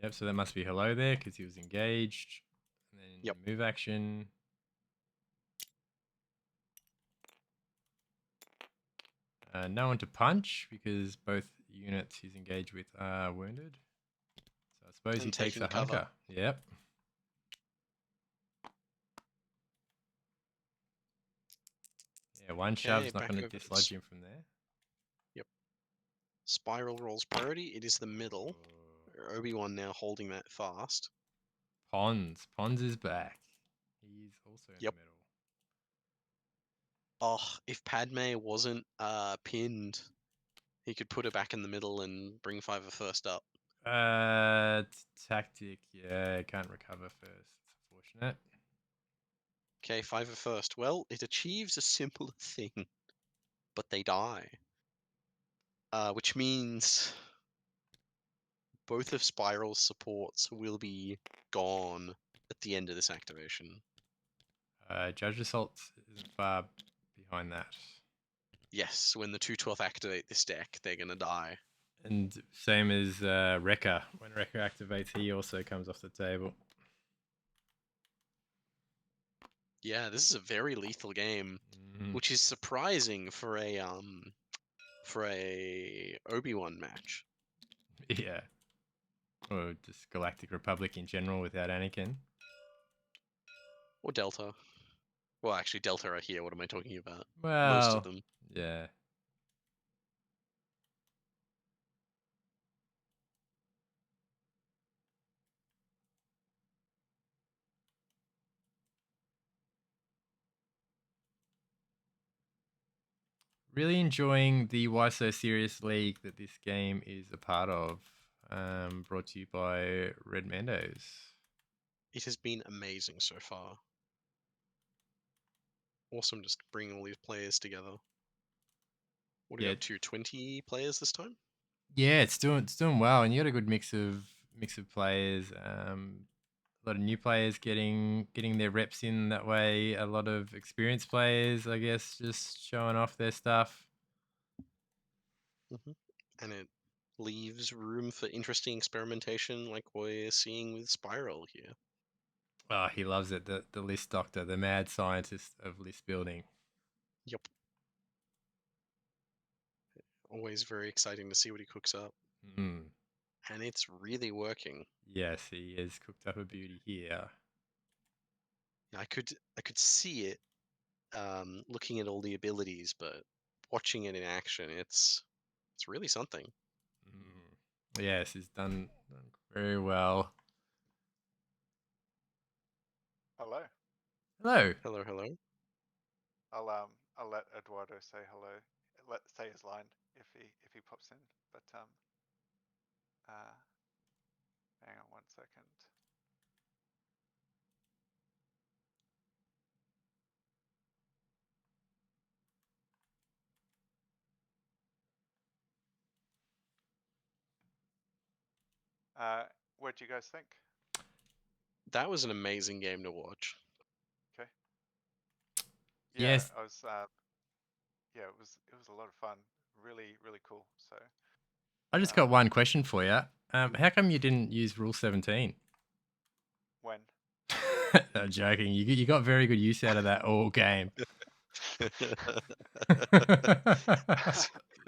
Yep, so that must be hello there because he was engaged. And then Yep. move action. No one to punch because both units he's engaged with are wounded. So I suppose he And takes a taking cover. hunker. Yep. Yeah, one shove's not back going to over dislodge him from there. Yep. Spiral rolls priority. It is the middle. Obi-Wan now holding that fast. Pons. Pons is back. He he's also in Yep. the middle. Oh, if Padme wasn't pinned, he could put her back in the middle and bring Fiver first up. Tactic. Yeah, can't recover first. It's unfortunate. Okay, Fiver first. Well, it achieves a similar thing, but they die. Which means both of Spiral's supports will be gone at the end of this activation. JudgeAssault isn't far behind that. Yes, when the 212 activate this deck, they're gonna die. And same as Wrecker. When Wrecker activates, he also comes off the table. Yeah, this is a very lethal game, Mhm. which is surprising for a Obi-Wan match. Yeah. Or just Galactic Republic in general without Anakin. Or Delta. Well, actually, Delta are here. What am I talking about? Most of Well, them. yeah. Really enjoying the Why So Serious League that this game is a part of. Brought to you by Red Mandos. It has been amazing so far. Awesome, just bringing all these players together. What are you Yeah, up to? 20 players this time? yeah, it's doing well, and you got a good mix of players. A lot of new players getting their reps in that way. A lot of experienced players, I guess, just showing off their stuff. And it leaves room for interesting experimentation like we're seeing with Spiral here. Oh, he loves it. The list doctor, the mad scientist of list building. Yep. Always very exciting to see what he cooks up. Mm. And it's really working. Yes, he has cooked up a beauty here. I could see it looking at all the abilities, but watching it in action, it's really something. Mm. Yes, he's done very well. Hello. Hello. Hello, hello. I'll let Eduardo say hello. Say his line if he pops in. But uh, hang on 1 second. What do you guys think? That was an amazing game to watch. Okay. Yeah, Yes, I was. Yeah, it was a lot of fun. Really cool. So I just got one question for you. How come you didn't use Rule 17? when I'm joking. You got very good use out of that all game.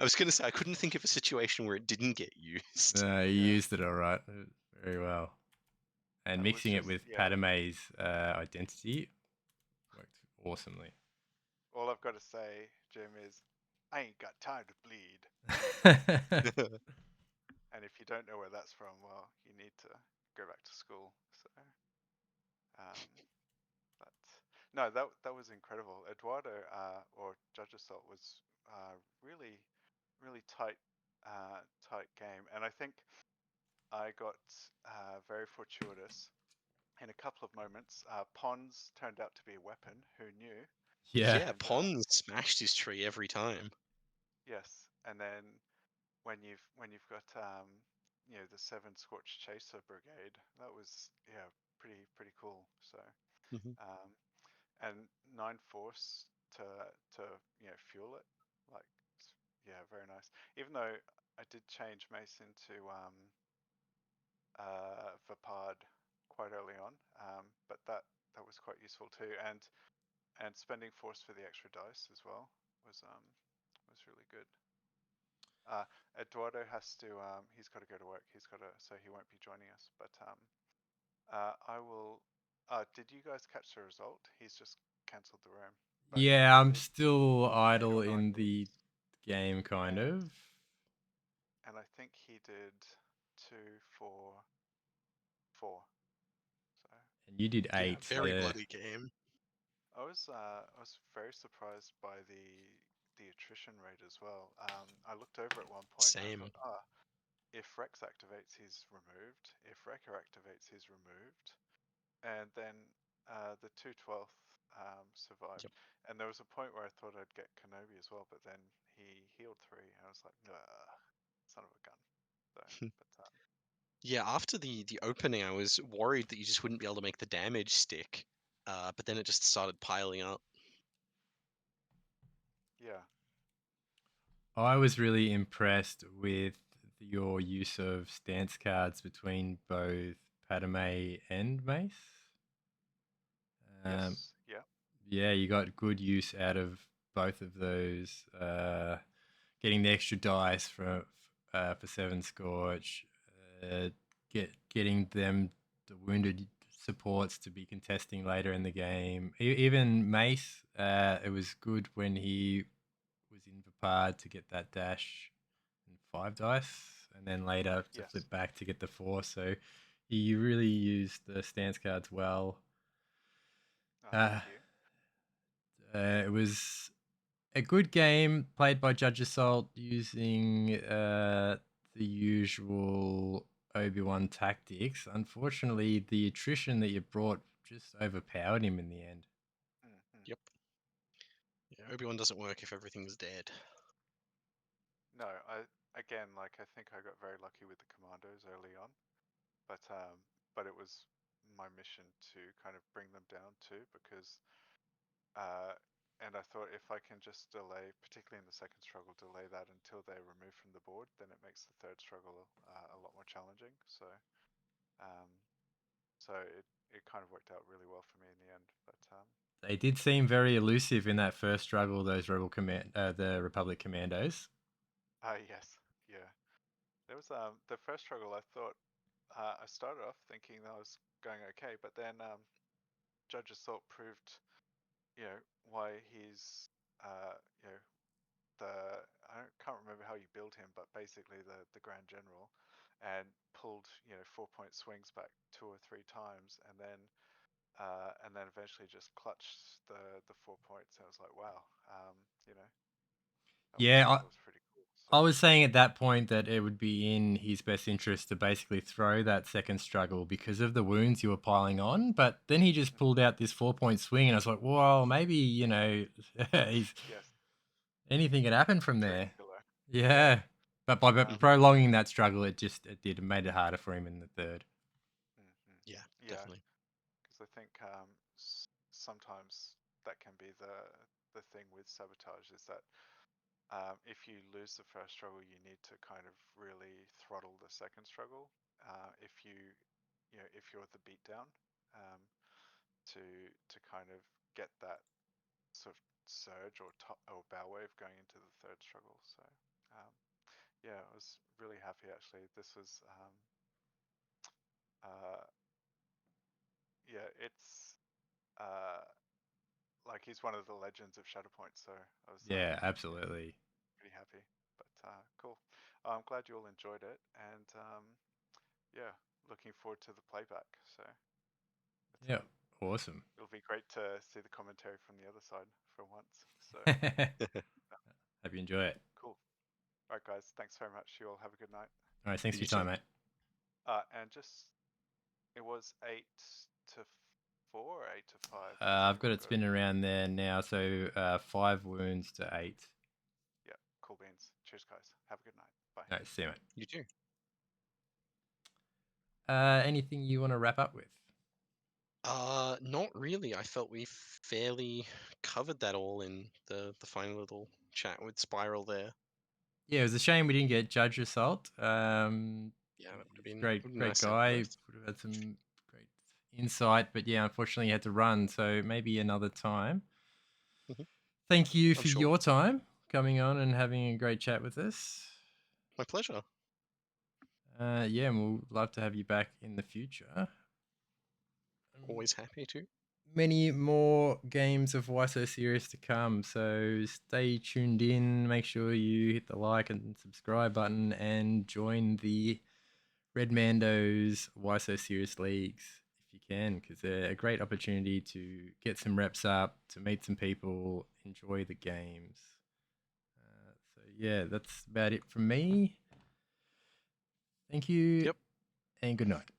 I was going to say, I couldn't think of a situation where it didn't get used. No, you yeah, used it all right. Very well. And it was mixing it just with yeah. Padme's identity worked awesomely. All I've got to say, Jim, is I ain't got time to bleed. And if you don't know where that's from, well, you need to go back to school. So, but no, that was incredible. Eduardo or Judge Assault was really tight game, and I think I got very fortuitous in a couple of moments. Pons turned out to be a weapon. Who knew? Yeah. Yeah, And Pons smashed his tree every time. yes, and then when you've got the 7 Scorched Chaser Brigade, that was pretty cool. So Mhm. um, and 9 Force to fuel it, like yeah, very nice. Even though I did change Mace into Vapard quite early on, but that was quite useful too, and spending Force for the extra dice as well was really good. Uh, Eduardo has to he's got to go to work. So he won't be joining us. But I will. Did you guys catch the result? He's just cancelled the room. But Yeah, he I'm did still 8 or idle 9 in the moves, game, kind and of. I think he did 2, 4, 4. So And you did Yeah, 8. very like Yeah. bloody game. I was very surprised by the attrition rate as well. I looked over at one point and I Same. thought, if Rex activates, he's removed. If Wrecker activates, he's removed. And then the 2/12th survived. Yep. And there was a point where I thought I'd get Kenobi as well, but then he healed 3, and I was like, son of a gun. So, but Yeah, after the opening, I was worried that you just wouldn't be able to make the damage stick. But then it just started piling up. yeah, I was really impressed with your use of stance cards between both Padme and Mace. yes, yeah, Yeah, you got good use out of both of those. Getting the extra dice for Seven Scorch, getting them the wounded supports to be contesting later in the game. Even Mace, it was good when he was in Vapard to get that dash and 5 dice, and then later to yes. flip back to get the 4. So you really used the stance cards well. Oh, Uh, thank you. it was a good game played by JudgeAssault using the usual Obi-Wan tactics. Unfortunately, the attrition that you brought just overpowered him in the end. Mm-hmm. Yep. Yeah, Obi-Wan doesn't work if everything's dead. No, again, like I think I got very lucky with the commandos early on, but it was my mission to kind of bring them down too, because and I thought if I can just delay, particularly in the second struggle, delay that until they're removed from the board, then it makes the third struggle a lot more challenging. Um, so it kind of worked out really well for me in the end. But They did seem very elusive in that first struggle. Those the Republic Commandos. yes, yeah. There was the first struggle. I thought I started off thinking that I was going okay, but then Judge Assault proved, why he's, you know, the can't remember how you build him, but basically the Grand General, and pulled 4-point swings back 2 or 3 times, and then eventually just clutched the 4 points. And I was like, wow, Yeah, that was pretty cool. So I was saying at that point that it would be in his best interest to basically throw that second struggle because of the wounds you were piling on. But then he just pulled out this 4-point swing, and I was like, well, maybe, he's, yes, anything could happen from dream there. killer. Yeah. Yeah. But by Um, Mhm. prolonging that struggle, it made it harder for him in the third. Yeah, Yeah, definitely. because I think sometimes that can be the thing with sabotage, is that if you lose the first struggle, you need to kind of really throttle the second struggle. If if you're the beatdown, um, to kind of get that sort of surge or bow wave going into the third struggle. So um, yeah, I was really happy actually. This was uh, yeah, it's uh, like he's one of the legends of Shatterpoint, so I was Yeah, yeah, absolutely. pretty happy. But cool. I'm glad you all enjoyed it, and yeah, looking forward to the playback. So but, Yeah, awesome. it'll be great to see the commentary from the other side for once. So Hope you enjoy it. cool. All right, guys. Thanks very much. You all have a good night. All right, thanks for You your too. time, mate. And just it was 8-4 or 8-5. Has I've got anyone it got it? spinning around there now, so 5 wounds to 8. Yeah, cool beans. Cheers, guys. Have a good night. Bye. All right, see you, mate. You too. Anything you want to wrap up with? Not really. I felt we fairly covered that all in the final little chat with Spiral there. Yeah, it was a shame we didn't get Judge Assault. Yeah, that would have He's a been great, would have been great nice to have guy. both. Would have had some great insight, but yeah, unfortunately, he had to run. So maybe another time. Mhm. Thank you I'm for sure. your time coming on and having a great chat with us. My pleasure. Yeah, and we'll love to have you back in the future. Always happy to. Many more games of Why So Serious to come, so stay tuned in. Make sure you hit the like and subscribe button and join the Red Mando's Why So Serious Leagues if you can, because they're a great opportunity to get some reps up, to meet some people, enjoy the games. So yeah, that's about it from me. Thank you. Yep. And good night.